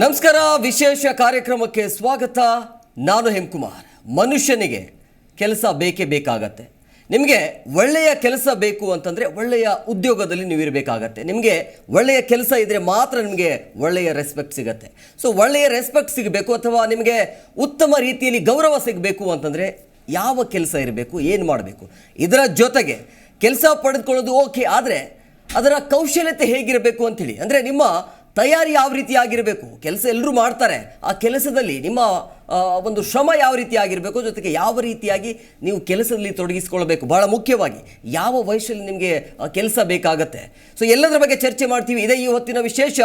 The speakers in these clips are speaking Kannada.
ನಮಸ್ಕಾರ. ವಿಶೇಷ ಕಾರ್ಯಕ್ರಮಕ್ಕೆ ಸ್ವಾಗತ. ನಾನು ಹೇಮಕುಮಾರ್. ಮನುಷ್ಯನಿಗೆ ಕೆಲಸ ಬೇಕೇ ಬೇಕಾಗತ್ತೆ. ನಿಮಗೆ ಒಳ್ಳೆಯ ಕೆಲಸ ಬೇಕು ಅಂತಂದರೆ ಒಳ್ಳೆಯ ಉದ್ಯೋಗದಲ್ಲಿ ನೀವು ಇರಬೇಕಾಗತ್ತೆ. ನಿಮಗೆ ಒಳ್ಳೆಯ ಕೆಲಸ ಇದ್ದರೆ ಮಾತ್ರ ನಿಮಗೆ ಒಳ್ಳೆಯ ರೆಸ್ಪೆಕ್ಟ್ ಸಿಗುತ್ತೆ. ಸೊ ಒಳ್ಳೆಯ ರೆಸ್ಪೆಕ್ಟ್ ಸಿಗಬೇಕು ಅಥವಾ ನಿಮಗೆ ಉತ್ತಮ ರೀತಿಯಲ್ಲಿ ಗೌರವ ಸಿಗಬೇಕು ಅಂತಂದರೆ ಯಾವ ಕೆಲಸ ಇರಬೇಕು, ಏನು ಮಾಡಬೇಕು, ಇದರ ಜೊತೆಗೆ ಕೆಲಸ ಪಡೆದುಕೊಳ್ಳೋದು ಓಕೆ, ಆದರೆ ಅದರ ಕೌಶಲ್ಯತೆ ಹೇಗಿರಬೇಕು ಅಂಥೇಳಿ, ಅಂದರೆ ನಿಮ್ಮ ತಯಾರಿ ಯಾವ ರೀತಿ ಆಗಿರಬೇಕು. ಕೆಲಸ ಎಲ್ಲರೂ ಮಾಡ್ತಾರೆ, ಆ ಕೆಲಸದಲ್ಲಿ ನಿಮ್ಮ ಒಂದು ಶ್ರಮ ಯಾವ ರೀತಿ ಆಗಿರಬೇಕು, ಜೊತೆಗೆ ಯಾವ ರೀತಿಯಾಗಿ ನೀವು ಕೆಲಸದಲ್ಲಿ ತೊಡಗಿಸಿಕೊಳ್ಬೇಕು, ಬಹಳ ಮುಖ್ಯವಾಗಿ ಯಾವ ವಯಸ್ಸಲ್ಲಿ ನಿಮಗೆ ಕೆಲಸ ಬೇಕಾಗತ್ತೆ. ಸೊ ಎಲ್ಲದರ ಬಗ್ಗೆ ಚರ್ಚೆ ಮಾಡ್ತೀವಿ. ಇದೇ ಈ ಹೊತ್ತಿನ ವಿಶೇಷ,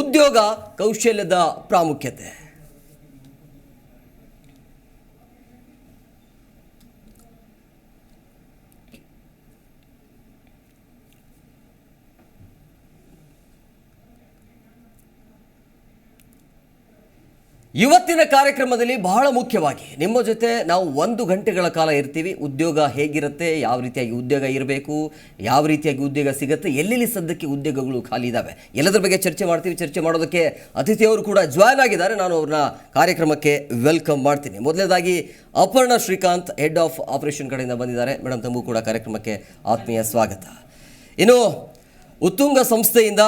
ಉದ್ಯೋಗ ಕೌಶಲ್ಯದ ಪ್ರಾಮುಖ್ಯತೆ. ಇವತ್ತಿನ ಕಾರ್ಯಕ್ರಮದಲ್ಲಿ ಬಹಳ ಮುಖ್ಯವಾಗಿ ನಿಮ್ಮ ಜೊತೆ ನಾವು 1 ಗಂಟೆಗಳ ಕಾಲ ಇರ್ತೀವಿ. ಉದ್ಯೋಗ ಹೇಗಿರುತ್ತೆ, ಯಾವ ರೀತಿಯಾಗಿ ಉದ್ಯೋಗ ಇರಬೇಕು, ಯಾವ ರೀತಿಯಾಗಿ ಉದ್ಯೋಗ ಸಿಗುತ್ತೆ, ಎಲ್ಲೆಲ್ಲಿ ಸದ್ಯಕ್ಕೆ ಉದ್ಯೋಗಗಳು ಖಾಲಿ ಇದ್ದಾವೆ, ಎಲ್ಲದರ ಬಗ್ಗೆ ಚರ್ಚೆ ಮಾಡ್ತೀವಿ. ಚರ್ಚೆ ಮಾಡೋದಕ್ಕೆ ಅತಿಥಿಯವರು ಕೂಡ ಜಾಯ್ನ್ ಆಗಿದ್ದಾರೆ. ನಾನು ಅವ್ರನ್ನ ಕಾರ್ಯಕ್ರಮಕ್ಕೆ ವೆಲ್ಕಮ್ ಮಾಡ್ತೀನಿ. ಮೊದಲನೇದಾಗಿ Aparna Srikanth, head of operation ಕಡೆಯಿಂದ ಬಂದಿದ್ದಾರೆ. ಮೇಡಮ್, ತಮಗೂ ಕೂಡ ಕಾರ್ಯಕ್ರಮಕ್ಕೆ ಆತ್ಮೀಯ ಸ್ವಾಗತ. ಇನ್ನು ಉತ್ತುಂಗ ಸಂಸ್ಥೆಯಿಂದ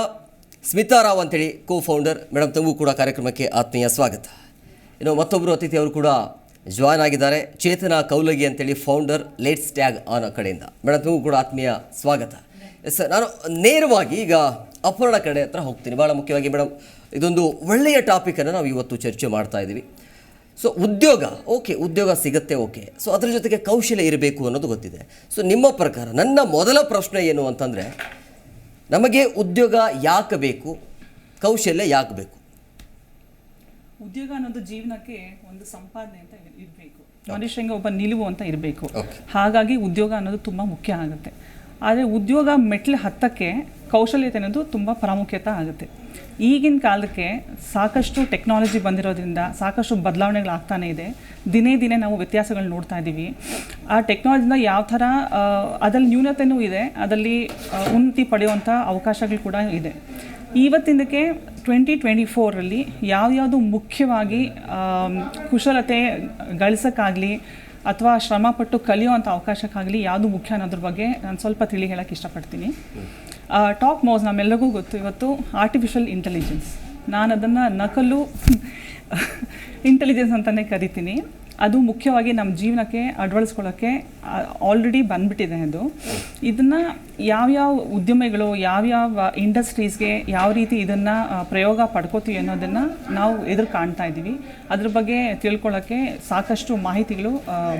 ಸ್ಮಿತಾ ರಾವ್ ಅಂತೇಳಿ ಕೋ-ಫೌಂಡರ್. ಮೇಡಮ್, ತಮಗೂ ಕೂಡ ಕಾರ್ಯಕ್ರಮಕ್ಕೆ ಆತ್ಮೀಯ ಸ್ವಾಗತ. ಇನ್ನು ಮತ್ತೊಬ್ಬರು ಅತಿಥಿಯವರು ಕೂಡ ಜಾಯ್ನ್ ಆಗಿದ್ದಾರೆ. ಚೇತನಾ ಕೌಲಗಿ ಅಂತೇಳಿ ಫೌಂಡರ್, ಲೆಟ್ಸ್ ಟ್ಯಾಗ್ ಆನ್ ಕಡೆಯಿಂದ. ಮೇಡಮ್, ತಮಗೂ ಕೂಡ ಆತ್ಮೀಯ ಸ್ವಾಗತ. ಎಸ್ ಸರ್, ನಾನು ನೇರವಾಗಿ ಈಗ ಅಪರ್ಣ ಕಡೆ ಹತ್ರ ಹೋಗ್ತೀನಿ. ಭಾಳ ಮುಖ್ಯವಾಗಿ ಮೇಡಮ್, ಇದೊಂದು ಒಳ್ಳೆಯ ಟಾಪಿಕನ್ನು ನಾವು ಇವತ್ತು ಚರ್ಚೆ ಮಾಡ್ತಾ ಇದ್ದೀವಿ. ಸೊ ಉದ್ಯೋಗ ಓಕೆ, ಉದ್ಯೋಗ ಸಿಗುತ್ತೆ ಓಕೆ, ಸೊ ಅದ್ರ ಜೊತೆಗೆ ಕೌಶಲ್ಯ ಇರಬೇಕು ಅನ್ನೋದು ಗೊತ್ತಿದೆ. ಸೊ ನಿಮ್ಮ ಪ್ರಕಾರ ನನ್ನ ಮೊದಲ ಪ್ರಶ್ನೆ ಏನು ಅಂತಂದರೆ, ನಮಗೆ ಉದ್ಯೋಗ ಯಾಕೆ ಬೇಕು, ಕೌಶಲ್ಯ ಯಾಕೆ ಬೇಕು? ಉದ್ಯೋಗ ಅನ್ನೋದು ಜೀವನಕ್ಕೆ ಒಂದು ಸಂಪಾದನೆ ಅಂತ ಇರಬೇಕು, ಮನುಷ್ಯಂಗೆ ಒಬ್ಬ ನಿಲುವು ಅಂತ ಇರಬೇಕು. ಹಾಗಾಗಿ ಉದ್ಯೋಗ ಅನ್ನೋದು ತುಂಬ ಮುಖ್ಯ ಆಗುತ್ತೆ. ಆದರೆ ಉದ್ಯೋಗ ಮೆಟ್ಲು ಹತ್ತಕ್ಕೆ ಕೌಶಲ್ಯತೆ ಅನ್ನೋದು ತುಂಬ ಪ್ರಾಮುಖ್ಯತೆ ಆಗುತ್ತೆ. ಈಗಿನ ಕಾಲಕ್ಕೆ ಸಾಕಷ್ಟು ಟೆಕ್ನಾಲಜಿ ಬಂದಿರೋದ್ರಿಂದ ಸಾಕಷ್ಟು ಬದಲಾವಣೆಗಳಾಗ್ತಾನೆ ಇದೆ. ದಿನೇ ದಿನೇ ನಾವು ವ್ಯತ್ಯಾಸಗಳು ನೋಡ್ತಾ ಇದ್ದೀವಿ. ಆ ಟೆಕ್ನಾಲಜಿನ ಯಾವ ಥರ ಅದರಲ್ಲಿ ನ್ಯೂನತೆಯೂ ಇದೆ, ಅದರಲ್ಲಿ ಉನ್ನತಿ ಪಡೆಯುವಂಥ ಅವಕಾಶಗಳು ಕೂಡ ಇದೆ. ಇವತ್ತಿನಕ್ಕೆ 2024ರಲ್ಲಿ ಯಾವ್ಯಾವುದು ಮುಖ್ಯವಾಗಿ ಕುಶಲತೆ ಗಳಿಸೋಕ್ಕಾಗಲಿ ಅಥವಾ ಶ್ರಮಪಟ್ಟು ಕಲಿಯುವಂಥ ಅವಕಾಶಕ್ಕಾಗಲಿ ಯಾವುದು ಮುಖ್ಯ ಅನ್ನೋದ್ರ ಬಗ್ಗೆ ನಾನು ಸ್ವಲ್ಪ ತಿಳಿ ಹೇಳೋಕ್ಕೆ ಇಷ್ಟಪಡ್ತೀನಿ. ಟಾಪ್ ಮೋಸ್ಟ್ ನಮ್ಮೆಲ್ಲರಿಗೂ ಗೊತ್ತು, ಇವತ್ತು ಆರ್ಟಿಫಿಷಿಯಲ್ ಇಂಟೆಲಿಜೆನ್ಸ್, ನಾನು ಅದನ್ನು ನಕಲು ಇಂಟೆಲಿಜೆನ್ಸ್ ಅಂತಲೇ ಕರಿತೀನಿ. ಅದು ಮುಖ್ಯವಾಗಿ ನಮ್ಮ ಜೀವನಕ್ಕೆ ಅಳವಡಿಸ್ಕೊಳ್ಳೋಕ್ಕೆ ಆಲ್ರೆಡಿ ಬಂದ್ಬಿಟ್ಟಿದೆ. ಇದನ್ನು ಯಾವ್ಯಾವ ಉದ್ಯಮಿಗಳು, ಯಾವ್ಯಾವ ಇಂಡಸ್ಟ್ರೀಸ್ಗೆ ಯಾವ ರೀತಿ ಇದನ್ನು ಪ್ರಯೋಗ ಪಡ್ಕೋತೀವಿ ಅನ್ನೋದನ್ನು ನಾವು ಎದುರು ಕಾಣ್ತಾ ಇದ್ದೀವಿ. ಅದ್ರ ಬಗ್ಗೆ ತಿಳ್ಕೊಳ್ಳೋಕ್ಕೆ ಸಾಕಷ್ಟು ಮಾಹಿತಿಗಳು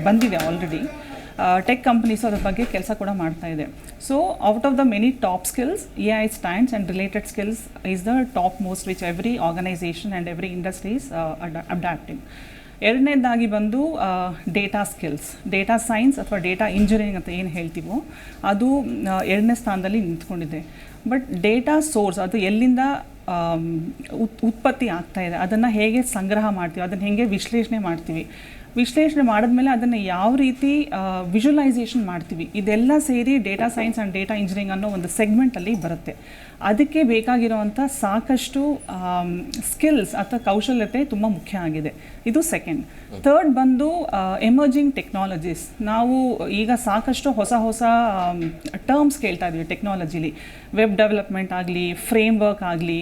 ಬಂದಿದೆ ಆಲ್ರೆಡಿ. ಟೆಕ್ ಕಂಪನೀಸ್ ಅದ್ರ ಬಗ್ಗೆ ಕೆಲಸ ಕೂಡ ಮಾಡ್ತಾ ಇದೆ. So out of the many top skills, AI stands and related skills is the top most which every organisation and every industries adapting. ಎರಡನೇದಾಗಿ ಬಂದು ಡೇಟಾ ಸ್ಕಿಲ್ಸ್, ಡೇಟಾ ಸೈನ್ಸ್ ಅಥವಾ ಡೇಟಾ ಇಂಜಿನಿಯರಿಂಗ್ ಅಂತ ಏನು ಹೇಳ್ತೀವೋ ಅದು ಎರಡನೇ ಸ್ಥಾನದಲ್ಲಿ ನಿಂತ್ಕೊಂಡಿದೆ. ಬಟ್ ಡೇಟಾ ಸೋರ್ಸ್, ಅದು ಎಲ್ಲಿಂದ ಉತ್ಪತ್ತಿ ಆಗ್ತಾ ಇದೆ, ಅದನ್ನು ಹೇಗೆ ಸಂಗ್ರಹ ಮಾಡ್ತೀವಿ, ಅದನ್ನು ಹೇಗೆ ವಿಶ್ಲೇಷಣೆ ಮಾಡ್ತೀವಿ, ವಿಶ್ಲೇಷಣೆ ಮಾಡಿದ್ಮೇಲೆ ಅದನ್ನು ಯಾವ ರೀತಿ ವಿಜುವಲೈಸೇಷನ್ ಮಾಡ್ತೀವಿ, ಇದೆಲ್ಲ ಸೇರಿ data science and data engineering ಅನ್ನೋ ಒಂದು ಸೆಗ್ಮೆಂಟಲ್ಲಿ ಬರುತ್ತೆ. ಅದಕ್ಕೆ ಬೇಕಾಗಿರುವಂಥ ಸಾಕಷ್ಟು ಸ್ಕಿಲ್ಸ್ ಅಥವಾ ಕೌಶಲ್ಯತೆ ತುಂಬ ಮುಖ್ಯ ಆಗಿದೆ. ಇದು ಸೆಕೆಂಡ್. ಥರ್ಡ್ ಬಂದು ಎಮರ್ಜಿಂಗ್ ಟೆಕ್ನಾಲಜೀಸ್. ನಾವು ಈಗ ಸಾಕಷ್ಟು ಹೊಸ ಹೊಸ ಟರ್ಮ್ಸ್ ಕೇಳ್ತಾ ಇದ್ದೀವಿ ಟೆಕ್ನಾಲಜಿಲಿ. ವೆಬ್ ಡೆವಲಪ್ಮೆಂಟ್ ಆಗಲಿ, ಫ್ರೇಮ್ವರ್ಕ್ ಆಗಲಿ,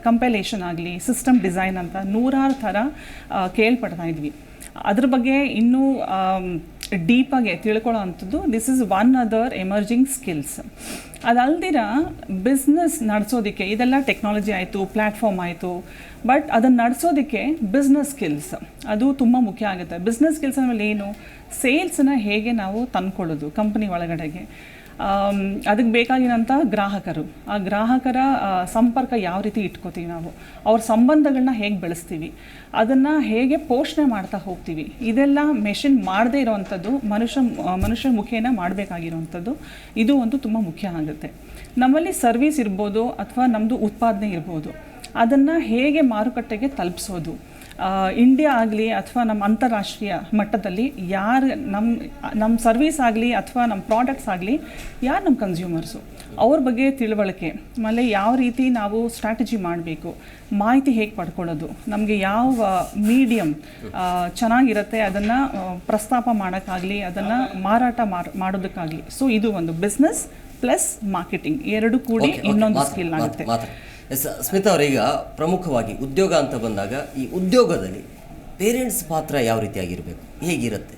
ಕಂಪೈಲೇಷನ್ ಆಗಲಿ, ಸಿಸ್ಟಮ್ ಡಿಸೈನ್ ಅಂತ ನೂರಾರು ಥರ ಕೇಳ್ಪಡ್ತಾ ಇದ್ವಿ. ಅದ್ರ ಬಗ್ಗೆ ಇನ್ನೂ ಡೀಪಾಗಿ ತಿಳ್ಕೊಳ್ಳೋ ಅಂಥದ್ದು this is one other emerging skills. ಅದಲ್ದಿರ ಬಿಸ್ನೆಸ್ ನಡೆಸೋದಕ್ಕೆ ಇದೆಲ್ಲ ಟೆಕ್ನಾಲಜಿ ಆಯಿತು, ಪ್ಲ್ಯಾಟ್ಫಾರ್ಮ್ ಆಯಿತು, ಬಟ್ ಅದನ್ನು ನಡೆಸೋದಕ್ಕೆ ಬಿಸ್ನೆಸ್ ಸ್ಕಿಲ್ಸ್ ಅದು ತುಂಬ ಮುಖ್ಯ ಆಗುತ್ತೆ. ಬಿಸ್ನೆಸ್ ಸ್ಕಿಲ್ಸ್ ಆಮೇಲೆ ಏನು, ಸೇಲ್ಸನ್ನು ಹೇಗೆ ನಾವು ತಂದ್ಕೊಳ್ಳೋದು ಕಂಪ್ನಿ ಒಳಗಡೆಗೆ, ಅದಕ್ಕೆ ಬೇಕಾಗಿರೋಂಥ ಗ್ರಾಹಕರು, ಆ ಗ್ರಾಹಕರ ಸಂಪರ್ಕ ಯಾವ ರೀತಿ ಇಟ್ಕೋತೀವಿ ನಾವು, ಅವ್ರ ಸಂಬಂಧಗಳನ್ನ ಹೇಗೆ ಬೆಳೆಸ್ತೀವಿ, ಅದನ್ನು ಹೇಗೆ ಪೋಷಣೆ ಮಾಡ್ತಾ ಹೋಗ್ತೀವಿ, ಇದೆಲ್ಲ ಮೆಷಿನ್ ಮಾಡದೇ ಇರೋವಂಥದ್ದು ಮನುಷ್ಯ ಮುಖೇನ ಮಾಡಬೇಕಾಗಿರೋವಂಥದ್ದು. ಇದು ಒಂದು ತುಂಬ ಮುಖ್ಯ ಆಗುತ್ತೆ. ನಮ್ಮಲ್ಲಿ ಸರ್ವಿಸ್ ಇರ್ಬೋದು ಅಥವಾ ನಮ್ಮದು ಉತ್ಪಾದನೆ ಇರ್ಬೋದು, ಅದನ್ನು ಹೇಗೆ ಮಾರುಕಟ್ಟೆಗೆ ತಲುಪಿಸೋದು, ಇಂಡಿಯಾ ಆಗಲಿ ಅಥವಾ ನಮ್ಮ ಅಂತಾರಾಷ್ಟ್ರೀಯ ಮಟ್ಟದಲ್ಲಿ ಯಾರು ನಮ್ಮ ಸರ್ವಿಸ್ ಆಗಲಿ ಅಥವಾ ನಮ್ಮ ಪ್ರಾಡಕ್ಟ್ಸ್ ಆಗಲಿ ಯಾರು ನಮ್ಮ ಕನ್ಸ್ಯೂಮರ್ಸು ಅವ್ರ ಬಗ್ಗೆ ತಿಳುವಳಿಕೆ, ಆಮೇಲೆ ಯಾವ ರೀತಿ ನಾವು ಸ್ಟ್ರಾಟಜಿ ಮಾಡಬೇಕು, ಮಾಹಿತಿ ಹೇಗೆ ಪಡ್ಕೊಳ್ಳೋದು, ನಮಗೆ ಯಾವ ಮೀಡಿಯಮ್ ಚೆನ್ನಾಗಿರುತ್ತೆ ಅದನ್ನು ಪ್ರಸ್ತಾಪ ಮಾಡೋಕ್ಕಾಗಲಿ, ಅದನ್ನು ಮಾರಾಟ ಮಾಡೋದಕ್ಕಾಗಲಿ. ಸೊ ಇದು ಒಂದು ಬಿಸ್ನೆಸ್ ಪ್ಲಸ್ ಮಾರ್ಕೆಟಿಂಗ್ ಎರಡು ಕೂಡಿ ಇನ್ನೊಂದು ಸ್ಕಿಲ್ ಆಗುತ್ತೆ. ಸ್ಮಿತಾ ಅವರೀಗ ಪ್ರಮುಖವಾಗಿ ಉದ್ಯೋಗ ಅಂತ ಬಂದಾಗ ಈ ಉದ್ಯೋಗದಲ್ಲಿ ಪೇರೆಂಟ್ಸ್ ಪಾತ್ರ ಯಾವ ರೀತಿಯಾಗಿರಬೇಕು, ಹೇಗಿರುತ್ತೆ?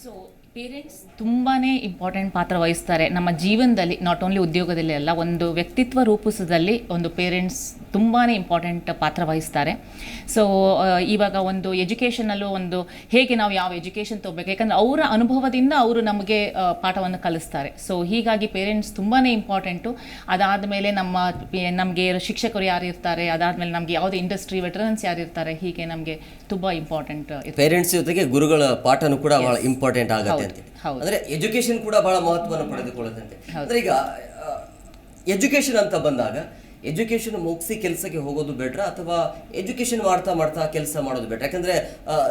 ಸೊ ಪೇರೆಂಟ್ಸ್ ತುಂಬಾ ಇಂಪಾರ್ಟೆಂಟ್ ಪಾತ್ರ ವಹಿಸ್ತಾರೆ ನಮ್ಮ ಜೀವನದಲ್ಲಿ, ನಾಟ್ ಓನ್ಲಿ ಉದ್ಯೋಗದಲ್ಲಿ ಅಲ್ಲ, ಒಂದು ವ್ಯಕ್ತಿತ್ವ ರೂಪಿಸೋದಲ್ಲಿ ಒಂದು ಪೇರೆಂಟ್ಸ್ ತುಂಬಾ ಇಂಪಾರ್ಟೆಂಟ್ ಪಾತ್ರ ವಹಿಸ್ತಾರೆ. ಸೊ ಇವಾಗ ಒಂದು ಎಜುಕೇಷನಲ್ಲೂ ಒಂದು ಹೇಗೆ ನಾವು ಯಾವ ಎಜುಕೇಷನ್ ತೊಗೋಬೇಕು, ಯಾಕಂದರೆ ಅವರ ಅನುಭವದಿಂದ ಅವರು ನಮಗೆ ಪಾಠವನ್ನು ಕಲಿಸ್ತಾರೆ. ಸೊ ಹೀಗಾಗಿ ಪೇರೆಂಟ್ಸ್ ತುಂಬಾ ಇಂಪಾರ್ಟೆಂಟು. ಅದಾದಮೇಲೆ ನಮಗೆ ಶಿಕ್ಷಕರು ಯಾರು ಇರ್ತಾರೆ, ಅದಾದಮೇಲೆ ನಮಗೆ ಯಾವುದೇ ಇಂಡಸ್ಟ್ರಿ ವೆಟರನ್ಸ್ ಯಾರು ಇರ್ತಾರೆ, ಹೀಗೆ ನಮಗೆ ತುಂಬ ಇಂಪಾರ್ಟೆಂಟ್. ಪೇರೆಂಟ್ಸ್ ಜೊತೆಗೆ ಗುರುಗಳ ಪಾಠನೂ ಕೂಡ ಬಹಳ ಇಂಪಾರ್ಟೆಂಟ್ ಆಗುತ್ತೆ ಅಂತ. ಅಂದ್ರೆ ಎಜುಕೇಶನ್ ಕೂಡ ಬಹಳ ಮಹತ್ವವನ್ನು ಪಡೆದುಕೊಳ್ಳುತ್ತೆ. ಅಂದ್ರೆ ಈಗ ಎಜುಕೇಶನ್ ಅಂತ ಬಂದಾಗ ಎಜುಕೇಶನ್ ಮುಗಿಸಿ ಕೆಲಸಕ್ಕೆ ಹೋಗೋದು ಬೆಟ್ರ ಅಥವಾ ಎಜುಕೇಶನ್ ಮಾಡ್ತಾ ಮಾಡ್ತಾ ಕೆಲಸ ಮಾಡೋದು ಬೆಟ್ರ? ಯಾಕಂದ್ರೆ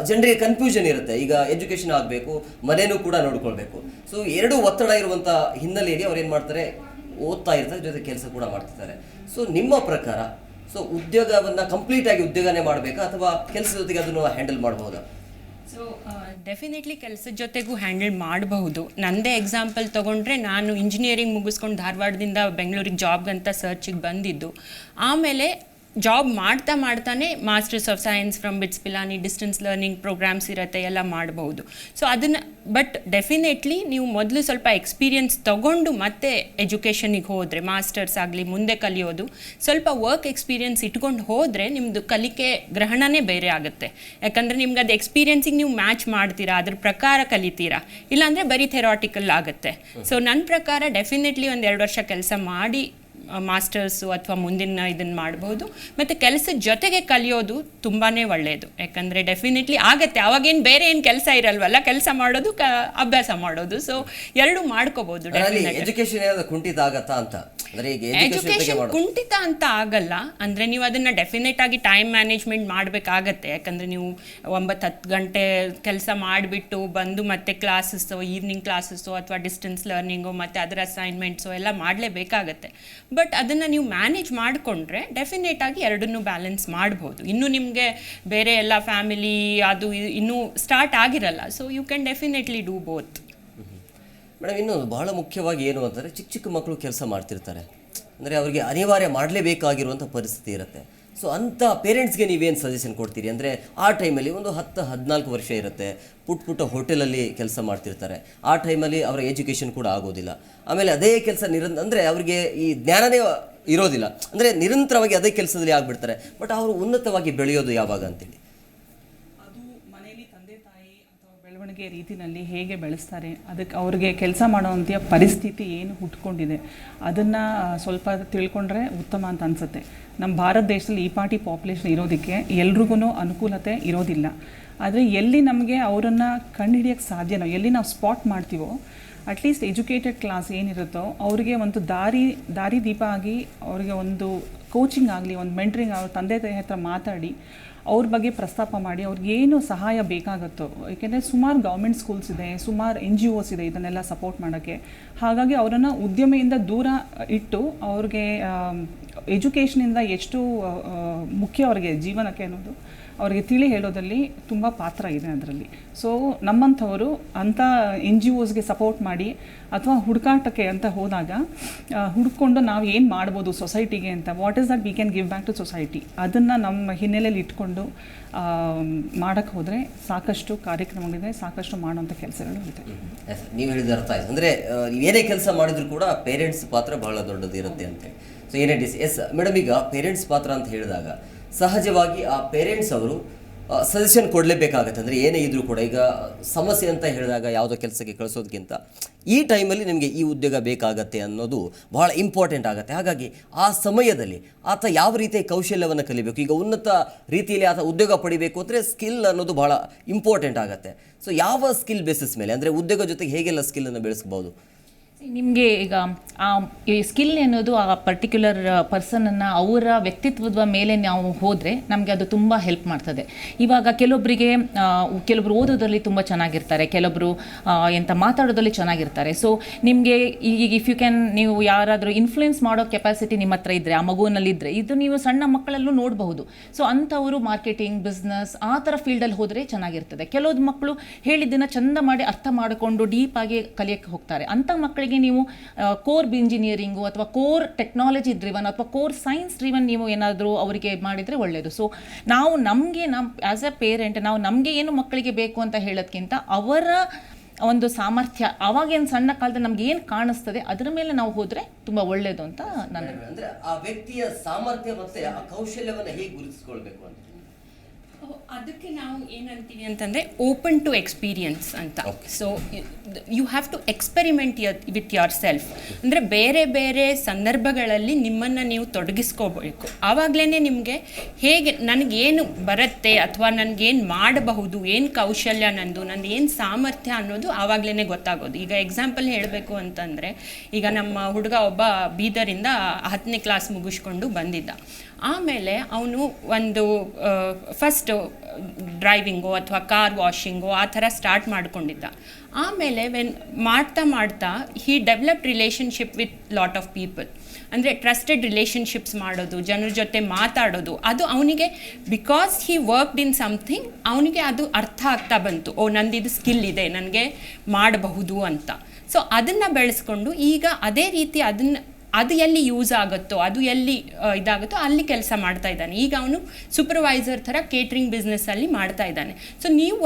ಜನರಿಗೆ ಕನ್ಫ್ಯೂಷನ್ ಇರುತ್ತೆ. ಈಗ ಎಜುಕೇಶನ್ ಆಗಬೇಕು, ಮನೇನೂ ಕೂಡ ನೋಡ್ಕೊಳ್ಬೇಕು. ಸೊ ಎರಡು ಒತ್ತಡ ಇರುವಂತ ಹಿನ್ನೆಲೆಯಲ್ಲಿ ಅವ್ರು ಏನು ಮಾಡ್ತಾರೆ, ಓದ್ತಾ ಇರ್ತಾರೆ, ಜೊತೆ ಕೆಲಸ ಕೂಡ ಮಾಡ್ತಿರ್ತಾರೆ. ಸೊ ನಿಮ್ಮ ಪ್ರಕಾರ ಸೊ ಉದ್ಯೋಗವನ್ನು ಕಂಪ್ಲೀಟ್ ಆಗಿ ಉದ್ಯೋಗನೇ ಮಾಡಬೇಕಾ ಅಥವಾ ಕೆಲಸದ ಜೊತೆಗೆ ಅದನ್ನು ಹ್ಯಾಂಡಲ್ ಮಾಡಬಹುದಾ? ಸೊ ಡೆಫಿನೆಟ್ಲಿ ಕೆಲಸದ ಜೊತೆಗೂ ಹ್ಯಾಂಡಲ್ ಮಾಡಬಹುದು. ನನ್ನದೇ ಎಕ್ಸಾಂಪಲ್ ತೊಗೊಂಡ್ರೆ, ನಾನು ಇಂಜಿನಿಯರಿಂಗ್ ಮುಗಿಸ್ಕೊಂಡು ಧಾರವಾಡದಿಂದ ಬೆಂಗಳೂರಿಗೆ ಜಾಬ್ಗಂತ ಸರ್ಚಿಗೆ ಬಂದಿದ್ದು. ಆಮೇಲೆ ಜಾಬ್ ಮಾಡ್ತಾನೆ masters of science from BITS Pilani distance learning programs ಇರುತ್ತೆ, ಎಲ್ಲ ಮಾಡಬಹುದು. ಸೊ ಅದನ್ನು ಬಟ್ ಡೆಫಿನೆಟ್ಲಿ ನೀವು ಮೊದಲು ಸ್ವಲ್ಪ ಎಕ್ಸ್ಪೀರಿಯನ್ಸ್ ತೊಗೊಂಡು ಮತ್ತೆ ಎಜುಕೇಷನಿಗೆ ಹೋದರೆ, ಮಾಸ್ಟರ್ಸ್ ಆಗಲಿ ಮುಂದೆ ಕಲಿಯೋದು, ಸ್ವಲ್ಪ ವರ್ಕ್ ಎಕ್ಸ್ಪೀರಿಯನ್ಸ್ ಇಟ್ಕೊಂಡು ಹೋದರೆ ನಿಮ್ಮದು ಕಲಿಕೆ ಗ್ರಹಣನೇ ಬೇರೆ ಆಗುತ್ತೆ. ಯಾಕಂದರೆ ನಿಮ್ಗೆ ಅದು ಎಕ್ಸ್ಪೀರಿಯನ್ಸಿಗೆ ನೀವು ಮ್ಯಾಚ್ ಮಾಡ್ತೀರಾ, ಅದ್ರ ಪ್ರಕಾರ ಕಲಿತೀರಾ, ಇಲ್ಲಾಂದರೆ ಬರೀ ಥೆರಾಟಿಕಲ್ ಆಗುತ್ತೆ. ಸೊ ನನ್ನ ಪ್ರಕಾರ ಡೆಫಿನೆಟ್ಲಿ 1-2 ವರ್ಷ ಕೆಲಸ ಮಾಡಿ ಮಾಸ್ಟರ್ಸು ಅಥವಾ ಮುಂದಿನ ಇದನ್ನು ಮಾಡ್ಬೋದು. ಮತ್ತು ಕೆಲಸದ ಜೊತೆಗೆ ಕಲಿಯೋದು ತುಂಬಾ ಒಳ್ಳೆಯದು. ಯಾಕಂದರೆ ಡೆಫಿನೆಟ್ಲಿ ಆಗುತ್ತೆ, ಅವಾಗೇನು ಬೇರೆ ಏನು ಕೆಲಸ ಇರಲ್ವಲ್ಲ, ಕೆಲಸ ಮಾಡೋದು ಅಭ್ಯಾಸ ಮಾಡೋದು. ಸೊ ಎರಡು ಮಾಡ್ಕೋಬಹುದು. ಎಜುಕೇಶನ್ ಕುಂಠಿತ ಆಗತ್ತಾ ಅಂತ? ಎಜುಕೇಶನ್ ಕುಂಠಿತ ಅಂತ ಆಗಲ್ಲ. ಅಂದರೆ ನೀವು ಅದನ್ನು ಡೆಫಿನೆಟ್ ಆಗಿ ಟೈಮ್ ಮ್ಯಾನೇಜ್ಮೆಂಟ್ ಮಾಡಬೇಕಾಗತ್ತೆ. ಯಾಕಂದರೆ ನೀವು 9-10 ಗಂಟೆ ಕೆಲಸ ಮಾಡಿಬಿಟ್ಟು ಬಂದು ಮತ್ತೆ ಕ್ಲಾಸಸ್ಸು, ಈವ್ನಿಂಗ್ ಕ್ಲಾಸಸ್ಸು ಅಥವಾ ಡಿಸ್ಟೆನ್ಸ್ ಲರ್ನಿಂಗು ಮತ್ತು ಅದರ ಅಸೈನ್ಮೆಂಟ್ಸು ಎಲ್ಲ ಮಾಡಲೇಬೇಕಾಗತ್ತೆ. ಬಟ್ ಅದನ್ನು ನೀವು ಮ್ಯಾನೇಜ್ ಮಾಡಿಕೊಂಡ್ರೆ ಡೆಫಿನೆಟ್ ಆಗಿ ಎರಡನ್ನೂ ಬ್ಯಾಲೆನ್ಸ್ ಮಾಡ್ಬೋದು. ಇನ್ನೂ ನಿಮಗೆ ಬೇರೆ ಎಲ್ಲ ಫ್ಯಾಮಿಲಿ ಅದು ಇನ್ನೂ ಸ್ಟಾರ್ಟ್ ಆಗಿರಲ್ಲ. So you can definitely do both. Madam, ಇನ್ನೊಂದು ಬಹಳ ಮುಖ್ಯವಾಗಿ ಏನು ಅಂತಂದರೆ, ಚಿಕ್ಕ ಮಕ್ಕಳು ಕೆಲಸ ಮಾಡ್ತಿರ್ತಾರೆ, ಅಂದರೆ ಅವರಿಗೆ ಅನಿವಾರ್ಯ ಮಾಡಲೇಬೇಕಾಗಿರುವಂಥ ಪರಿಸ್ಥಿತಿ ಇರುತ್ತೆ. ಸೊ ಅಂಥ ಪೇರೆಂಟ್ಸ್ಗೆ ನೀವೇನು ಸಜೆಷನ್ ಕೊಡ್ತೀರಿ? ಅಂದರೆ ಆ ಟೈಮಲ್ಲಿ ಒಂದು 10-14 ವರ್ಷ ಇರುತ್ತೆ, ಪುಟ್ಟ ಹೋಟೆಲಲ್ಲಿ ಕೆಲಸ ಮಾಡ್ತಿರ್ತಾರೆ. ಆ ಟೈಮಲ್ಲಿ ಅವರ ಎಜುಕೇಷನ್ ಕೂಡ ಆಗೋದಿಲ್ಲ. ಆಮೇಲೆ ಅದೇ ಕೆಲಸ ಅಂದರೆ ಅವರಿಗೆ ಈ ಜ್ಞಾನನೇ ಇರೋದಿಲ್ಲ, ಅಂದರೆ ನಿರಂತರವಾಗಿ ಅದೇ ಕೆಲಸದಲ್ಲಿ ಆಗಿಬಿಡ್ತಾರೆ. ಬಟ್ ಅವರು ಉನ್ನತವಾಗಿ ಬೆಳೆಯೋದು ಯಾವಾಗ ಅಂತೇಳಿ? ಅದು ಮನೆಯಲ್ಲಿ ತಂದೆ ತಾಯಿ ಅಥವಾ ಬೆಳವಣಿಗೆ ರೀತಿಯಲ್ಲಿ ಹೇಗೆ ಬೆಳೆಸ್ತಾರೆ, ಅದಕ್ಕೆ ಅವ್ರಿಗೆ ಕೆಲಸ ಮಾಡೋವಂಥ ಪರಿಸ್ಥಿತಿ ಏನು ಹುಟ್ಕೊಂಡಿದೆ ಅದನ್ನು ಸ್ವಲ್ಪ ತಿಳ್ಕೊಂಡ್ರೆ ಉತ್ತಮ ಅಂತ ಅನಿಸುತ್ತೆ. ನಮ್ಮ ಭಾರತ ದೇಶದಲ್ಲಿ ಈ ಪಾರ್ಟಿ ಪಾಪ್ಯುಲೇಷನ್ ಇರೋದಕ್ಕೆ ಎಲ್ರಿಗೂ ಅನುಕೂಲತೆ ಇರೋದಿಲ್ಲ. ಆದರೆ ಎಲ್ಲಿ ನಮಗೆ ಅವರನ್ನು ಕಂಡುಹಿಡಿಯೋಕ್ಕೆ ಸಾಧ್ಯನೋ, ಎಲ್ಲಿ ನಾವು ಸ್ಪಾಟ್ ಮಾಡ್ತೀವೋ, ಅಟ್ಲೀಸ್ಟ್ ಎಜುಕೇಟೆಡ್ ಕ್ಲಾಸ್ ಏನಿರುತ್ತೋ ಅವ್ರಿಗೆ ಒಂದು ದಾರಿ ದೀಪ ಆಗಿ, ಅವ್ರಿಗೆ ಒಂದು ಕೋಚಿಂಗ್ ಆಗಲಿ, ಒಂದು ಮೆಂಟ್ರಿಂಗ್, ಅವ್ರ ತಂದೆ ತಾಯಿ ಹತ್ರ ಮಾತಾಡಿ ಅವ್ರ ಬಗ್ಗೆ ಪ್ರಸ್ತಾಪ ಮಾಡಿ ಅವ್ರಿಗೇನು ಸಹಾಯ ಬೇಕಾಗುತ್ತೋ. ಏಕೆಂದರೆ ಸುಮಾರು ಗೌರ್ಮೆಂಟ್ ಸ್ಕೂಲ್ಸ್ ಇದೆ, ಸುಮಾರು NGOs ಇದೆ ಇದನ್ನೆಲ್ಲ ಸಪೋರ್ಟ್ ಮಾಡೋಕ್ಕೆ. ಹಾಗಾಗಿ ಅವರನ್ನು ಉದ್ಯಮೆಯಿಂದ ದೂರ ಇಟ್ಟು ಅವ್ರಿಗೆ ಎಜುಕೇಷನಿಂದ ಎಷ್ಟು ಮುಖ್ಯ ಅವ್ರಿಗೆ ಜೀವನಕ್ಕೆ ಅನ್ನೋದು ಅವ್ರಿಗೆ ತಿಳಿ ಹೇಳೋದಲ್ಲಿ ತುಂಬ ಪಾತ್ರ ಇದೆ ಅದರಲ್ಲಿ. ಸೊ ನಮ್ಮಂಥವರು ಅಂಥ NGOsಗೆ ಸಪೋರ್ಟ್ ಮಾಡಿ ಅಥವಾ ಹುಡುಕಾಟಕ್ಕೆ ಅಂತ ಹೋದಾಗ ಹುಡ್ಕೊಂಡು ನಾವು ಏನು ಮಾಡ್ಬೋದು ಸೊಸೈಟಿಗೆ ಅಂತ, what is that we can give back to society, ಅದನ್ನು ನಮ್ಮ ಹಿನ್ನೆಲೆಯಲ್ಲಿ ಇಟ್ಕೊಂಡು ಮಾಡೋಕ್ಕೆ ಹೋದರೆ ಸಾಕಷ್ಟು ಕಾರ್ಯಕ್ರಮಗಳಿದೆ, ಸಾಕಷ್ಟು ಮಾಡುವಂಥ ಕೆಲಸಗಳು ಇದೆ. ನೀವು ಹೇಳಿದ ಅರ್ಥ ಆಯ್ತು. ಅಂದರೆ ಏನೇ ಕೆಲಸ ಮಾಡಿದ್ರು ಕೂಡ ಪೇರೆಂಟ್ಸ್ ಪಾತ್ರ ಬಹಳ ದೊಡ್ಡದಿರುತ್ತೆ ಅಂತೇಳಿ. ಸೊ ಏನೇ ಎಸ್ ಮೇಡಮ್, ಈಗ ಪೇರೆಂಟ್ಸ್ ಪಾತ್ರ ಅಂತ ಹೇಳಿದಾಗ ಸಹಜವಾಗಿ ಆ ಪೇರೆಂಟ್ಸ್ ಅವರು ಸಜೆಷನ್ ಕೊಡಲೇಬೇಕಾಗತ್ತೆ. ಅಂದರೆ ಏನೇ ಇದ್ರೂ ಕೂಡ ಈಗ ಸಮಸ್ಯೆ ಅಂತ ಹೇಳಿದಾಗ ಯಾವುದೋ ಕೆಲಸಕ್ಕೆ ಕಳಿಸೋದಕ್ಕಿಂತ ಈ ಟೈಮಲ್ಲಿ ನಿಮಗೆ ಈ ಉದ್ಯೋಗ ಬೇಕಾಗತ್ತೆ ಅನ್ನೋದು ಬಹಳ ಇಂಪಾರ್ಟೆಂಟ್ ಆಗುತ್ತೆ. ಹಾಗಾಗಿ ಆ ಸಮಯದಲ್ಲಿ ಆತ ಯಾವ ರೀತಿಯ ಕೌಶಲ್ಯವನ್ನು ಕಲಿಬೇಕು, ಈಗ ಉನ್ನತ ರೀತಿಯಲ್ಲಿ ಆತ ಉದ್ಯೋಗ ಪಡಿಬೇಕು ಅಂದರೆ ಸ್ಕಿಲ್ ಅನ್ನೋದು ಬಹಳ ಇಂಪಾರ್ಟೆಂಟ್ ಆಗುತ್ತೆ. ಸೊ ಯಾವ ಸ್ಕಿಲ್ ಬೇಸಿಸ್ ಮೇಲೆ, ಅಂದರೆ ಉದ್ಯೋಗ ಜೊತೆಗೆ ಹೇಗೆಲ್ಲ ಸ್ಕಿಲ್ಲನ್ನು ಬೆಳೆಸ್ಬೋದು? ನಿಮಗೆ ಈಗ ಈ ಸ್ಕಿಲ್ ಅನ್ನೋದು ಆ ಪರ್ಟಿಕ್ಯುಲರ್ ಪರ್ಸನನ್ನು ಅವರ ವ್ಯಕ್ತಿತ್ವದ ಮೇಲೆ ನಾವು ಹೋದರೆ ನಮಗೆ ಅದು ತುಂಬ ಹೆಲ್ಪ್ ಮಾಡ್ತದೆ. ಇವಾಗ ಕೆಲವೊಬ್ಬರು ಓದೋದ್ರಲ್ಲಿ ತುಂಬ ಚೆನ್ನಾಗಿರ್ತಾರೆ, ಕೆಲವೊಬ್ಬರು ಮಾತಾಡೋದ್ರಲ್ಲಿ ಚೆನ್ನಾಗಿರ್ತಾರೆ. ಸೊ ನಿಮಗೆ ಈಗ ಇಫ್ ಯು ಕ್ಯಾನ್, ನೀವು ಯಾರಾದರೂ ಇನ್ಫ್ಲುಯೆನ್ಸ್ ಮಾಡೋ ಕೆಪಾಸಿಟಿ ನಿಮ್ಮ ಹತ್ರ ಇದ್ದರೆ, ಆ ಮಗುವಿನಲ್ಲಿದ್ದರೆ, ಇದು ನೀವು ಸಣ್ಣ ಮಕ್ಕಳಲ್ಲೂ ನೋಡಬಹುದು. ಸೊ ಅಂಥವರು ಮಾರ್ಕೆಟಿಂಗ್, ಬಿಸ್ನೆಸ್ ಆ ಥರ ಫೀಲ್ಡಲ್ಲಿ ಹೋದರೆ ಚೆನ್ನಾಗಿರ್ತದೆ. ಕೆಲವೊಂದು ಮಕ್ಕಳು ಹೇಳಿದ್ದನ್ನು ಚಂದ ಮಾಡಿ ಅರ್ಥ ಮಾಡಿಕೊಂಡು ಡೀಪಾಗಿ ಕಲಿಯೋಕ್ಕೆ ಹೋಗ್ತಾರೆ. ಅಂಥ ಮಕ್ಕಳಿಗೆ ನೀವು ಕೋರ್ ಇಂಜಿನಿಯರಿಂಗು ಅಥವಾ ಕೋರ್ ಟೆಕ್ನಾಲಜಿ ಡ್ರಿವನ್ ಅಥವಾ ಕೋರ್ ಸೈನ್ಸ್ ಡ್ರಿವನ್ ನೀವು ಏನಾದರೂ ಅವರಿಗೆ ಮಾಡಿದರೆ ಒಳ್ಳೆಯದು. ಸೊ ನಾವು ಆ್ಯಸ್ ಎ ಪೇರೆಂಟ್ ನಾವು ನಮಗೆ ಏನು ಮಕ್ಕಳಿಗೆ ಬೇಕು ಅಂತ ಹೇಳೋದಕ್ಕಿಂತ ಅವರ ಒಂದು ಸಾಮರ್ಥ್ಯ ಅವಾಗೇನು ಸಣ್ಣ ಕಾಲದಲ್ಲಿ ನಮ್ಗೆ ಏನು ಕಾಣಿಸ್ತದೆ ಅದರ ಮೇಲೆ ನಾವು ಹೋದರೆ ತುಂಬ ಒಳ್ಳೆಯದು ಅಂತ ನಾನು. ಅಂದರೆ ಆ ವ್ಯಕ್ತಿಯ ಸಾಮರ್ಥ್ಯ ಮತ್ತು ಆ ಕೌಶಲ್ಯವನ್ನು ಹೇಗೆ ಗುರುತಿಸ್ಕೊಳ್ಬೇಕು ಅಂತ ಅದಕ್ಕೆ ನಾವು ಏನಂತೀವಿ ಅಂತಂದರೆ ಓಪನ್ ಟು ಎಕ್ಸ್ಪೀರಿಯನ್ಸ್ ಅಂತ. So you have to experiment with yourself. ಅಂದರೆ ಬೇರೆ ಬೇರೆ ಸಂದರ್ಭಗಳಲ್ಲಿ ನಿಮ್ಮನ್ನು ನೀವು ತೊಡಗಿಸ್ಕೋಬೇಕು. ಆವಾಗಲೇ ನಿಮಗೆ ಹೇಗೆ ನನಗೇನು ಬರುತ್ತೆ ಅಥವಾ ನನಗೇನು ಮಾಡಬಹುದು, ಏನು ಕೌಶಲ್ಯ ನಂದು ಏನು ಸಾಮರ್ಥ್ಯ ಅನ್ನೋದು ಆವಾಗಲೇ ಗೊತ್ತಾಗೋದು. ಈಗ ಎಕ್ಸಾಂಪಲ್ ಹೇಳಬೇಕು ಅಂತಂದರೆ, ಈಗ ನಮ್ಮ ಹುಡುಗ ಒಬ್ಬ ಬೀದರಿಂದ 10ನೇ ಕ್ಲಾಸ್ ಮುಗಿಸ್ಕೊಂಡು ಬಂದಿದ್ದ. ಆಮೇಲೆ ಅವನು ಒಂದು ಫಸ್ಟು ಡ್ರೈವಿಂಗು ಅಥವಾ ಕಾರ್ ವಾಷಿಂಗು ಆ ಥರ ಸ್ಟಾರ್ಟ್ ಮಾಡ್ಕೊಂಡಿದ್ದ. ಆಮೇಲೆ ಮಾಡ್ತಾ he develop relationship with lot of people. ಅಂದರೆ ಟ್ರಸ್ಟೆಡ್ ರಿಲೇಷನ್ಶಿಪ್ಸ್ ಮಾಡೋದು, ಜನರ ಜೊತೆ ಮಾತಾಡೋದು, ಅದು ಅವನಿಗೆ because he worked in something ಅವನಿಗೆ ಅದು ಅರ್ಥ ಆಗ್ತಾ ಬಂತು. ನಂದಿದು ಸ್ಕಿಲ್ ಇದೆ, ನನಗೆ ಮಾಡಬಹುದು ಅಂತ. ಸೊ ಅದನ್ನು ಬೆಳೆಸ್ಕೊಂಡು ಈಗ ಅದೇ ರೀತಿ ಅದು ಎಲ್ಲಿ ಯೂಸ್ ಆಗುತ್ತೋ, ಅದು ಎಲ್ಲಿ ಇದಾಗುತ್ತೋ ಅಲ್ಲಿ ಕೆಲಸ ಮಾಡ್ತಾ ಇದ್ದಾನೆ. ಈಗ ಅವನು ಸೂಪರ್ವೈಸರ್ ಥರ ಕೇಟ್ರಿಂಗ್ ಬಿಸ್ನೆಸ್ಸಲ್ಲಿ ಮಾಡ್ತಾ ಇದ್ದಾನೆ. ಸೊ ನೀವು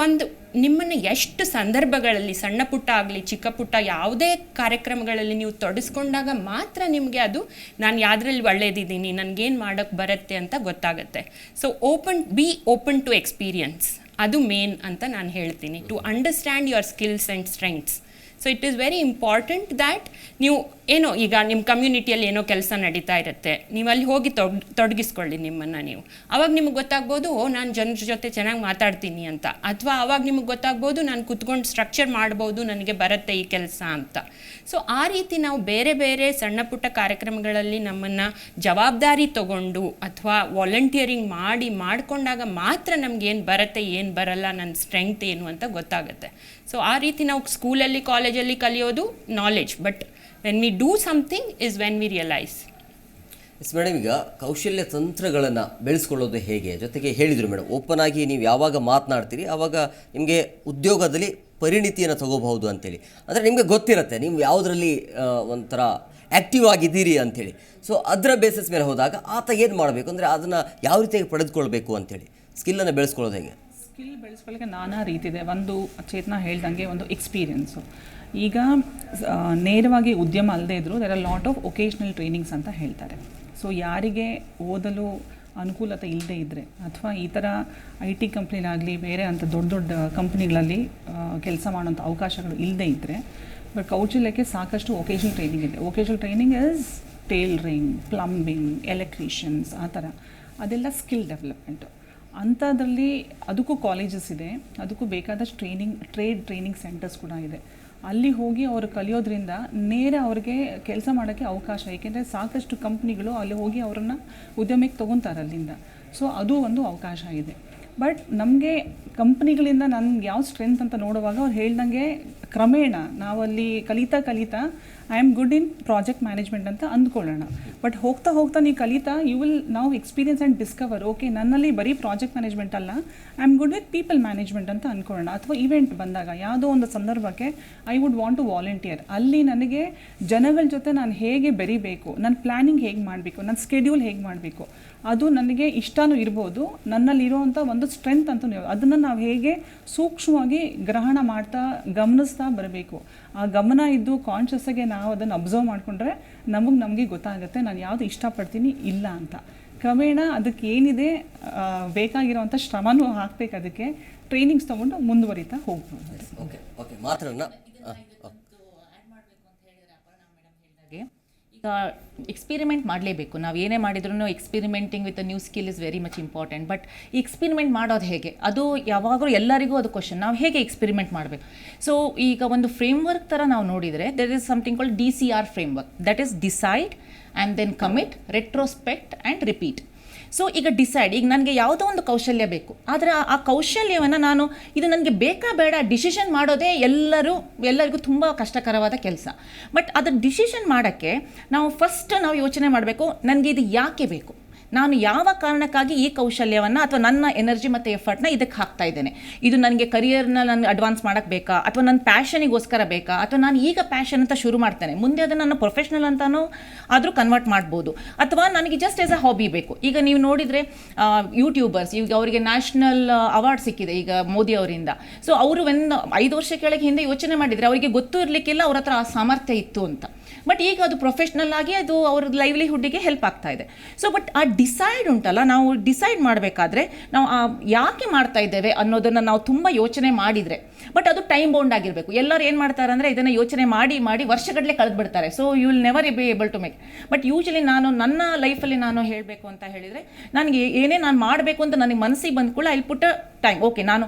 ನಿಮ್ಮನ್ನು ಎಷ್ಟು ಸಂದರ್ಭಗಳಲ್ಲಿ ಸಣ್ಣ ಪುಟ್ಟ ಆಗಲಿ ಚಿಕ್ಕ ಪುಟ್ಟ ಯಾವುದೇ ಕಾರ್ಯಕ್ರಮಗಳಲ್ಲಿ ನೀವು ತೊಡಗಿಸ್ಕೊಂಡಾಗ ಮಾತ್ರ ನಿಮಗೆ ಅದು ನಾನು ಯಾವುದ್ರಲ್ಲಿ ಒಳ್ಳೇದಿದ್ದೀನಿ, ನನಗೇನು ಮಾಡೋಕ್ಕೆ ಬರುತ್ತೆ ಅಂತ ಗೊತ್ತಾಗುತ್ತೆ. So be open to experience, ಅದು ಮೇನ್ ಅಂತ ನಾನು ಹೇಳ್ತೀನಿ. To understand your skills and strengths. So it is very important that ನೀವು ಈಗ ನಿಮ್ಮ ಕಮ್ಯುನಿಟಿಯಲ್ಲಿ ಏನೋ ಕೆಲಸ ನಡೀತಾ ಇರುತ್ತೆ, ನೀವು ಅಲ್ಲಿ ಹೋಗಿ ತೊಡಗಿಸ್ಕೊಳ್ಳಿ ನಿಮ್ಮನ್ನು ನೀವು. ಆವಾಗ ನಿಮಗೆ ಗೊತ್ತಾಗ್ಬೋದು, ನಾನು ಜನರ ಜೊತೆ ಚೆನ್ನಾಗಿ ಮಾತಾಡ್ತೀನಿ ಅಂತ. ಅಥವಾ ಆವಾಗ ನಿಮಗೆ ಗೊತ್ತಾಗ್ಬೋದು, ನಾನು ಕುತ್ಕೊಂಡು ಸ್ಟ್ರಕ್ಚರ್ ಮಾಡ್ಬೋದು, ನನಗೆ ಬರುತ್ತೆ ಈ ಕೆಲಸ ಅಂತ. ಸೊ ಆ ರೀತಿ ನಾವು ಬೇರೆ ಬೇರೆ ಸಣ್ಣ ಪುಟ್ಟ ಕಾರ್ಯಕ್ರಮಗಳಲ್ಲಿ ನಮ್ಮನ್ನು ಜವಾಬ್ದಾರಿ ತಗೊಂಡು ಅಥವಾ ವಾಲಂಟಿಯರಿಂಗ್ ಮಾಡಿಕೊಂಡಾಗ ಮಾತ್ರ ನಮಗೇನು ಬರುತ್ತೆ ಏನು ಬರಲ್ಲ, ನನ್ನ ಸ್ಟ್ರೆಂಗ್ತ್ ಏನು ಅಂತ ಗೊತ್ತಾಗುತ್ತೆ. ಸೊ ಆ ರೀತಿ ನಾವು ಸ್ಕೂಲಲ್ಲಿ ಕಾಲೇಜಲ್ಲಿ ಕಲಿಯೋದು knowledge, but when we do something is when we realize. Yes madam, ಈಗ ಕೌಶಲ್ಯ ತಂತ್ರಗಳನ್ನು ಬೆಳೆಸ್ಕೊಳ್ಳೋದು ಹೇಗೆ, ಜೊತೆಗೆ ಹೇಳಿದರು ಮೇಡಮ್, ಓಪನ್ ಆಗಿ ನೀವು ಯಾವಾಗ ಮಾತನಾಡ್ತೀರಿ ಆವಾಗ ನಿಮಗೆ ಉದ್ಯೋಗದಲ್ಲಿ ಪರಿಣಿತಿಯನ್ನು ತಗೋಬಹುದು ಅಂತೇಳಿ. ಅಂದರೆ ನಿಮಗೆ ಗೊತ್ತಿರುತ್ತೆ ನೀವು ಯಾವುದರಲ್ಲಿ ಒಂಥರ ಆ್ಯಕ್ಟಿವ್ ಆಗಿದ್ದೀರಿ ಅಂಥೇಳಿ. ಸೊ ಅದರ ಬೇಸಿಸ್ ಮೇಲೆ ಹೋದಾಗ ಆತ ಏನು ಮಾಡಬೇಕು, ಅಂದರೆ ಅದನ್ನು ಯಾವ ರೀತಿಯಾಗಿ ಪಡೆದುಕೊಳ್ಬೇಕು ಅಂಥೇಳಿ ಸ್ಕಿಲ್ಲನ್ನು ಬೆಳೆಸ್ಕೊಳ್ಳೋದು ಹೇಗೆ? ಸ್ಕಿಲ್ ಬೆಳೆಸ್ಕೊಳ್ಳೋಕ್ಕೆ ನಾನಾ ರೀತಿ ಇದೆ. ಒಂದು ಚೇತನ ಹೇಳ್ದಂಗೆ ಒಂದು ಎಕ್ಸ್ಪೀರಿಯೆನ್ಸು. ಈಗ ನೇರವಾಗಿ ಉದ್ಯಮ ಅಲ್ಲದೇ ಇದ್ದರೂ there are lot of occasional trainings ಅಂತ ಹೇಳ್ತಾರೆ. ಸೊ ಯಾರಿಗೆ ಓದಲು ಅನುಕೂಲತೆ ಇಲ್ಲದೇ ಇದ್ದರೆ ಅಥವಾ ಈ ಥರ IT ಕಂಪ್ನಿಲಾಗಲಿ ಬೇರೆ ಅಂಥ ದೊಡ್ಡ ದೊಡ್ಡ ಕಂಪ್ನಿಗಳಲ್ಲಿ ಕೆಲಸ ಮಾಡೋಂಥ ಅವಕಾಶಗಳು ಇಲ್ಲದೇ ಇದ್ದರೆ, ಬಟ್ ಕೌಶಲ್ಯಕ್ಕೆ ಸಾಕಷ್ಟು ಒಕೇಶ್ನಲ್ ಟ್ರೈನಿಂಗ್ ಇದೆ. Occasional training is tailoring, plumbing, electricians ಆ ಥರ, ಅದೆಲ್ಲ ಸ್ಕಿಲ್ ಡೆವಲಪ್ಮೆಂಟು. ಅಂಥದ್ರಲ್ಲಿ ಅದಕ್ಕೂ ಕಾಲೇಜಸ್ ಇದೆ, ಅದಕ್ಕೂ ಬೇಕಾದಷ್ಟು ಟ್ರೇಡ್ ಟ್ರೈನಿಂಗ್ ಸೆಂಟರ್ಸ್ ಕೂಡ ಇದೆ. ಅಲ್ಲಿ ಹೋಗಿ ಅವರು ಕಲಿಯೋದ್ರಿಂದ ನೇರ ಅವ್ರಿಗೆ ಕೆಲಸ ಮಾಡೋಕ್ಕೆ ಅವಕಾಶ, ಏಕೆಂದರೆ ಸಾಕಷ್ಟು ಕಂಪ್ನಿಗಳು ಅಲ್ಲಿ ಹೋಗಿ ಅವರನ್ನು ಉದ್ಯಮಕ್ಕೆ ತೊಗೊತಾರೆ ಅಲ್ಲಿಂದ. ಸೊ ಅದು ಒಂದು ಅವಕಾಶ ಇದೆ. ಬಟ್ ನಮಗೆ ಕಂಪ್ನಿಗಳಿಂದ ನನಗೆ ಯಾವ ಸ್ಟ್ರೆಂತ್ ಅಂತ ನೋಡುವಾಗ ಅವ್ರು ಹೇಳ್ದಂಗೆ ಕ್ರಮೇಣ ನಾವಲ್ಲಿ ಕಲಿತಾ I am good in project management ಅಂತ ಅಂದ್ಕೊಳ್ಳೋಣ. ಬಟ್ ಹೋಗ್ತಾ ನೀವು ಕಲಿತಾ ಯು ವಿಲ್ ನಾವು ಎಕ್ಸ್ಪೀರಿಯನ್ಸ್ ಆ್ಯಂಡ್ ಡಿಸ್ಕವರ್, ಓಕೆ ನನ್ನಲ್ಲಿ ಬರೀ ಪ್ರಾಜೆಕ್ಟ್ ಮ್ಯಾನೇಜ್ಮೆಂಟ್ ಅಲ್ಲ, I am good with people management ಅಂತ ಅಂದ್ಕೊಳ್ಳೋಣ. ಅಥವಾ ಇವೆಂಟ್ ಬಂದಾಗ ಯಾವುದೋ ಒಂದು ಸಂದರ್ಭಕ್ಕೆ I would want to volunteer, ಅಲ್ಲಿ ನನಗೆ ಜನಗಳ ಜೊತೆ ನಾನು ಹೇಗೆ ಬೆರಿಬೇಕು, ನನ್ನ ಪ್ಲ್ಯಾನಿಂಗ್ ಹೇಗೆ ಮಾಡಬೇಕು, ನನ್ನ ಸ್ಕೆಡ್ಯೂಲ್ ಹೇಗೆ ಮಾಡಬೇಕು, ಅದು ನನಗೆ ಇಷ್ಟನೂ ಇರ್ಬೋದು, ನನ್ನಲ್ಲಿರುವಂಥ ಒಂದು ಸ್ಟ್ರೆಂತ್ ಅಂತೂ ಅದನ್ನು ನಾವು ಹೇಗೆ ಸೂಕ್ಷ್ಮವಾಗಿ ಗ್ರಹಣ ಮಾಡ್ತಾ ಗಮನಿಸ್ತಾ ಬರಬೇಕು. ಆ ಗಮನ ಇದ್ದು ಕಾನ್ಷಿಯಸ್ಸಾಗೆ ನಾವು ಅದನ್ನು ಅಬ್ಸರ್ವ್ ಮಾಡಿಕೊಂಡ್ರೆ ನಮಗೆ ಗೊತ್ತಾಗುತ್ತೆ ನಾನು ಯಾವುದು ಇಷ್ಟಪಡ್ತೀನಿ ಇಲ್ಲ ಅಂತ. ಕ್ರಮೇಣ ಅದಕ್ಕೆ ಏನಿದೆ ಬೇಕಾಗಿರೋವಂಥ ಶ್ರಮನೂ ಹಾಕಬೇಕು, ಅದಕ್ಕೆ ಟ್ರೈನಿಂಗ್ಸ್ ತೊಗೊಂಡು ಮುಂದುವರಿತಾ ಹೋಗ್ಬೋದು. ಓಕೆ ಮಾತ್ರನ ಈಗ ಈಗ ಎಕ್ಸ್ಪಿರಿಮೆಂಟ್ ಮಾಡಲೇಬೇಕು. ನಾವು ಏನೇ ಮಾಡಿದ್ರೂ experimenting with a new skill is very much important. But ಈ ಎಕ್ಸ್ಪಿರಿಮೆಂಟ್ ಮಾಡೋದು ಹೇಗೆ, ಅದು ಯಾವಾಗಲೂ ಎಲ್ಲರಿಗೂ ಅದು ಕ್ವಶನ್, ನಾವು ಹೇಗೆ ಎಕ್ಸ್ಪಿರಿಮೆಂಟ್ ಮಾಡಬೇಕು. ಸೊ ಈಗ ಒಂದು ಫ್ರೇಮ್ವರ್ಕ್ ಥರ ನಾವು ನೋಡಿದರೆ there is something called DCR framework, that is decide and then commit, retrospect and repeat. So ಈಗ ಡಿಸೈಡ್, ಈಗ ನನಗೆ ಯಾವುದೋ ಒಂದು ಕೌಶಲ್ಯ ಬೇಕು, ಆದರೆ ಆ ಕೌಶಲ್ಯವನ್ನು ನಾನು ಇದು ನನಗೆ ಬೇಕಾ ಬೇಡ ಡಿಸಿಷನ್ ಮಾಡೋದೇ ಎಲ್ಲರಿಗೂ ತುಂಬ ಕಷ್ಟಕರವಾದ ಕೆಲಸ. ಬಟ್ ಅದರ ಡಿಸಿಷನ್ ಮಾಡೋಕ್ಕೆ ನಾವು ಯೋಚನೆ ಮಾಡಬೇಕು, ನನಗೆ ಇದು ಯಾಕೆ ಬೇಕು, ನಾನು ಯಾವ ಕಾರಣಕ್ಕಾಗಿ ಈ ಕೌಶಲ್ಯವನ್ನು ಅಥವಾ ನನ್ನ ಎನರ್ಜಿ ಮತ್ತು ಎಫರ್ಟ್ನ ಇದಕ್ಕೆ ಹಾಕ್ತಾ ಇದ್ದೇನೆ. ಇದು ನನಗೆ ಕರಿಯರ್ನ ನಾನು ಅಡ್ವಾನ್ಸ್ ಮಾಡೋಕ್ಕೆ ಬೇಕಾ, ಅಥವಾ ನನ್ನ ಪ್ಯಾಷನಿಗೋಸ್ಕರ ಬೇಕಾ, ಅಥವಾ ನಾನು ಈಗ ಪ್ಯಾಷನ್ ಅಂತ ಶುರು ಮಾಡ್ತೇನೆ, ಮುಂದೆ ಅದನ್ನು ನನ್ನ ಪ್ರೊಫೆಷ್ನಲ್ ಅಂತಲೂ ಆದರೂ ಕನ್ವರ್ಟ್ ಮಾಡ್ಬೋದು, ಅಥವಾ ನನಗೆ ಜಸ್ಟ್ ಆಸ್ ಅ ಹಾಬಿ ಬೇಕು. ಈಗ ನೀವು ನೋಡಿದರೆ ಯೂಟ್ಯೂಬರ್ಸ್, ಈಗ ಅವರಿಗೆ ನ್ಯಾಷನಲ್ ಅವಾರ್ಡ್ ಸಿಕ್ಕಿದೆ ಈಗ ಮೋದಿ ಅವರಿಂದ. ಸೊ ಅವರು 5 ವರ್ಷ ಕೆಳಗೆ ಹಿಂದೆ ಯೋಚನೆ ಮಾಡಿದರೆ ಅವರಿಗೆ ಗೊತ್ತೂ ಇರಲಿಕ್ಕಿಲ್ಲ ಅವ್ರ ಹತ್ರ ಆ ಸಾಮರ್ಥ್ಯ ಇತ್ತು ಅಂತ. ಬಟ್ ಈಗ ಅದು ಪ್ರೊಫೆಷ್ನಲ್ ಆಗಿ ಅದು ಅವ್ರ ಲೈವ್ಲಿಹುಡ್ಡಿಗೆ ಹೆಲ್ಪ್ ಆಗ್ತಾ ಇದೆ. ಸೊ ಬಟ್ ಆ ಡಿಸೈಡ್ ಉಂಟಲ್ಲ, ನಾವು ಡಿಸೈಡ್ ಮಾಡಬೇಕಾದ್ರೆ ನಾವು ಯಾಕೆ ಮಾಡ್ತಾ ಇದ್ದೇವೆ ಅನ್ನೋದನ್ನು ನಾವು ತುಂಬ ಯೋಚನೆ ಮಾಡಿದರೆ, ಬಟ್ ಅದು ಟೈಮ್ ಬೌಂಡ್ ಆಗಿರಬೇಕು. ಎಲ್ಲರೂ ಏನು ಮಾಡ್ತಾರೆ ಅಂದರೆ ಇದನ್ನು ಯೋಚನೆ ಮಾಡಿ ವರ್ಷಗಟ್ಟಲೆ ಕಳೆದ್ಬಿಡ್ತಾರೆ. So you will never be able to make. But usually ನನ್ನ ಲೈಫಲ್ಲಿ ನಾನು ಹೇಳಬೇಕು ಅಂತ ಹೇಳಿದರೆ, ನನಗೆ ನಾನು ಮಾಡಬೇಕು ಅಂತ ನನಗೆ ಮನಸ್ಸಿಗೆ ಬಂದ ಕೂಡ ಐ ಪುಟ್ ಟೈಮ್. ಓಕೆ, ನಾನು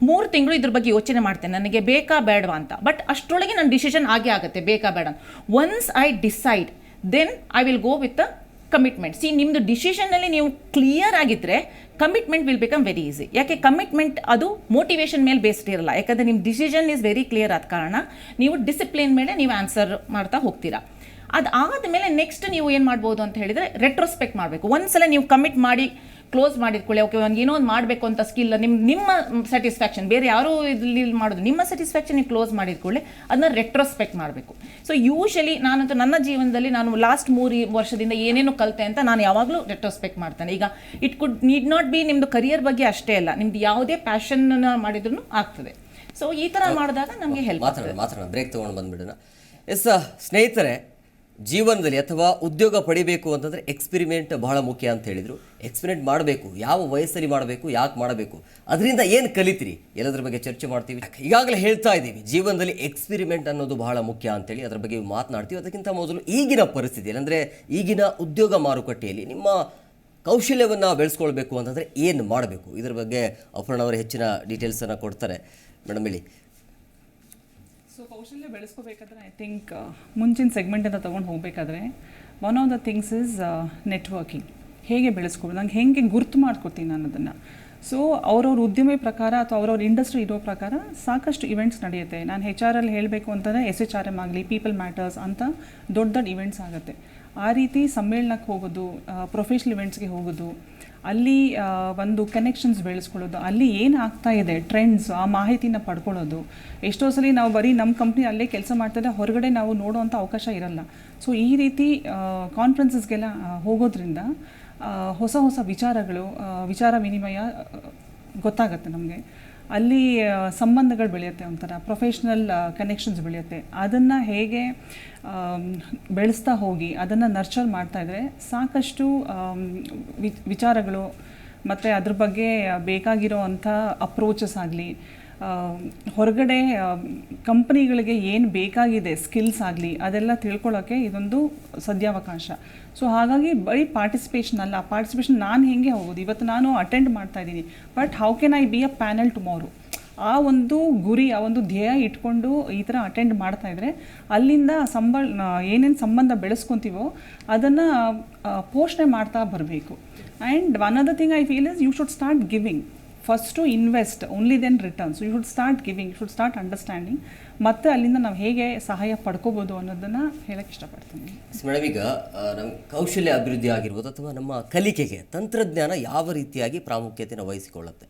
3 ತಿಂಗಳು ಇದ್ರ ಬಗ್ಗೆ ಯೋಚನೆ ಮಾಡ್ತೇನೆ, ನನಗೆ ಬೇಕಾ ಬೇಡವಾ ಅಂತ. ಬಟ್ ಅಷ್ಟರೊಳಗೆ ನನ್ನ ಡಿಸಿಷನ್ ಆಗುತ್ತೆ ಬೇಕಾ ಬೇಡ ಅಂತ. Once I decide then I will go with a commitment. ನಿಮ್ಮದು ಡಿಸಿಷನ್ನಲ್ಲಿ ನೀವು ಕ್ಲಿಯರ್ ಆಗಿದ್ದರೆ commitment will become very easy. ಯಾಕೆ ಕಮಿಟ್ಮೆಂಟ್ ಅದು ಮೋಟಿವೇಶನ್ ಮೇಲೆ ಬೇಸ್ಡ್ ಇರಲ್ಲ, ಯಾಕಂದರೆ ನಿಮ್ಮ ಡಿಸಿಷನ್ ಈಸ್ ವೆರಿ ಕ್ಲಿಯರ್ ಆದ ಕಾರಣ ನೀವು ಡಿಸಿಪ್ಲಿನ್ ಮೇಲೆ ನೀವು ಆನ್ಸರ್ ಮಾಡ್ತಾ ಹೋಗ್ತೀರಾ. ಅದಾದಮೇಲೆ ನೆಕ್ಸ್ಟ್ ನೀವು ಏನು ಮಾಡ್ಬೋದು ಅಂತ ಹೇಳಿದರೆ ರೆಟ್ರೋಸ್ಪೆಕ್ಟ್ ಮಾಡಬೇಕು. ಒಂದ್ಸಲ ನೀವು ಕಮಿಟ್ ಮಾಡಿ ಕ್ಲೋಸ್ ಮಾಡಿದ್ಕೊಳ್ಳಿ, ಓಕೆ ಏನೋ ಒಂದು ಮಾಡಬೇಕು ಅಂತ ಸ್ಕಿಲ್, ನಿಮ್ಮ ಸ್ಯಾಟಿಸ್ಫ್ಯಾಕ್ಷನ್, ಬೇರೆ ಯಾರೂ ಇಲ್ಲಿ ಮಾಡೋದು, ನಿಮ್ಮ ಸ್ಯಾಟಿಸ್ಫ್ಯಾಕ್ಷನ್ ನೀವು ಕ್ಲೋಸ್ ಮಾಡಿದ್ಕೊಳ್ಳಿ, ಅದನ್ನ ರೆಟ್ರೋಸ್ಪೆಕ್ಟ್ ಮಾಡಬೇಕು. ಸೊ ಯೂಶಲಿ ನಾನಂತೂ ನನ್ನ ಜೀವನದಲ್ಲಿ ನಾನು ಲಾಸ್ಟ್ 3 ವರ್ಷದಿಂದ ಏನೇನು ಕಲಿತೆ ಅಂತ ನಾನು ಯಾವಾಗಲೂ ರೆಟ್ರೋಸ್ಪೆಕ್ಟ್ ಮಾಡ್ತೇನೆ. ಈಗ it could need not be ನಿಮ್ಮದು ಕರಿಯರ್ ಬಗ್ಗೆ ಅಷ್ಟೇ ಅಲ್ಲ, ನಿಮ್ದು ಯಾವುದೇ ಪ್ಯಾಷನ್ ಮಾಡಿದ್ರೂ ಆಗ್ತದೆ. ಸೊ ಈ ಥರ ಮಾಡಿದಾಗ ನಮಗೆ ಹೆಲ್ಪ್ ಮಾತಾಡೋಣ, ಬ್ರೇಕ್ ತೊಗೊಂಡು ಬಂದುಬಿಡೋಣ. ಸ್ನೇಹಿತರೆ, ಜೀವನದಲ್ಲಿ ಅಥವಾ ಉದ್ಯೋಗ ಪಡಿಬೇಕು ಅಂತಂದರೆ ಎಕ್ಸ್ಪಿರಿಮೆಂಟ್ ಬಹಳ ಮುಖ್ಯ ಅಂತ ಹೇಳಿದರು. ಎಕ್ಸ್ಪಿರಿಮೆಂಟ್ ಮಾಡಬೇಕು, ಯಾವ ವಯಸ್ಸಲ್ಲಿ ಮಾಡಬೇಕು, ಯಾಕೆ ಮಾಡಬೇಕು, ಅದರಿಂದ ಏನು ಕಲಿತೀರಿ, ಎಲ್ಲದ್ರ ಬಗ್ಗೆ ಚರ್ಚೆ ಮಾಡ್ತೀವಿ. ಈಗಾಗಲೇ ಹೇಳ್ತಾ ಇದ್ದೀವಿ, ಜೀವನದಲ್ಲಿ ಎಕ್ಸ್ಪಿರಿಮೆಂಟ್ ಅನ್ನೋದು ಬಹಳ ಮುಖ್ಯ ಅಂತೇಳಿ ಅದರ ಬಗ್ಗೆ ಮಾತನಾಡ್ತೀವಿ. ಅದಕ್ಕಿಂತ ಮೊದಲು ಈಗಿನ ಪರಿಸ್ಥಿತಿಯಲ್ಲಿ, ಅಂದರೆ ಈಗಿನ ಉದ್ಯೋಗ ಮಾರುಕಟ್ಟೆಯಲ್ಲಿ ನಿಮ್ಮ ಕೌಶಲ್ಯವನ್ನು ಬೆಳೆಸ್ಕೊಳ್ಬೇಕು ಅಂತಂದರೆ ಏನು ಮಾಡಬೇಕು, ಇದರ ಬಗ್ಗೆ ಅಪರ್ಣ ಅವರು ಹೆಚ್ಚಿನ ಡೀಟೇಲ್ಸನ್ನು ಕೊಡ್ತಾರೆ. ಮೇಡಮ್ ಹೇಳಿ. ಸೊ ಕೌಶಲ್ಯ ಬೆಳೆಸ್ಕೋಬೇಕಾದ್ರೆ ಐ ಥಿಂಕ್ ಮುಂಚಿನ ಸೆಗ್ಮೆಂಟಿಂದ ತೊಗೊಂಡು ಹೋಗಬೇಕಾದ್ರೆ one of the things is networking. ಹೇಗೆ ಬೆಳೆಸ್ಕೊಬೋದು, ನಂಗೆ ಹೇಗೆ ಗುರ್ತು ಮಾಡ್ಕೊತೀನಿ ನಾನು ಅದನ್ನು. ಸೊ ಅವ್ರವ್ರ ಉದ್ಯಮಿ ಪ್ರಕಾರ ಅಥವಾ ಅವ್ರವ್ರ ಇಂಡಸ್ಟ್ರಿ ಇರೋ ಪ್ರಕಾರ ಸಾಕಷ್ಟು ಇವೆಂಟ್ಸ್ ನಡೆಯುತ್ತೆ. ನಾನು HR ಹೇಳಬೇಕು ಅಂತಂದರೆ SHRM ಆಗಲಿ, ಪೀಪಲ್ ಮ್ಯಾಟರ್ಸ್ ಅಂತ ದೊಡ್ಡ ಇವೆಂಟ್ಸ್ ಆಗುತ್ತೆ. ಆ ರೀತಿ ಸಮ್ಮೇಳನಕ್ಕೆ ಹೋಗೋದು, ಪ್ರೊಫೆಷ್ನಲ್ ಇವೆಂಟ್ಸ್ಗೆ ಹೋಗೋದು, ಅಲ್ಲಿ ಒಂದು ಕನೆಕ್ಷನ್ಸ್ ಬೆಳೆಸ್ಕೊಳ್ಳೋದು, ಅಲ್ಲಿ ಏನು ಆಗ್ತಾ ಇದೆ ಟ್ರೆಂಡ್ಸ್, ಆ ಮಾಹಿತಿನ ಪಡ್ಕೊಳ್ಳೋದು. ಎಷ್ಟೋ ಸಲ ನಾವು ಬರೀ ನಮ್ಮ ಕಂಪ್ನಿ ಅಲ್ಲೇ ಕೆಲಸ ಮಾಡ್ತಿದ್ದೆ, ಹೊರಗಡೆ ನಾವು ನೋಡೋವಂಥ ಅವಕಾಶ ಇರಲ್ಲ. ಸೊ ಈ ರೀತಿ ಕಾನ್ಫರೆನ್ಸಸ್ಗೆಲ್ಲ ಹೋಗೋದ್ರಿಂದ ಹೊಸ ವಿಚಾರ ವಿನಿಮಯ ಗೊತ್ತಾಗುತ್ತೆ ನಮಗೆ. ಅಲ್ಲಿ ಸಂಬಂಧಗಳು ಬೆಳೆಯುತ್ತೆ, ಒಂಥರ ಪ್ರೊಫೆಷ್ನಲ್ ಕನೆಕ್ಷನ್ಸ್ ಬೆಳೆಯುತ್ತೆ. ಅದನ್ನು ಹೇಗೆ ಬೆಳೆಸ್ತಾ ಹೋಗಿ ಅದನ್ನು ನರ್ಚರ್ ಮಾಡ್ತಾಯಿದ್ರೆ ಸಾಕಷ್ಟು ವಿಚಾರಗಳು ಮತ್ತು ಅದ್ರ ಬಗ್ಗೆ ಬೇಕಾಗಿರೋ ಅಂಥ ಅಪ್ರೋಚಸ್ ಆಗಲಿ, ಹೊರಗಡೆ ಕಂಪ್ನಿಗಳಿಗೆ ಏನು ಬೇಕಾಗಿದೆ ಸ್ಕಿಲ್ಸ್ ಆಗಲಿ, ಅದೆಲ್ಲ ತಿಳ್ಕೊಳ್ಳೋಕ್ಕೆ ಇದೊಂದು ಸದ್ಯಾವಕಾಶ. ಸೊ ಹಾಗಾಗಿ ಬರೀ ಪಾರ್ಟಿಸಿಪೇಷನ್ ಅಲ್ಲ, ಪಾರ್ಟಿಸಿಪೇಷನ್ ನಾನು ಹೇಗೆ ಹೋಗೋದು, ಇವತ್ತು ನಾನು ಅಟೆಂಡ್ ಮಾಡ್ತಾ ಇದ್ದೀನಿ, but how can I be a panel tomorrow, ಆ ಒಂದು ಗುರಿ, ಆ ಒಂದು ಧ್ಯೇಯ ಇಟ್ಕೊಂಡು ಈ ಥರ ಅಟೆಂಡ್ ಮಾಡ್ತಾಯಿದ್ರೆ ಅಲ್ಲಿಂದ ಏನೇನು ಸಂಬಂಧ ಬೆಳೆಸ್ಕೊತೀವೋ ಅದನ್ನು ಪೋಷಣೆ ಮಾಡ್ತಾ ಬರಬೇಕು. And one of the thing I feel is you should start giving. First to invest, only then returns. You should start giving, you should start understanding. ಮತ್ತು ಅಲ್ಲಿಂದ ನಾವು ಹೇಗೆ ಸಹಾಯ ಪಡ್ಕೋಬೋದು ಅನ್ನೋದನ್ನು ಹೇಳಕ್ಕೆ ಇಷ್ಟಪಡ್ತೀನಿ. ಮೇಡಮ್, ಈಗ ನಮ್ಮ ಕೌಶಲ್ಯ ಅಭಿವೃದ್ಧಿ ಆಗಿರ್ಬೋದು ಅಥವಾ ನಮ್ಮ ಕಲಿಕೆಗೆ ತಂತ್ರಜ್ಞಾನ ಯಾವ ರೀತಿಯಾಗಿ ಪ್ರಾಮುಖ್ಯತೆಯನ್ನು ವಹಿಸಿಕೊಳ್ಳುತ್ತೆ?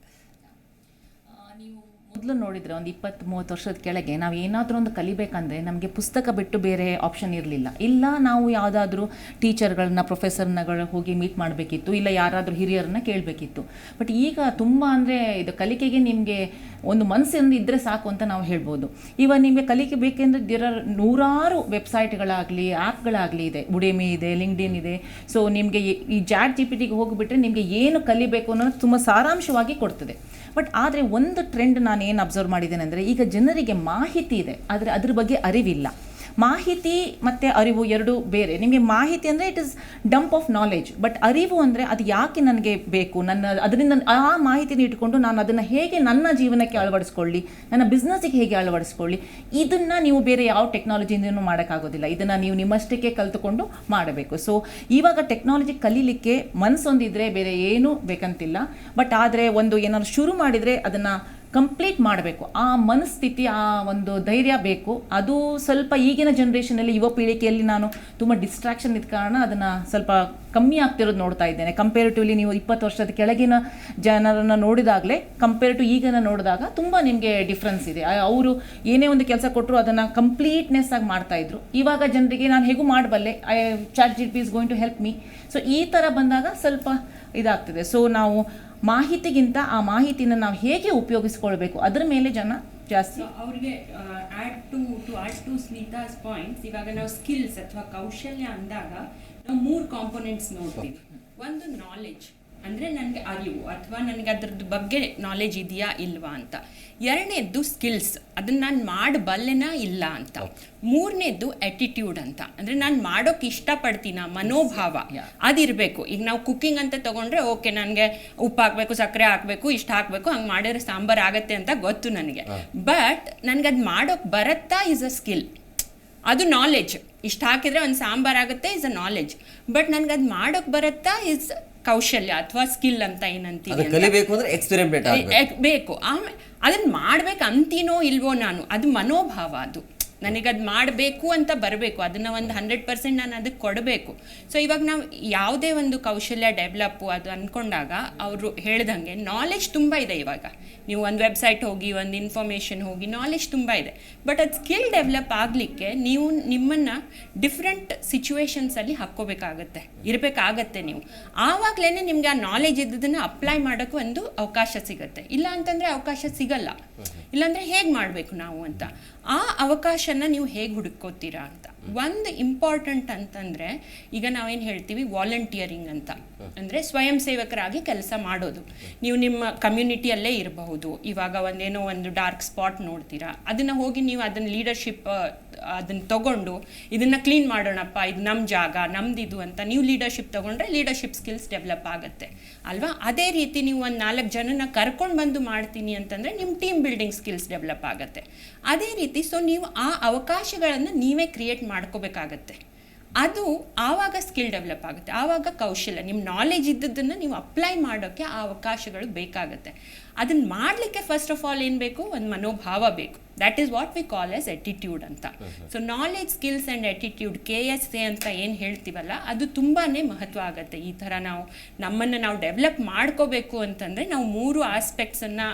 ಮೊದಲು ನೋಡಿದರೆ ಒಂದು 20-30 ವರ್ಷದ ಕೆಳಗೆ ನಾವು ಏನಾದರೂ ಒಂದು ಕಲಿಬೇಕಂದ್ರೆ ನಮಗೆ ಪುಸ್ತಕ ಬಿಟ್ಟು ಬೇರೆ ಆಪ್ಷನ್ ಇರಲಿಲ್ಲ. ಇಲ್ಲ ನಾವು ಯಾವುದಾದ್ರೂ ಟೀಚರ್ಗಳನ್ನ, ಪ್ರೊಫೆಸರ್ನಗಳು ಹೋಗಿ ಮೀಟ್ ಮಾಡಬೇಕಿತ್ತು, ಇಲ್ಲ ಯಾರಾದರೂ ಹಿರಿಯರನ್ನ ಕೇಳಬೇಕಿತ್ತು. ಬಟ್ ಈಗ ತುಂಬ ಅಂದರೆ ಇದು ಕಲಿಕೆಗೆ ನಿಮಗೆ ಒಂದು ಮನಸ್ಸಿಂದ ಇದ್ದರೆ ಸಾಕು ಅಂತ ನಾವು ಹೇಳ್ಬೋದು. ಇವಾಗ ನಿಮಗೆ ಕಲಿಕೆ ಬೇಕೆಂದರೆ ನೂರಾರು ವೆಬ್ಸೈಟ್ಗಳಾಗಲಿ, ಆ್ಯಪ್ಗಳಾಗಲಿ ಇದೆ. ಉಡೆಮಿ ಇದೆ, ಲಿಂಕ್ಡ್ಇನ್ ಇದೆ. ಸೊ ನಿಮಗೆ ಈ ChatGPTಗೆ ಹೋಗಿಬಿಟ್ರೆ ನಿಮಗೆ ಏನು ಕಲಿಬೇಕು ಅನ್ನೋದು ತುಂಬ ಸಾರಾಂಶವಾಗಿ ಕೊಡ್ತದೆ. ಬಟ್ ಆದರೆ ಒಂದು ಟ್ರೆಂಡ್ ನಾನು ಏನು ಅಬ್ಸರ್ವ್ ಮಾಡಿದ್ದೇನೆ ಅಂದರೆ, ಈಗ ಜನರಿಗೆ ಮಾಹಿತಿ ಇದೆ ಆದರೆ ಅದ್ರ ಬಗ್ಗೆ ಅರಿವಿಲ್ಲ. ಮಾಹಿತಿ ಮತ್ತು ಅರಿವು ಎರಡು ಬೇರೆ. ನಿಮಗೆ ಮಾಹಿತಿ ಅಂದರೆ it is dump of knowledge, but ಅರಿವು ಅಂದರೆ ಅದು ಯಾಕೆ ನನಗೆ ಬೇಕು, ಅದರಿಂದ ಆ ಮಾಹಿತಿನ ಇಟ್ಕೊಂಡು ನಾನು ಅದನ್ನು ಹೇಗೆ ನನ್ನ ಜೀವನಕ್ಕೆ ಅಳವಡಿಸ್ಕೊಳ್ಳಿ, ನನ್ನ ಬಿಸ್ನೆಸ್ಸಿಗೆ ಹೇಗೆ ಅಳವಡಿಸ್ಕೊಳ್ಳಿ, ಇದನ್ನು ನೀವು ಬೇರೆ ಯಾವ ಟೆಕ್ನಾಲಜಿಯಿಂದನೂ ಮಾಡೋಕ್ಕಾಗೋದಿಲ್ಲ. ಇದನ್ನು ನೀವು ನಿಮ್ಮಷ್ಟಕ್ಕೆ ಕಲಿತುಕೊಂಡು ಮಾಡಬೇಕು. ಸೊ ಇವಾಗ ಟೆಕ್ನಾಲಜಿ ಕಲೀಲಿಕ್ಕೆ ಮನಸ್ಸೊಂದಿದ್ರೆ ಬೇರೆ ಏನೂ ಬೇಕಂತಿಲ್ಲ. ಬಟ್ ಆದರೆ ಒಂದು ಏನಾದ್ರು ಶುರು ಮಾಡಿದರೆ ಅದನ್ನು ಕಂಪ್ಲೀಟ್ ಮಾಡಬೇಕು. ಆ ಮನಸ್ಥಿತಿ, ಆ ಒಂದು ಧೈರ್ಯ ಬೇಕು. ಅದು ಸ್ವಲ್ಪ ಈಗಿನ ಜನ್ರೇಷನಲ್ಲಿ, ಯುವ ಪೀಳಿಗೆಯಲ್ಲಿ ನಾನು ತುಂಬ ಡಿಸ್ಟ್ರಾಕ್ಷನ್ ಇದ್ದ ಕಾರಣ ಅದನ್ನು ಸ್ವಲ್ಪ ಕಮ್ಮಿ ಆಗ್ತಿರೋದು ನೋಡ್ತಾ ಇದ್ದೇನೆ. ಕಂಪೇರಿಟಿವ್ಲಿ ನೀವು 20 ವರ್ಷದ ಕೆಳಗಿನ ಜನರನ್ನು ನೋಡಿದಾಗಲೇ ಕಂಪೇರ್ ಟು ಈಗಿನ ನೋಡಿದಾಗ ತುಂಬ ನಿಮಗೆ ಡಿಫ್ರೆನ್ಸ್ ಇದೆ. ಅವರು ಏನೇ ಒಂದು ಕೆಲಸ ಕೊಟ್ಟರು ಅದನ್ನು ಕಂಪ್ಲೀಟ್ನೆಸ್ ಆಗಿ ಮಾಡ್ತಾಯಿದ್ರು. ಇವಾಗ ಜನರಿಗೆ ನಾನು ಹೇಗೂ ಮಾಡಬಲ್ಲೆ, ChatGPT is going to help me. So ಈ ಥರ ಬಂದಾಗ ಸ್ವಲ್ಪ ಇದಾಗ್ತದೆ. ಸೊ ನಾವು ಮಾಹಿತಿಗಿಂತ ಆ ಮಾಹಿತಿನ ನಾವು ಹೇಗೆ ಉಪಯೋಗಿಸ್ಕೊಳ್ಬೇಕು ಅದರ ಮೇಲೆ ಜನ ಜಾಸ್ತಿ. ಅವ್ರಿಗೆ ಆ್ಯಡ್ ಟು ಸ್ಮಿತಾಸ್ ಪಾಯಿಂಟ್ಸ್, ಇವಾಗ ನಾವು ಸ್ಕಿಲ್ಸ್ ಅಥವಾ ಕೌಶಲ್ಯ ಅಂದಾಗ ನಾವು 3 ಕಾಂಪೊನೆಂಟ್ಸ್ ನೋಡ್ತೀವಿ. ಒಂದು ನಾಲೆಜ್, ಅಂದರೆ ನನಗೆ ಅರಿವು ಅಥವಾ ನನಗೆ ಅದ್ರದ್ದು ಬಗ್ಗೆ ನಾಲೆಜ್ ಇದೆಯಾ ಇಲ್ವಾ ಅಂತ. ಎರಡನೇದ್ದು ಸ್ಕಿಲ್ಸ್, ಅದನ್ನು ನಾನು ಮಾಡಬಲ್ಲೆನಾ ಇಲ್ಲ ಅಂತ. ಮೂರನೇದ್ದು ಆ್ಯಟಿಟ್ಯೂಡ್ ಅಂತ, ಅಂದರೆ ನಾನು ಮಾಡೋಕ್ಕೆ ಇಷ್ಟಪಡ್ತೀನ, ಮನೋಭಾವ ಅದಿರಬೇಕು. ಈಗ ನಾವು ಕುಕ್ಕಿಂಗ್ ಅಂತ ತೊಗೊಂಡ್ರೆ ಓಕೆ, ನನಗೆ ಉಪ್ಪು ಹಾಕಬೇಕು, ಸಕ್ಕರೆ ಹಾಕಬೇಕು, ಇಷ್ಟು ಹಾಕಬೇಕು, ಹಂಗೆ ಮಾಡಿದ್ರೆ ಸಾಂಬಾರು ಆಗುತ್ತೆ ಅಂತ ಗೊತ್ತು ನನಗೆ. ಬಟ್ ನನಗೆ ಅದು ಮಾಡೋಕ್ಕೆ ಬರುತ್ತಾ ಇಸ್ ಅ ಸ್ಕಿಲ್, ಅದು ನಾಲೆಜ್. ಇಷ್ಟು ಹಾಕಿದರೆ ಒಂದು ಸಾಂಬಾರು ಆಗುತ್ತೆ ಇಸ್ ಅ ನಾಲೆಜ್. ಬಟ್ ನನಗೆ ಅದು ಮಾಡೋಕ್ಕೆ ಬರುತ್ತಾ ಇಸ್ ಕೌಶಲ್ಯ ಅಥವಾ ಸ್ಕಿಲ್ ಅಂತ ಏನಂತೀವಿ. ಕಲಿಬೇಕು ಅಂದ್ರೆ ಎಕ್ಸ್ಪೆರಿಮೆಂಟ್ ಬೇಕು. ಆಮೇಲೆ ಅದನ್ನು ಮಾಡ್ಬೇಕು ಅಂತೀನೋ ಇಲ್ವೋ ನಾನು, ಅದು ಮನೋಭಾವ. ಅದು ನನಗದು ಮಾಡಬೇಕು ಅಂತ ಬರಬೇಕು, ಅದನ್ನು ಒಂದು 100% ನಾನು ಅದಕ್ಕೆ ಕೊಡಬೇಕು. ಸೊ ಇವಾಗ ನಾವು ಯಾವುದೇ ಒಂದು ಕೌಶಲ್ಯ ಡೆವಲಪ್ಪು ಅದು ಅಂದ್ಕೊಂಡಾಗ ಅವರು ಹೇಳ್ದಂಗೆ ನಾಲೆಜ್ ತುಂಬ ಇದೆ. ಇವಾಗ ನೀವು ಒಂದು ವೆಬ್ಸೈಟ್ ಹೋಗಿ, ಒಂದು ಇನ್ಫಾರ್ಮೇಷನ್ ಹೋಗಿ, ನಾಲೆಜ್ ತುಂಬ ಇದೆ. ಬಟ್ ಅದು ಸ್ಕಿಲ್ ಡೆವಲಪ್ ಆಗಲಿಕ್ಕೆ ನೀವು ನಿಮ್ಮನ್ನು ಡಿಫ್ರೆಂಟ್ ಸಿಚುವೇಶನ್ಸಲ್ಲಿ ಹಾಕ್ಕೋಬೇಕಾಗತ್ತೆ, ಇರಬೇಕಾಗತ್ತೆ ನೀವು. ಆವಾಗಲೇ ನಿಮಗೆ ಆ ನಾಲೆಜ್ ಇದ್ದದನ್ನು ಅಪ್ಲೈ ಮಾಡೋಕ್ಕೆ ಒಂದು ಅವಕಾಶ ಸಿಗುತ್ತೆ. ಇಲ್ಲ ಅಂತಂದರೆ ಅವಕಾಶ ಸಿಗಲ್ಲ. ಇಲ್ಲಾಂದರೆ ಹೇಗೆ ಮಾಡಬೇಕು ನಾವು ಅಂತ, ಆ ಅವಕಾಶನ ನೀವು ಹೇಗೆ ಹುಡುಕೋತೀರಾ ಅಂತ. ಒಂದು ಇಂಪಾರ್ಟೆಂಟ್ ಅಂತಂದರೆ, ಈಗ ನಾವೇನು ಹೇಳ್ತೀವಿ ವಾಲಂಟಿಯರಿಂಗ್ ಅಂತ, ಅಂದರೆ ಸ್ವಯಂ ಸೇವಕರಾಗಿ ಕೆಲಸ ಮಾಡೋದು. ನೀವು ನಿಮ್ಮ ಕಮ್ಯುನಿಟಿಯಲ್ಲೇ ಇರಬಹುದು. ಇವಾಗ ಒಂದೇನೋ ಒಂದು ಡಾರ್ಕ್ ಸ್ಪಾಟ್ ನೋಡ್ತೀರಾ, ಅದನ್ನು ಹೋಗಿ ನೀವು ಅದನ್ನು ಲೀಡರ್ಶಿಪ್ ಅದನ್ನು ತೊಗೊಂಡು ಇದನ್ನು ಕ್ಲೀನ್ ಮಾಡೋಣಪ್ಪ, ಇದು ನಮ್ಮ ಜಾಗ, ನಮ್ದಿದು ಅಂತ ನೀವು ಲೀಡರ್ಶಿಪ್ ತೊಗೊಂಡ್ರೆ ಲೀಡರ್ಶಿಪ್ ಸ್ಕಿಲ್ಸ್ ಡೆವಲಪ್ ಆಗುತ್ತೆ ಅಲ್ವಾ. ಅದೇ ರೀತಿ ನೀವು ಒಂದು 4 ಜನನ ಕರ್ಕೊಂಡು ಬಂದು ಮಾಡ್ತೀನಿ ಅಂತಂದರೆ ನಿಮ್ಮ ಟೀಮ್ ಬಿಲ್ಡಿಂಗ್ ಸ್ಕಿಲ್ಸ್ ಡೆವಲಪ್ ಆಗುತ್ತೆ. ಅದೇ ರೀತಿ ಸೊ ನೀವು ಆ ಅವಕಾಶಗಳನ್ನು ನೀವೇ ಕ್ರಿಯೇಟ್ ಮಾಡ್ಕೋಬೇಕಾಗತ್ತೆ. ಅದು ಆವಾಗ ಸ್ಕಿಲ್ ಡೆವಲಪ್ ಆಗುತ್ತೆ, ಆವಾಗ ಕೌಶಲ್ಯ. ನಿಮ್ಮ ನಾಲೆಜ್ ಇದ್ದದ್ದನ್ನು ನೀವು ಅಪ್ಲೈ ಮಾಡೋಕ್ಕೆ ಆ ಅವಕಾಶಗಳು ಬೇಕಾಗುತ್ತೆ. ಅದನ್ನು ಮಾಡಲಿಕ್ಕೆ ಫಸ್ಟ್ ಆಫ್ ಆಲ್ ಏನು ಬೇಕು, ಒಂದು ಮನೋಭಾವ ಬೇಕು. That is what we call as attitude ಅಂತ. So knowledge, skills and attitude, KSA ಅಂತ ಏನು ಹೇಳ್ತೀವಲ್ಲ, ಅದು ತುಂಬಾ ಮಹತ್ವ ಆಗುತ್ತೆ. ಈ ಥರ ನಮ್ಮನ್ನು ನಾವು ಡೆವಲಪ್ ಮಾಡ್ಕೋಬೇಕು ಅಂತಂದರೆ ನಾವು 3 ಆಸ್ಪೆಕ್ಟ್ಸನ್ನು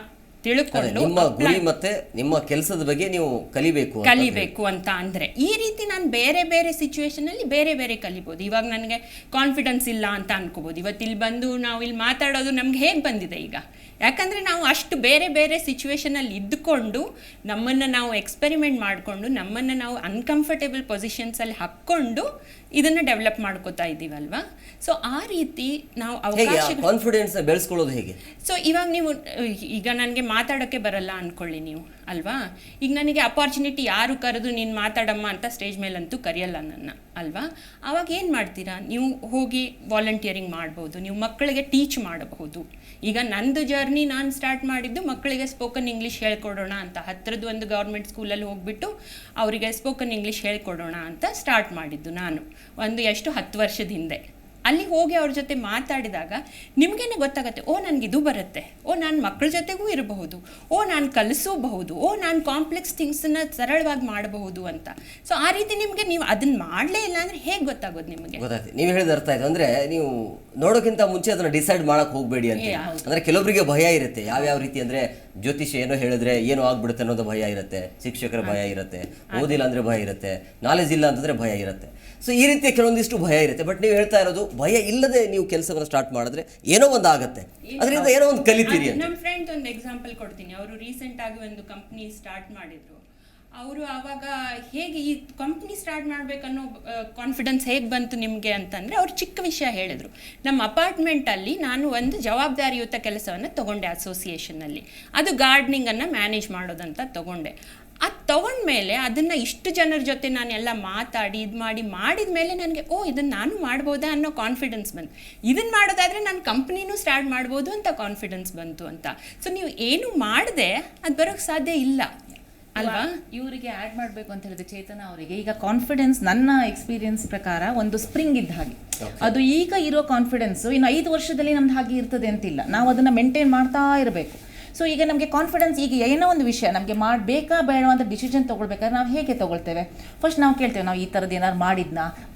ತಿಳ್ಕೊಂಡು ನಿಮ್ಮ ಗುರಿ ಮತ್ತೆ ನಿಮ್ಮ ಕೆಲಸದ ಬಗ್ಗೆ ನೀವು ಕಲಿಬೇಕು ಅಂತ ಅಂದರೆ, ಈ ರೀತಿ ನಾನು ಬೇರೆ ಬೇರೆ ಸಿಚುವೇಶನಲ್ಲಿ ಬೇರೆ ಬೇರೆ ಕಲಿಬೋದು. ಇವಾಗ ನನಗೆ ಕಾನ್ಫಿಡೆನ್ಸ್ ಇಲ್ಲ ಅಂತ ಅನ್ಕೋಬೋದು. ಇವತ್ತು ಇಲ್ಲಿ ಬಂದು ನಾವು ಇಲ್ಲಿ ಮಾತಾಡೋದು ನಮ್ಗೆ ಹೇಗೆ ಬಂದಿದೆ ಈಗ, ಯಾಕಂದರೆ ನಾವು ಅಷ್ಟು ಬೇರೆ ಬೇರೆ ಸಿಚುವೇಶನಲ್ಲಿ ಇದ್ದುಕೊಂಡು ನಮ್ಮನ್ನು ನಾವು ಎಕ್ಸ್ಪೆರಿಮೆಂಟ್ ಮಾಡಿಕೊಂಡು ನಮ್ಮನ್ನು ನಾವು ಅನ್ಕಂಫರ್ಟೇಬಲ್ ಪೊಸಿಷನ್ಸಲ್ಲಿ ಹಾಕ್ಕೊಂಡು ಇದನ್ನು ಡೆವಲಪ್ ಮಾಡ್ಕೋತಾ ಇದ್ದೀವಲ್ವಾ. ಸೊ ಆ ರೀತಿ ನಾವು ಕಾನ್ಫಿಡೆನ್ಸ್ ಬೆಳೆಸ್ಕೊಳ್ಳೋದು ಹೇಗೆ? ಸೊ ಇವಾಗ ನೀವು ಈಗ ನನಗೆ ಮಾತಾಡೋಕ್ಕೆ ಬರಲ್ಲ ಅಂದ್ಕೊಳ್ಳಿ ನೀವು ಅಲ್ವಾ. ಈಗ ನನಗೆ ಅಪಾರ್ಚುನಿಟಿ ಯಾರು ಕರೆದು ನೀನು ಮಾತಾಡಮ್ಮ ಅಂತ ಸ್ಟೇಜ್ ಮೇಲಂತೂ ಕರೆಯಲ್ಲ ನನ್ನ ಅಲ್ವಾ. ಆವಾಗ ಏನು ಮಾಡ್ತೀರಾ, ನೀವು ಹೋಗಿ ವಾಲಂಟಿಯರಿಂಗ್ ಮಾಡ್ಬೋದು, ನೀವು ಮಕ್ಕಳಿಗೆ ಟೀಚ್ ಮಾಡಬಹುದು. ಈಗ ನಂದು ಜರ್ನಿ ನಾನು ಸ್ಟಾರ್ಟ್ ಮಾಡಿದ್ದು ಮಕ್ಕಳಿಗೆ ಸ್ಪೋಕನ್ ಇಂಗ್ಲೀಷ್ ಹೇಳ್ಕೊಡೋಣ ಅಂತ. ಹತ್ತಿರದ್ದು ಒಂದು ಗೌರ್ಮೆಂಟ್ ಸ್ಕೂಲಲ್ಲಿ ಹೋಗ್ಬಿಟ್ಟು ಅವರಿಗೆ ಸ್ಪೋಕನ್ ಇಂಗ್ಲೀಷ್ ಹೇಳ್ಕೊಡೋಣ ಅಂತ ಸ್ಟಾರ್ಟ್ ಮಾಡಿದ್ದು ನಾನು, ಒಂದು 10 ವರ್ಷದ ಹಿಂದೆ. ಅಲ್ಲಿ ಹೋಗಿ ಅವ್ರ ಜೊತೆ ಮಾತಾಡಿದಾಗ ನಿಮಗೇನೆ ಗೊತ್ತಾಗುತ್ತೆ, ಓ ನನಗಿದು ಬರುತ್ತೆ, ಓ ನಾನು ಮಕ್ಕಳ ಜೊತೆಗೂ ಇರಬಹುದು, ಓ ನಾನು ಕಲಿಸಬಹುದು, ಓ ನಾನು ಕಾಂಪ್ಲೆಕ್ಸ್ ಥಿಂಗ್ಸನ್ನು ಸರಳವಾಗಿ ಮಾಡಬಹುದು ಅಂತ. ಸೊ ಆ ರೀತಿ ನಿಮಗೆ ನೀವು ಅದನ್ನು ಮಾಡಲೇ ಇಲ್ಲ ಅಂದರೆ ಹೇಗೆ ಗೊತ್ತಾಗೋದು ನಿಮಗೆ? ಗೊತ್ತಾಯ್ತು, ನೀವು ಹೇಳಿದ ಅರ್ಥ ಆಯ್ತು. ಅಂದರೆ ನೀವು ನೋಡೋಕ್ಕಿಂತ ಮುಂಚೆ ಅದನ್ನು ಡಿಸೈಡ್ ಮಾಡಕ್ಕೆ ಹೋಗಬೇಡಿ ಅಂತ. ಅಂದರೆ ಕೆಲವೊಬ್ಬರಿಗೆ ಭಯ ಇರುತ್ತೆ, ಯಾವ್ಯಾವ ರೀತಿ ಅಂದರೆ ಜ್ಯೋತಿಷ್ಯ ಏನೋ ಹೇಳಿದ್ರೆ ಏನೋ ಆಗ್ಬಿಡುತ್ತೆ ಅನ್ನೋದು ಭಯ ಇರುತ್ತೆ, ಶಿಕ್ಷಕರ ಭಯ ಇರುತ್ತೆ, ಓದಿಲ್ಲ ಅಂದರೆ ಭಯ ಇರುತ್ತೆ, ನಾಲೆಜ್ ಇಲ್ಲ ಅಂತಂದರೆ ಭಯ ಇರುತ್ತೆ. ಸೊ ಈ ರೀತಿಯ ಕೆಲವೊಂದಿಷ್ಟು ಭಯ ಇರುತ್ತೆ. ಬಟ್ ನೀವು ಹೇಳ್ತಾ ಇರೋದು ಭಯ ಇಲ್ಲದೆ ನೀವು ಕೆಲಸವನ್ನು ಸ್ಟಾರ್ಟ್ ಮಾಡಿದ್ರೆ ಏನೋ ಒಂದು ಆಗುತ್ತೆ, ಅದರಿಂದ ಏನೋ ಒಂದು ಕಲಿತೀರಿ ಅಂತ. ನಮ್ಮ ಫ್ರೆಂಡ್ ಒಂದು ಎಕ್ಸಾಂಪಲ್ ಕೊಡ್ತೀನಿ. ಅವರು ರೀಸೆಂಟ್ ಆಗಿ ಒಂದು ಕಂಪ್ನಿ ಸ್ಟಾರ್ಟ್ ಮಾಡಿದ್ರು. ಅವರು ಆವಾಗ ಹೇಗೆ ಈ ಕಂಪ್ನಿ ಸ್ಟಾರ್ಟ್ ಮಾಡಬೇಕನ್ನೋ ಕಾನ್ಫಿಡೆನ್ಸ್ ಹೇಗೆ ಬಂತು ನಿಮಗೆ ಅಂತಂದರೆ, ಅವ್ರು ಚಿಕ್ಕ ವಿಷಯ ಹೇಳಿದರು. ನಮ್ಮ ಅಪಾರ್ಟ್ಮೆಂಟಲ್ಲಿ ನಾನು ಒಂದು ಜವಾಬ್ದಾರಿಯುತ ಕೆಲಸವನ್ನು ತೊಗೊಂಡೆ ಅಸೋಸಿಯೇಷನ್ನಲ್ಲಿ. ಅದು ಗಾರ್ಡನಿಂಗನ್ನು ಮ್ಯಾನೇಜ್ ಮಾಡೋದಂತ ತೊಗೊಂಡೆ. ಅದು ತೊಗೊಂಡ್ಮೇಲೆ ಅದನ್ನು ಇಷ್ಟು ಜನರ ಜೊತೆ ನಾನೆಲ್ಲ ಮಾತಾಡಿ ಇದು ಮಾಡಿದ ಮೇಲೆ ನನಗೆ ಇದನ್ನು ನಾನು ಮಾಡ್ಬೋದಾ ಅನ್ನೋ ಕಾನ್ಫಿಡೆನ್ಸ್ ಬಂತು. ಇದನ್ನು ಮಾಡೋದಾದರೆ ನಾನು ಕಂಪ್ನಿನೂ ಸ್ಟಾರ್ಟ್ ಮಾಡ್ಬೋದು ಅಂತ ಕಾನ್ಫಿಡೆನ್ಸ್ ಬಂತು ಅಂತ. ಸೊ ನೀವು ಏನು ಮಾಡದೆ ಅದು ಬರೋಕ್ಕೆ ಸಾಧ್ಯ ಇಲ್ಲ ಅಲ್ವಾ? ಇವರಿಗೆ ಆ್ಯಡ್ ಮಾಡಬೇಕು ಅಂತ ಹೇಳಿದ್ರೆ ಚೇತನ ಅವರಿಗೆ, ಈಗ ಕಾನ್ಫಿಡೆನ್ಸ್ ನನ್ನ ಎಕ್ಸ್ಪೀರಿಯನ್ಸ್ ಪ್ರಕಾರ ಒಂದು ಸ್ಪ್ರಿಂಗ್ ಇದ್ದ ಹಾಗೆ. ಅದು ಈಗ ಇರೋ ಕಾನ್ಫಿಡೆನ್ಸ್ ಇನ್ನು 5 ವರ್ಷದಲ್ಲಿ ನಮ್ದು ಹಾಗೆ ಇರ್ತದೆ ಅಂತಿಲ್ಲ. ನಾವು ಅದನ್ನು ಮೇಂಟೈನ್ ಮಾಡ್ತಾ ಇರಬೇಕು. ಸೊ ಈಗ ನಮಗೆ ಕಾನ್ಫಿಡೆನ್ಸ್, ಈಗ ಏನೋ ಒಂದು ವಿಷಯ ನಮಗೆ ಮಾಡಬೇಕಾ ಬೇಡ ಅಂತ ಡಿಸಿಷನ್ ತೊಗೊಳ್ಬೇಕಾದ್ರೆ ನಾವು ಹೇಗೆ ತೊಗೊಳ್ತೇವೆ? ಫಸ್ಟ್ ನಾವು ಕೇಳ್ತೇವೆ, ನಾವು ಈ ಥರದ್ದು ಏನಾದ್ರು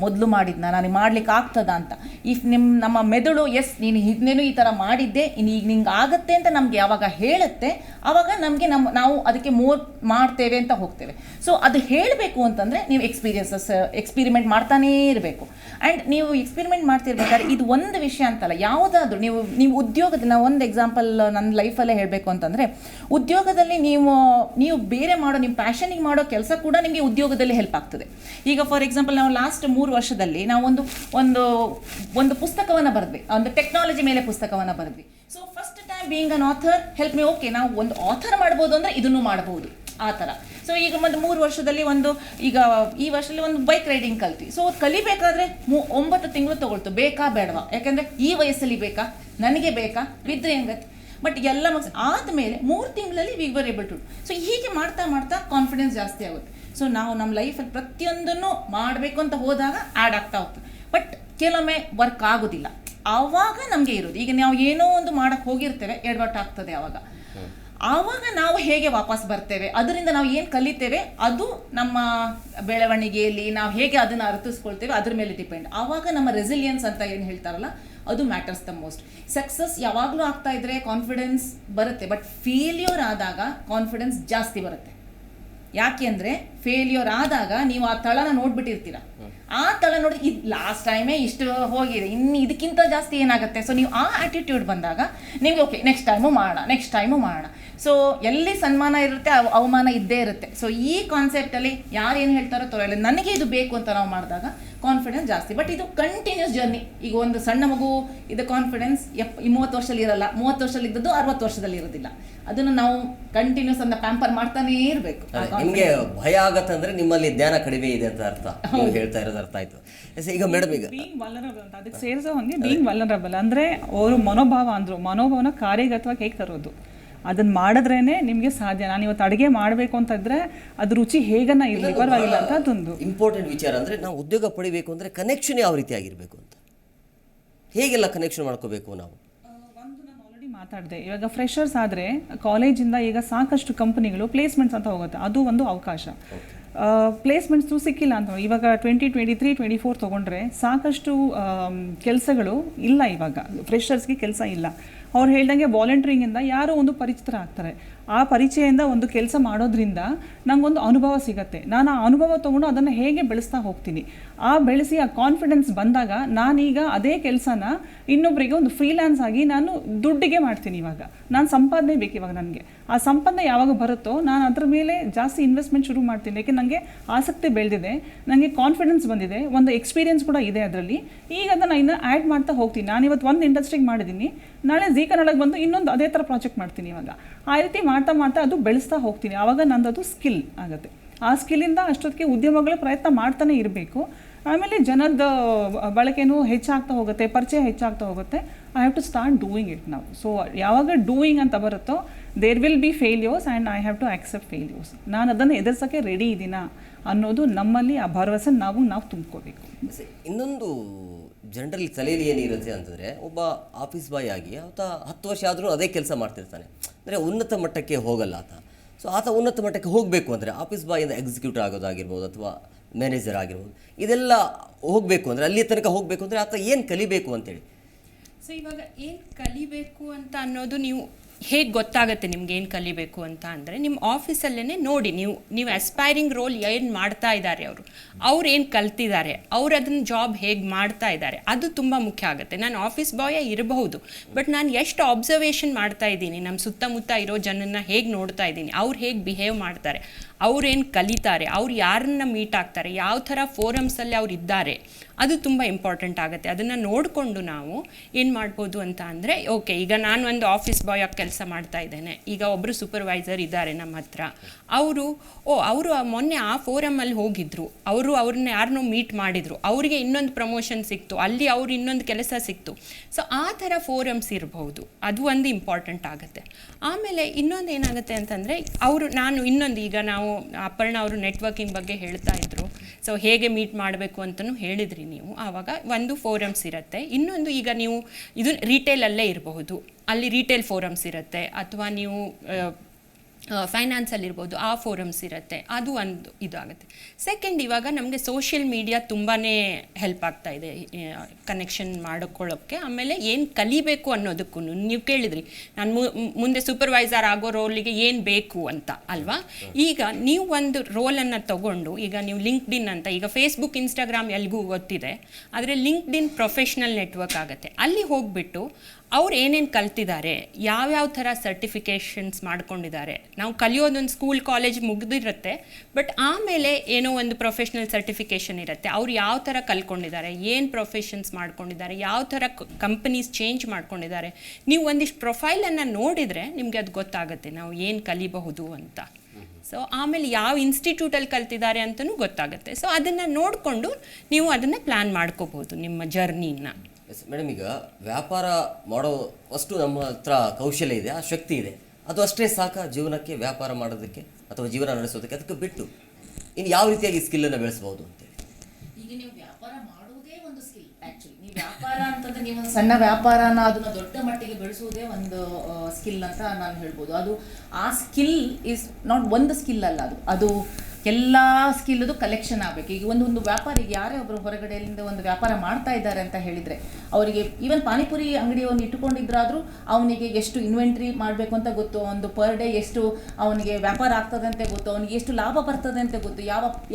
ಮೊದಲು ಮಾಡಿದ್ನಾ, ನನಗೆ ಮಾಡ್ಲಿಕ್ಕೆ ಆಗ್ತದಾ ಅಂತ. ಇಫ್ ನಮ್ಮ ಮೆದುಳು ಎಸ್ ನೀನು ಹಿಂದೇನು ಈ ಥರ ಮಾಡಿದ್ದೆ, ಈಗ ನಿಂಗೆ ಆಗತ್ತೆ ಅಂತ ನಮಗೆ ಯಾವಾಗ ಹೇಳುತ್ತೆ, ಆವಾಗ ನಮಗೆ ನಾವು ಅದಕ್ಕೆ ಮೋರ್ ಮಾಡ್ತೇವೆ ಅಂತ ಹೋಗ್ತೇವೆ. ಸೊ ಅದು ಹೇಳಬೇಕು ಅಂತಂದರೆ ನೀವು ಎಕ್ಸ್ಪೀರಿಮೆಂಟ್ ಮಾಡ್ತಾನೇ ಇರಬೇಕು. ಆ್ಯಂಡ್ ನೀವು ಎಕ್ಸ್ಪೀರಿಮೆಂಟ್ ಮಾಡ್ತಿರ್ಬೇಕಾದ್ರೆ ಇದು ಒಂದು ವಿಷಯ ಅಂತಲ್ಲ, ಯಾವುದಾದ್ರೂ ನೀವು ಉದ್ಯೋಗದಲ್ಲಿ, ನಾವು ಒಂದು ಎಕ್ಸಾಂಪಲ್ ನನ್ನ ಲೈಫಲ್ಲೇ ಹೇಳಬೇಕು ಅಂತಂದರೆ, ಉದ್ಯೋಗದಲ್ಲಿ ನೀವು ಬೇರೆ ಮಾಡೋ ನಿಮ್ಮ ಪ್ಯಾಷನಿಗೆ ಮಾಡೋ ಕೆಲಸ ಕೂಡ ನಿಮಗೆ ಉದ್ಯೋಗದಲ್ಲಿ ಹೆಲ್ಪ್ ಆಗ್ತದೆ. ಈಗ ಫಾರ್ ಎಕ್ಸಾಂಪಲ್ ನಾವು ಲಾಸ್ಟ್ 3 ವರ್ಷದಲ್ಲಿ ನಾವು ಒಂದು ಪುಸ್ತಕವನ್ನು ಬರೆದ್ವಿ, ಒಂದು ಟೆಕ್ನಾಲಜಿ ಮೇಲೆ ಪುಸ್ತಕವನ್ನು ಬರೆದ್ವಿ. So first time being an author help me. Okay, ನಾವು ಒಂದು ಆಥರ್ ಮಾಡ್ಬೋದು ಅಂದರೆ ಇದನ್ನು ಮಾಡಬಹುದು ಆ ಥರ. ಸೊ ಈಗ ಒಂದು 3 ವರ್ಷದಲ್ಲಿ ಈಗ ಈ ವರ್ಷದಲ್ಲಿ ಒಂದು ಬೈಕ್ ರೈಡಿಂಗ್ ಕಲ್ತ್ವಿ. ಸೊ ಕಲಿಬೇಕಾದ್ರೆ 9 ತಿಂಗಳು ತಗೊಳ್ತು, ಬೇಕಾ ಬೇಡವಾ? ಯಾಕಂದರೆ ಈ ವಯಸ್ಸಲ್ಲಿ ಬೇಕಾ, ನನಗೆ ಬೇಕಾ, ಬಿದ್ದರೆ ಹೆಂಗತ್ತೆ. ಬಟ್ ಎಲ್ಲ ಆದಮೇಲೆ 3 ತಿಂಗಳಲ್ಲಿ we were able to. So ಹೀಗೆ ಮಾಡ್ತಾ ಮಾಡ್ತಾ ಕಾನ್ಫಿಡೆನ್ಸ್ ಜಾಸ್ತಿ ಆಗುತ್ತೆ. ಸೊ ನಾವು ನಮ್ಮ ಲೈಫಲ್ಲಿ ಪ್ರತಿಯೊಂದನ್ನು ಮಾಡಬೇಕು ಅಂತ ಹೋದಾಗ ಆ್ಯಡ್ ಆಗ್ತಾ ಹೋಗ್ತದೆ. ಬಟ್ ಕೆಲವೊಮ್ಮೆ ವರ್ಕ್ ಆಗೋದಿಲ್ಲ, ಆವಾಗ ನಮಗೆ ಇರೋದು. ಈಗ ನಾವು ಏನೋ ಒಂದು ಮಾಡೋಕ್ಕೆ ಹೋಗಿರ್ತೇವೆ, ಎಡವಟ್ಟು ಆಗ್ತದೆ. ಆವಾಗ ನಾವು ಹೇಗೆ ವಾಪಸ್ ಬರ್ತೇವೆ, ಅದರಿಂದ ನಾವು ಏನು ಕಲಿತೇವೆ, ಅದು ನಮ್ಮ ಬೆಳವಣಿಗೆಯಲ್ಲಿ ನಾವು ಹೇಗೆ ಅದನ್ನು ಅರ್ಥಿಸ್ಕೊಳ್ತೇವೆ ಅದ್ರ ಮೇಲೆ ಡಿಪೆಂಡ್. ಆವಾಗ ನಮ್ಮ ರೆಸಿಲಿಯನ್ಸ್ ಅಂತ ಏನು ಹೇಳ್ತಾರಲ್ಲ, ಅದು ಮ್ಯಾಟರ್ಸ್ ದ ಮೋಸ್ಟ್. ಸಕ್ಸಸ್ ಯಾವಾಗಲೂ ಆಗ್ತಾ ಇದ್ರೆ ಕಾನ್ಫಿಡೆನ್ಸ್ ಬರುತ್ತೆ, ಬಟ್ ಫೇಲ್ಯೂರ್ ಆದಾಗ ಕಾನ್ಫಿಡೆನ್ಸ್ ಜಾಸ್ತಿ ಬರುತ್ತೆ. ಯಾಕೆ ಅಂದರೆ ಫೇಲ್ಯೂರ್ ಆದಾಗ ನೀವು ಆ ತಳನ ನೋಡ್ಬಿಟ್ಟಿರ್ತೀರ, ಆ ತಳ ನೋಡಿ ಇದು ಲಾಸ್ಟ್ ಟೈಮೇ ಇಷ್ಟು ಹೋಗಿದೆ, ಇನ್ನು ಇದಕ್ಕಿಂತ ಜಾಸ್ತಿ ಏನಾಗುತ್ತೆ. ಸೊ ನೀವು ಆ ಆ್ಯಟಿಟ್ಯೂಡ್ ಬಂದಾಗ ನಿಮಗೆ ಓಕೆ ನೆಕ್ಸ್ಟ್ ಟೈಮು ಮಾಡೋಣ. ಸೊ ಎಲ್ಲಿ ಸನ್ಮಾನ ಇರುತ್ತೆ ಅವಮಾನ ಇದ್ದೇ ಇರುತ್ತೆ. ಸೊ ಈ ಕಾನ್ಸೆಪ್ಟಲ್ಲಿ ಯಾರು ಏನು ಹೇಳ್ತಾರೋ ತೊಗೊಳ್ಳಿ, ನನಗೆ ಇದು ಬೇಕು ಅಂತ ನಾವು ಮಾಡಿದಾಗ ಕಾನ್ಫಿಡೆನ್ಸ್ ಜಾಸ್ತಿ. ಬಟ್ ಇದು ಕಂಟಿನ್ಯೂಸ್ ಜರ್ನಿ. ಈಗ ಒಂದು ಸಣ್ಣ ಮಗು ಇದು ಕಾನ್ಫಿಡೆನ್ಸ್ 30 ವರ್ಷದಲ್ಲಿ ಇರಲ್ಲ, 30 ವರ್ಷದಲ್ಲಿ ಇದ್ದದ್ದು 60 ವರ್ಷದಲ್ಲಿ ಇರೋದಿಲ್ಲ. ಅದನ್ನು ನಾವು ಕಂಟಿನ್ಯೂಸ್ ಅಂತ ಪ್ಯಾಂಪರ್ ಮಾಡ್ತಾನೇ ಇರಬೇಕು. ನಿಮಗೆ ಭಯ ಆಗತ್ತಂದ್ರೆ ನಿಮ್ಮಲ್ಲಿ ಜ್ಞಾನ ಕಡಿಮೆ ಇದೆ ಅಂತ ಅರ್ಥ, ನೀವು ಹೇಳ್ತಾ ಇರೋದು ಅರ್ಥ ಆಯ್ತು. ಈಗ ಮೇಡಮ್, ಈಗ ಬೀಯಿಂಗ್ ವಲ್ನರಬಲ್ ಅಂತ ಅದಕ್ಕೆ ಸೇರಿಸೋ ಹಂಗೆ ಬೀಯಿಂಗ್ ವಲ್ನರಬಲ್ ಅಂದರೆ ಅವರು ಮನೋಭಾವನ ಕಾರ್ಯಗತವಾಗಿ ಹೇಗೆ ತರೋದು, ಅದನ್ನ ಮಾಡಿದ್ರೇನೆ ನಿಮಗೆ ಸಾಧ್ಯ. ನಾನು ಇವತ್ತು ಅಡುಗೆ ಮಾಡಬೇಕು ಅಂತಂದ್ರೆ ಅದು ರುಚಿ ಹೇಗನ್ನ ಇರಲಿ ಪರವಾಗಿಲ್ಲ ಅಂತ ಅದೊಂದು ಇಂಪಾರ್ಟೆಂಟ್ ವಿಚಾರ. ಅಂದರೆ ನಾವು ಉದ್ಯೋಗ ಪಡಿಬೇಕು ಅಂದರೆ ಕನೆಕ್ಷನ್ ಯಾವ ರೀತಿ ಆಗಿರಬೇಕು ಅಂತ, ಹೇಗೆಲ್ಲ ಕನೆಕ್ಷನ್ ಮಾಡ್ಕೋಬೇಕು ನಾವು? ನಾನು ಆಲ್ರೆಡಿ ಮಾತಾಡಿದೆ. ಇವಾಗ ಫ್ರೆಷರ್ಸ್ ಆದರೆ ಕಾಲೇಜಿಂದ ಈಗ ಸಾಕಷ್ಟು ಕಂಪನಿಗಳು ಪ್ಲೇಸ್ಮೆಂಟ್ಸ್ ಅಂತ ಹೋಗುತ್ತೆ, ಅದು ಒಂದು ಅವಕಾಶ. ಪ್ಲೇಸ್ಮೆಂಟ್ಸು ಸಿಕ್ಕಿಲ್ಲ ಅಂತ ಇವಾಗ 2023-24 ತೊಗೊಂಡ್ರೆ ಸಾಕಷ್ಟು ಕೆಲಸಗಳು ಇಲ್ಲ. ಇವಾಗ ಫ್ರೆಷರ್ಸ್ಗೆ ಕೆಲಸ ಇಲ್ಲ. ಅವ್ರು ಹೇಳ್ದಂಗೆ ವಾಲಂಟ್ರಿಂಗಿಂದ ಯಾರೋ ಒಂದು ಪರಿಚಿತರಾಗ್ತಾರೆ. ಆ ಪರಿಚಯದಿಂದ ಒಂದು ಕೆಲಸ ಮಾಡೋದ್ರಿಂದ ನನಗೊಂದು ಅನುಭವ ಸಿಗುತ್ತೆ. ನಾನು ಆ ಅನುಭವ ತೊಗೊಂಡು ಅದನ್ನು ಹೇಗೆ ಬೆಳೆಸ್ತಾ ಹೋಗ್ತೀನಿ. ಬೆಳೆಸಿ ಆ ಕಾನ್ಫಿಡೆನ್ಸ್ ಬಂದಾಗ ನಾನೀಗ ಅದೇ ಕೆಲಸನ ಇನ್ನೊಬ್ಬರಿಗೆ ಒಂದು ಫ್ರೀಲ್ಯಾನ್ಸ್ ಆಗಿ ನಾನು ದುಡ್ಡಿಗೆ ಮಾಡ್ತೀನಿ. ಇವಾಗ ನಾನು ಸಂಪಾದನೆ ಬೇಕು. ಇವಾಗ ನನಗೆ ಆ ಸಂಪಾದನೆ ಯಾವಾಗ ಬರುತ್ತೋ ನಾನು ಅದ್ರ ಮೇಲೆ ಜಾಸ್ತಿ ಇನ್ವೆಸ್ಟ್ಮೆಂಟ್ ಶುರು ಮಾಡ್ತೀನಿ. ಯಾಕೆ ನನಗೆ ಆಸಕ್ತಿ ಬೆಳೆದಿದೆ, ನನಗೆ ಕಾನ್ಫಿಡೆನ್ಸ್ ಬಂದಿದೆ, ಒಂದು ಎಕ್ಸ್ಪೀರಿಯನ್ಸ್ ಕೂಡ ಇದೆ ಅದರಲ್ಲಿ. ಈಗ ಅದನ್ನು ಇನ್ನು ಆ್ಯಡ್ ಮಾಡ್ತಾ ಹೋಗ್ತೀನಿ. ನಾನು ಇವತ್ತು ಒಂದು ಇಂಡಸ್ಟ್ರಿಗೆ ಮಾಡಿದ್ದೀನಿ, ನಾಳೆ ಜೀ ಕನ್ನಡಕ್ಕೆ ಬಂದು ಇನ್ನೊಂದು ಅದೇ ಥರ ಪ್ರಾಜೆಕ್ಟ್ ಮಾಡ್ತೀನಿ. ಇವಾಗ ಆ ರೀತಿ ಮಾಡ್ತಾ ಅದು ಬೆಳೆಸ್ತಾ ಹೋಗ್ತೀನಿ. ಆವಾಗ ನಂದದು ಸ್ಕಿಲ್ ಆಗುತ್ತೆ. ಆ ಸ್ಕಿಲ್ಲಿಂದ ಅಷ್ಟೊತ್ತಿಗೆ ಉದ್ಯಮಗಳು ಪ್ರಯತ್ನ ಮಾಡ್ತಾನೆ ಇರಬೇಕು. ಆಮೇಲೆ ಜನದ ಬಳಕೆನೂ ಹೆಚ್ಚಾಗ್ತಾ ಹೋಗುತ್ತೆ, ಪರಿಚಯ ಹೆಚ್ಚಾಗ್ತಾ ಹೋಗುತ್ತೆ. I have to start doing it ನಾವು. ಸೊ ಯಾವಾಗ ಡೂಯಿಂಗ್ ಅಂತ ಬರುತ್ತೋ there will be failures and I have to accept failures. ನಾನು ಅದನ್ನು ಎದುರಿಸೋಕ್ಕೆ ರೆಡಿ ಇದ್ದೀನಾ ಅನ್ನೋದು ನಮ್ಮಲ್ಲಿ ಆ ಭರವಸೆ ನಾವು ತುಂಬ್ಕೋಬೇಕು. ಇನ್ನೊಂದು ಜನರಲ್ಲಿ ತಲೆಯಲ್ಲಿ ಏನಿರುತ್ತೆ ಅಂತಂದರೆ, ಒಬ್ಬ ಆಫೀಸ್ ಬಾಯ್ ಆಗಿ ಆತ 10 ವರ್ಷ ಆದರೂ ಅದೇ ಕೆಲಸ ಮಾಡ್ತಿರ್ತಾನೆ, ಅಂದರೆ ಉನ್ನತ ಮಟ್ಟಕ್ಕೆ ಹೋಗಲ್ಲ ಆತ. ಸೊ ಆತ ಉನ್ನತ ಮಟ್ಟಕ್ಕೆ ಹೋಗಬೇಕು ಅಂದರೆ ಆಫೀಸ್ ಬಾಯಿಂದ ಎಕ್ಸಿಕ್ಯೂಟಿವ್ ಆಗೋದಾಗಿರ್ಬೋದು ಅಥವಾ ಮ್ಯಾನೇಜರ್ ಆಗಿರ್ಬೋದು, ಇದೆಲ್ಲ ಹೋಗಬೇಕು ಅಂದರೆ ಅಲ್ಲಿ ತನಕ ಹೋಗಬೇಕು ಅಂದರೆ ಆತ ಏನು ಕಲಿಬೇಕು ಅಂತೇಳಿ. ಸೊ ಇವಾಗ ಏನು ಕಲಿಬೇಕು ಅಂತ ಅನ್ನೋದು ನೀವು ಹೇಗೆ ಗೊತ್ತಾಗುತ್ತೆ ನಿಮ್ಗೆ ಏನು ಕಲಿಬೇಕು ಅಂತ ಅಂದರೆ, ನಿಮ್ಮ ಆಫೀಸಲ್ಲೇ ನೋಡಿ ನೀವು ಅಸ್ಪೈರಿಂಗ್ ರೋಲ್ ಏನು ಮಾಡ್ತಾ ಇದ್ದಾರೆ, ಅವ್ರು ಏನು ಕಲ್ತಿದ್ದಾರೆ, ಅವ್ರು ಅದನ್ನು ಜಾಬ್ ಹೇಗೆ ಮಾಡ್ತಾ ಇದ್ದಾರೆ, ಅದು ತುಂಬ ಮುಖ್ಯ ಆಗುತ್ತೆ. ನಾನು ಆಫೀಸ್ ಬಾಯೇ ಇರಬಹುದು, ಬಟ್ ನಾನು ಎಷ್ಟು ಅಬ್ಸರ್ವೇಷನ್ ಮಾಡ್ತಾ ಇದ್ದೀನಿ, ನಮ್ಮ ಸುತ್ತಮುತ್ತ ಇರೋ ಜನನ್ನ ಹೇಗೆ ನೋಡ್ತಾ ಇದ್ದೀನಿ, ಅವ್ರು ಹೇಗೆ ಬಿಹೇವ್ ಮಾಡ್ತಾರೆ, ಅವ್ರೇನು ಕಲಿತಾರೆ, ಅವ್ರು ಯಾರನ್ನ ಮೀಟ್ ಆಗ್ತಾರೆ, ಯಾವ ಥರ ಫೋರಮ್ಸಲ್ಲಿ ಅವ್ರು ಇದ್ದಾರೆ, ಅದು ತುಂಬ ಇಂಪಾರ್ಟೆಂಟ್ ಆಗುತ್ತೆ. ಅದನ್ನು ನೋಡಿಕೊಂಡು ನಾವು ಏನು ಮಾಡ್ಬೋದು ಅಂತ ಅಂದರೆ, ಓಕೆ ಈಗ ನಾನು ಒಂದು ಆಫೀಸ್ ಬಾಯ್ ಆಗಿ ಕೆಲಸ ಮಾಡ್ತಾ ಇದ್ದೇನೆ, ಈಗ ಒಬ್ಬರು ಸೂಪರ್ವೈಸರ್ ಇದ್ದಾರೆ ನಮ್ಮ ಹತ್ರ, ಅವರು ಮೊನ್ನೆ ಆ ಫೋರಮಲ್ಲಿ ಹೋಗಿದ್ರು, ಅವ್ರನ್ನ ಯಾರನ್ನೋ ಮೀಟ್ ಮಾಡಿದರು, ಅವರಿಗೆ ಇನ್ನೊಂದು ಪ್ರಮೋಷನ್ ಸಿಕ್ತು, ಅಲ್ಲಿ ಅವ್ರು ಇನ್ನೊಂದು ಕೆಲಸ ಸಿಕ್ತು. ಸೊ ಆ ಥರ ಫೋರಮ್ಸ್ ಇರಬಹುದು, ಅದು ಒಂದು ಇಂಪಾರ್ಟೆಂಟ್ ಆಗುತ್ತೆ. ಆಮೇಲೆ ಇನ್ನೊಂದು ಏನಾಗುತ್ತೆ ಅಂತಂದರೆ, ನಾನು ಇನ್ನೊಂದು ಈಗ ನಾವು ಅಪರ್ಣ ಅವರು ನೆಟ್ವರ್ಕಿಂಗ್ ಬಗ್ಗೆ ಹೇಳ್ತಾ ಇದ್ರು, ಸೊ ಹೇಗೆ ಮೀಟ್ ಮಾಡಬೇಕು ಅಂತಲೂ ಹೇಳಿದ್ರಿ ನೀವು. ಆವಾಗ ಒಂದು ಫೋರಮ್ಸ್ ಇರುತ್ತೆ. ಇನ್ನೊಂದು ಈಗ ನೀವು ಇದು ರಿಟೇಲಲ್ಲೇ ಇರಬಹುದು, ಅಲ್ಲಿ ರಿಟೇಲ್ ಫೋರಮ್ಸ್ ಇರುತ್ತೆ, ಅಥವಾ ನೀವು ಫೈನಾನ್ಸಲ್ಲಿರ್ಬೋದು, ಆ ಫೋರಮ್ಸ್ ಇರುತ್ತೆ, ಅದು ಒಂದು ಇದು ಆಗುತ್ತೆ. ಸೆಕೆಂಡ್, ಇವಾಗ ನಮಗೆ ಸೋಷಿಯಲ್ ಮೀಡಿಯಾ ತುಂಬಾ ಹೆಲ್ಪ್ ಆಗ್ತಾ ಇದೆ ಕನೆಕ್ಷನ್ ಮಾಡ್ಕೊಳ್ಳೋಕ್ಕೆ. ಆಮೇಲೆ ಏನು ಕಲಿಬೇಕು ಅನ್ನೋದಕ್ಕೂ ನೀವು ಕೇಳಿದ್ರಿ, ನಾನು ಮುಂದೆ ಸೂಪರ್ವೈಸರ್ ಆಗೋ ರೋಲಿಗೆ ಏನು ಬೇಕು ಅಂತ ಅಲ್ವಾ. ಈಗ ನೀವು ಒಂದು ರೋಲನ್ನು ತಗೊಂಡು, ಈಗ ನೀವು ಲಿಂಕ್ಡ್ಇನ್ ಅಂತ, ಈಗ ಫೇಸ್ಬುಕ್ ಇನ್ಸ್ಟಾಗ್ರಾಮ್ ಎಲ್ಗೂ ಗೊತ್ತಿದೆ, ಆದರೆ ಲಿಂಕ್ಡ್ಇನ್ ಪ್ರೊಫೆಷ್ನಲ್ ನೆಟ್ವರ್ಕ್ ಆಗುತ್ತೆ. ಅಲ್ಲಿ ಹೋಗಿಬಿಟ್ಟು ಅವ್ರು ಏನೇನು ಕಲ್ತಿದ್ದಾರೆ, ಯಾವ್ಯಾವ ಥರ ಸರ್ಟಿಫಿಕೇಷನ್ಸ್ ಮಾಡ್ಕೊಂಡಿದ್ದಾರೆ. ನಾವು ಕಲಿಯೋದೊಂದು ಸ್ಕೂಲ್ ಕಾಲೇಜ್ ಮುಗಿದಿರುತ್ತೆ, ಬಟ್ ಆಮೇಲೆ ಏನೋ ಒಂದು ಪ್ರೊಫೆಷ್ನಲ್ ಸರ್ಟಿಫಿಕೇಷನ್ ಇರುತ್ತೆ, ಅವ್ರು ಯಾವ ಥರ ಕಲ್ತ್ಕೊಂಡಿದ್ದಾರೆ, ಏನು ಪ್ರೊಫೆಷನ್ಸ್ ಮಾಡ್ಕೊಂಡಿದ್ದಾರೆ, ಯಾವ ಥರ ಕಂಪನೀಸ್ ಚೇಂಜ್ ಮಾಡ್ಕೊಂಡಿದ್ದಾರೆ. ನೀವು ಒಂದಿಷ್ಟು ಪ್ರೊಫೈಲನ್ನು ನೋಡಿದರೆ ನಿಮಗೆ ಅದು ಗೊತ್ತಾಗುತ್ತೆ ನಾವು ಏನು ಕಲಿಬಹುದು ಅಂತ. ಸೊ ಆಮೇಲೆ ಯಾವ ಇನ್ಸ್ಟಿಟ್ಯೂಟಲ್ಲಿ ಕಲ್ತಿದ್ದಾರೆ ಅಂತಲೂ ಗೊತ್ತಾಗುತ್ತೆ. ಸೊ ಅದನ್ನು ನೋಡಿಕೊಂಡು ನೀವು ಅದನ್ನು ಪ್ಲ್ಯಾನ್ ಮಾಡ್ಕೋಬೋದು ನಿಮ್ಮ ಜರ್ನಿನ. ಮೇಡಮ್, ಈಗ ವ್ಯಾಪಾರ ಮಾಡೋ ಅಷ್ಟು ನಮ್ಮ ಹತ್ರ ಕೌಶಲ್ಯ ಇದೆ, ಆ ಶಕ್ತಿ ಇದೆ, ಅದು ಅಷ್ಟೇ ಸಾಕ ಜೀವನಕ್ಕೆ, ವ್ಯಾಪಾರ ಮಾಡೋದಕ್ಕೆ ಅಥವಾ ಜೀವನ ನಡೆಸೋದಕ್ಕೆ? ಅದಕ್ಕೆ ಬಿಟ್ಟು ಇನ್ನು ಯಾವ ರೀತಿಯಾಗಿ ಸ್ಕಿಲ್ಲನ್ನು ಬೆಳೆಸ್ಬೋದು ಅಂತೇಳಿ? ಈಗ ನೀವು ವ್ಯಾಪಾರ ಮಾಡುವುದೇ ಒಂದು ಸ್ಕಿಲ್. ಆ್ಯಕ್ಚುಲಿ ನೀವು ವ್ಯಾಪಾರ ಅಂತಂದರೆ ನೀವು ಒಂದು ಸಣ್ಣ ವ್ಯಾಪಾರನ ಅದನ್ನು ದೊಡ್ಡ ಮಟ್ಟಿಗೆ ಬೆಳೆಸುವುದೇ ಒಂದು ಸ್ಕಿಲ್ ಅಂತ ನಾನು ಹೇಳ್ಬೋದು. ಅದು ಆ ಸ್ಕಿಲ್ ಈಸ್ ನಾಟ್ ಒಂದು ಸ್ಕಿಲ್ ಅಲ್ಲ, ಅದು ಎಲ್ಲ ಸ್ಕಿಲ್ದು ಕಲೆಕ್ಷನ್ ಆಗಬೇಕು. ಈಗ ಒಂದು ವ್ಯಾಪಾರಿಗೆ ಯಾರೇ ಒಬ್ಬರು ಹೊರಗಡೆಯಿಂದ ಒಂದು ವ್ಯಾಪಾರ ಮಾಡ್ತಾ ಇದ್ದಾರೆ ಅಂತ ಹೇಳಿದರೆ, ಅವರಿಗೆ ಈವನ್ ಪಾನಿಪುರಿ ಅಂಗಡಿಯನ್ನು ಇಟ್ಟುಕೊಂಡಿದ್ರಾದರೂ ಅವನಿಗೆ ಎಷ್ಟು ಇನ್ವೆಂಟ್ರಿ ಮಾಡಬೇಕು ಅಂತ ಗೊತ್ತು, ಒಂದು ಪರ್ ಡೇ ಎಷ್ಟು ಅವನಿಗೆ ವ್ಯಾಪಾರ ಆಗ್ತದೆ ಅಂತ ಗೊತ್ತು, ಅವನಿಗೆ ಎಷ್ಟು ಲಾಭ ಬರ್ತದೆ ಅಂತ ಗೊತ್ತು,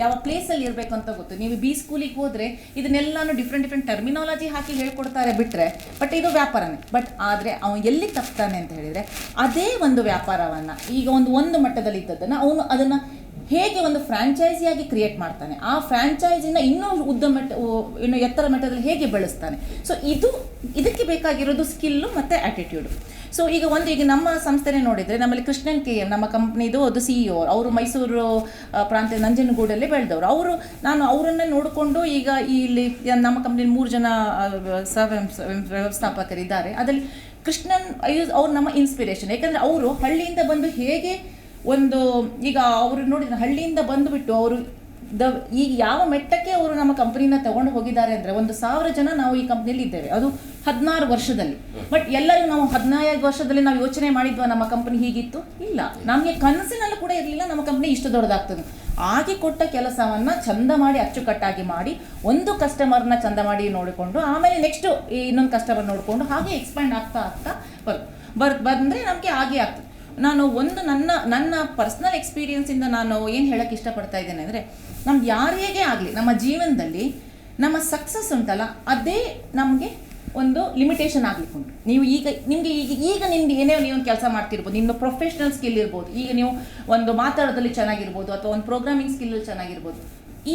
ಯಾವ ಪ್ಲೇಸಲ್ಲಿ ಇರಬೇಕು ಅಂತ ಗೊತ್ತು. ನೀವು ಬಿ ಸ್ಕೂಲಿಗೆ ಹೋದರೆ ಇದನ್ನೆಲ್ಲಾನು ಡಿಫ್ರೆಂಟ್ ಟರ್ಮಿನಾಲಜಿ ಹಾಕಿ ಹೇಳ್ಕೊಡ್ತಾರೆ ಬಿಟ್ಟರೆ, ಬಟ್ ಇದು ವ್ಯಾಪಾರನೇ. ಬಟ್ ಆದರೆ ಅವನು ಎಲ್ಲಿ ತಪ್ತಾನೆ ಅಂತ ಹೇಳಿದರೆ, ಅದೇ ಒಂದು ವ್ಯಾಪಾರವನ್ನು ಈಗ ಒಂದು ಮಟ್ಟದಲ್ಲಿ ಇದ್ದದ್ದನ್ನು ಅವನು ಅದನ್ನು ಹೇಗೆ ಒಂದು ಫ್ರಾಂಚೈಸಿಯಾಗಿ ಕ್ರಿಯೇಟ್ ಮಾಡ್ತಾನೆ, ಆ ಫ್ರಾಂಚೈಸಿನ ಇನ್ನೂ ಇನ್ನು ಎತ್ತರ ಮಟ್ಟದಲ್ಲಿ ಹೇಗೆ ಬೆಳೆಸ್ತಾನೆ. ಸೊ ಇದಕ್ಕೆ ಬೇಕಾಗಿರೋದು ಸ್ಕಿಲ್ಲು ಮತ್ತು ಆ್ಯಟಿಟ್ಯೂಡು. ಸೊ ಈಗ ನಮ್ಮ ಸಂಸ್ಥೆನೇ ನೋಡಿದರೆ, ನಮ್ಮಲ್ಲಿ ಕೃಷ್ಣನ್ KM ನಮ್ಮ ಕಂಪ್ನಿದು ಅದು CEO, ಅವರು ಮೈಸೂರು ಪ್ರಾಂತ್ಯ ನಂಜನಗೂಡಲ್ಲಿ ಬೆಳೆದವರು. ನಾನು ಅವರನ್ನೇ ನೋಡಿಕೊಂಡು ಈಗ ಇಲ್ಲಿ ನಮ್ಮ ಕಂಪ್ನಿಲಿ 3 ಜನ ವ್ಯವಸ್ಥಾಪಕರಿದ್ದಾರೆ. ಅದರಲ್ಲಿ ಕೃಷ್ಣನ್ ಅವ್ರು ನಮ್ಮ ಇನ್ಸ್ಪಿರೇಷನ್. ಯಾಕಂದರೆ ಅವರು ಹಳ್ಳಿಯಿಂದ ಬಂದು ಹೇಗೆ ಈಗ ಅವರು ನೋಡಿದ್ರೆ ಹಳ್ಳಿಯಿಂದ ಬಂದುಬಿಟ್ಟು ಅವರು ಈಗ ಯಾವ ಮೆಟ್ಟಕ್ಕೆ ಅವರು ನಮ್ಮ ಕಂಪ್ನಿನ ತಗೊಂಡು ಹೋಗಿದ್ದಾರೆ ಅಂದರೆ, 1,000 ಜನ ನಾವು ಈ ಕಂಪ್ನಿಯಲ್ಲಿ ಇದ್ದೇವೆ, ಅದು 16 ವರ್ಷದಲ್ಲಿ. ಬಟ್ ಎಲ್ಲರೂ ನಾವು 15 ವರ್ಷದಲ್ಲಿ ನಾವು ಯೋಚನೆ ಮಾಡಿದ್ವಾ ನಮ್ಮ ಕಂಪ್ನಿ ಹೀಗಿತ್ತು? ಇಲ್ಲ, ನಮಗೆ ಕನಸಿನಲ್ಲೂ ಕೂಡ ಇರಲಿಲ್ಲ ನಮ್ಮ ಕಂಪ್ನಿ ಇಷ್ಟು ದೊಡ್ಡದಾಗ್ತದೆ. ಆಗಿ ಕೊಟ್ಟ ಕೆಲಸವನ್ನು ಚಂದ ಮಾಡಿ ಅಚ್ಚುಕಟ್ಟಾಗಿ ಮಾಡಿ, ಒಂದು ಕಸ್ಟಮರ್ನ ಚಂದ ಮಾಡಿ ನೋಡಿಕೊಂಡು, ಆಮೇಲೆ ನೆಕ್ಸ್ಟು ಇನ್ನೊಂದು ಕಸ್ಟಮರ್ ನೋಡಿಕೊಂಡು, ಹಾಗೆ ಎಕ್ಸ್ಪ್ಯಾಂಡ್ ಆಗ್ತಾ ಬಂದರೆ ನಮಗೆ ಹಾಗೆ ಆಗ್ತದೆ. ನಾನು ನನ್ನ ಪರ್ಸ್ನಲ್ ಎಕ್ಸ್ಪೀರಿಯನ್ಸಿಂದ ನಾನು ಏನು ಹೇಳೋಕ್ಕೆ ಇಷ್ಟಪಡ್ತಾ ಇದ್ದೇನೆ ಅಂದರೆ, ನಮ್ದು ಯಾರಿಗೆ ಆಗಲಿ ನಮ್ಮ ಜೀವನದಲ್ಲಿ ನಮ್ಮ ಸಕ್ಸಸ್ ಉಂಟಲ್ಲ, ಅದೇ ನಮಗೆ ಒಂದು ಲಿಮಿಟೇಷನ್ ಆಗಲಿಕ್ಕೆ ಉಂಟು. ನೀವು ನಿಮಗೆ ಏನೇ ನೀವು ಕೆಲಸ ಮಾಡ್ತಿರ್ಬೋದು, ನಿಮ್ಮ ಪ್ರೊಫೆಷ್ನಲ್ ಸ್ಕಿಲ್ ಇರ್ಬೋದು, ಈಗ ನೀವು ಒಂದು ಮಾತಾಡೋದ್ರಲ್ಲಿ ಚೆನ್ನಾಗಿರ್ಬೋದು, ಅಥವಾ ಒಂದು ಪ್ರೋಗ್ರಾಮಿಂಗ್ ಸ್ಕಿಲ್ಲಲ್ಲಿ ಚೆನ್ನಾಗಿರ್ಬೋದು.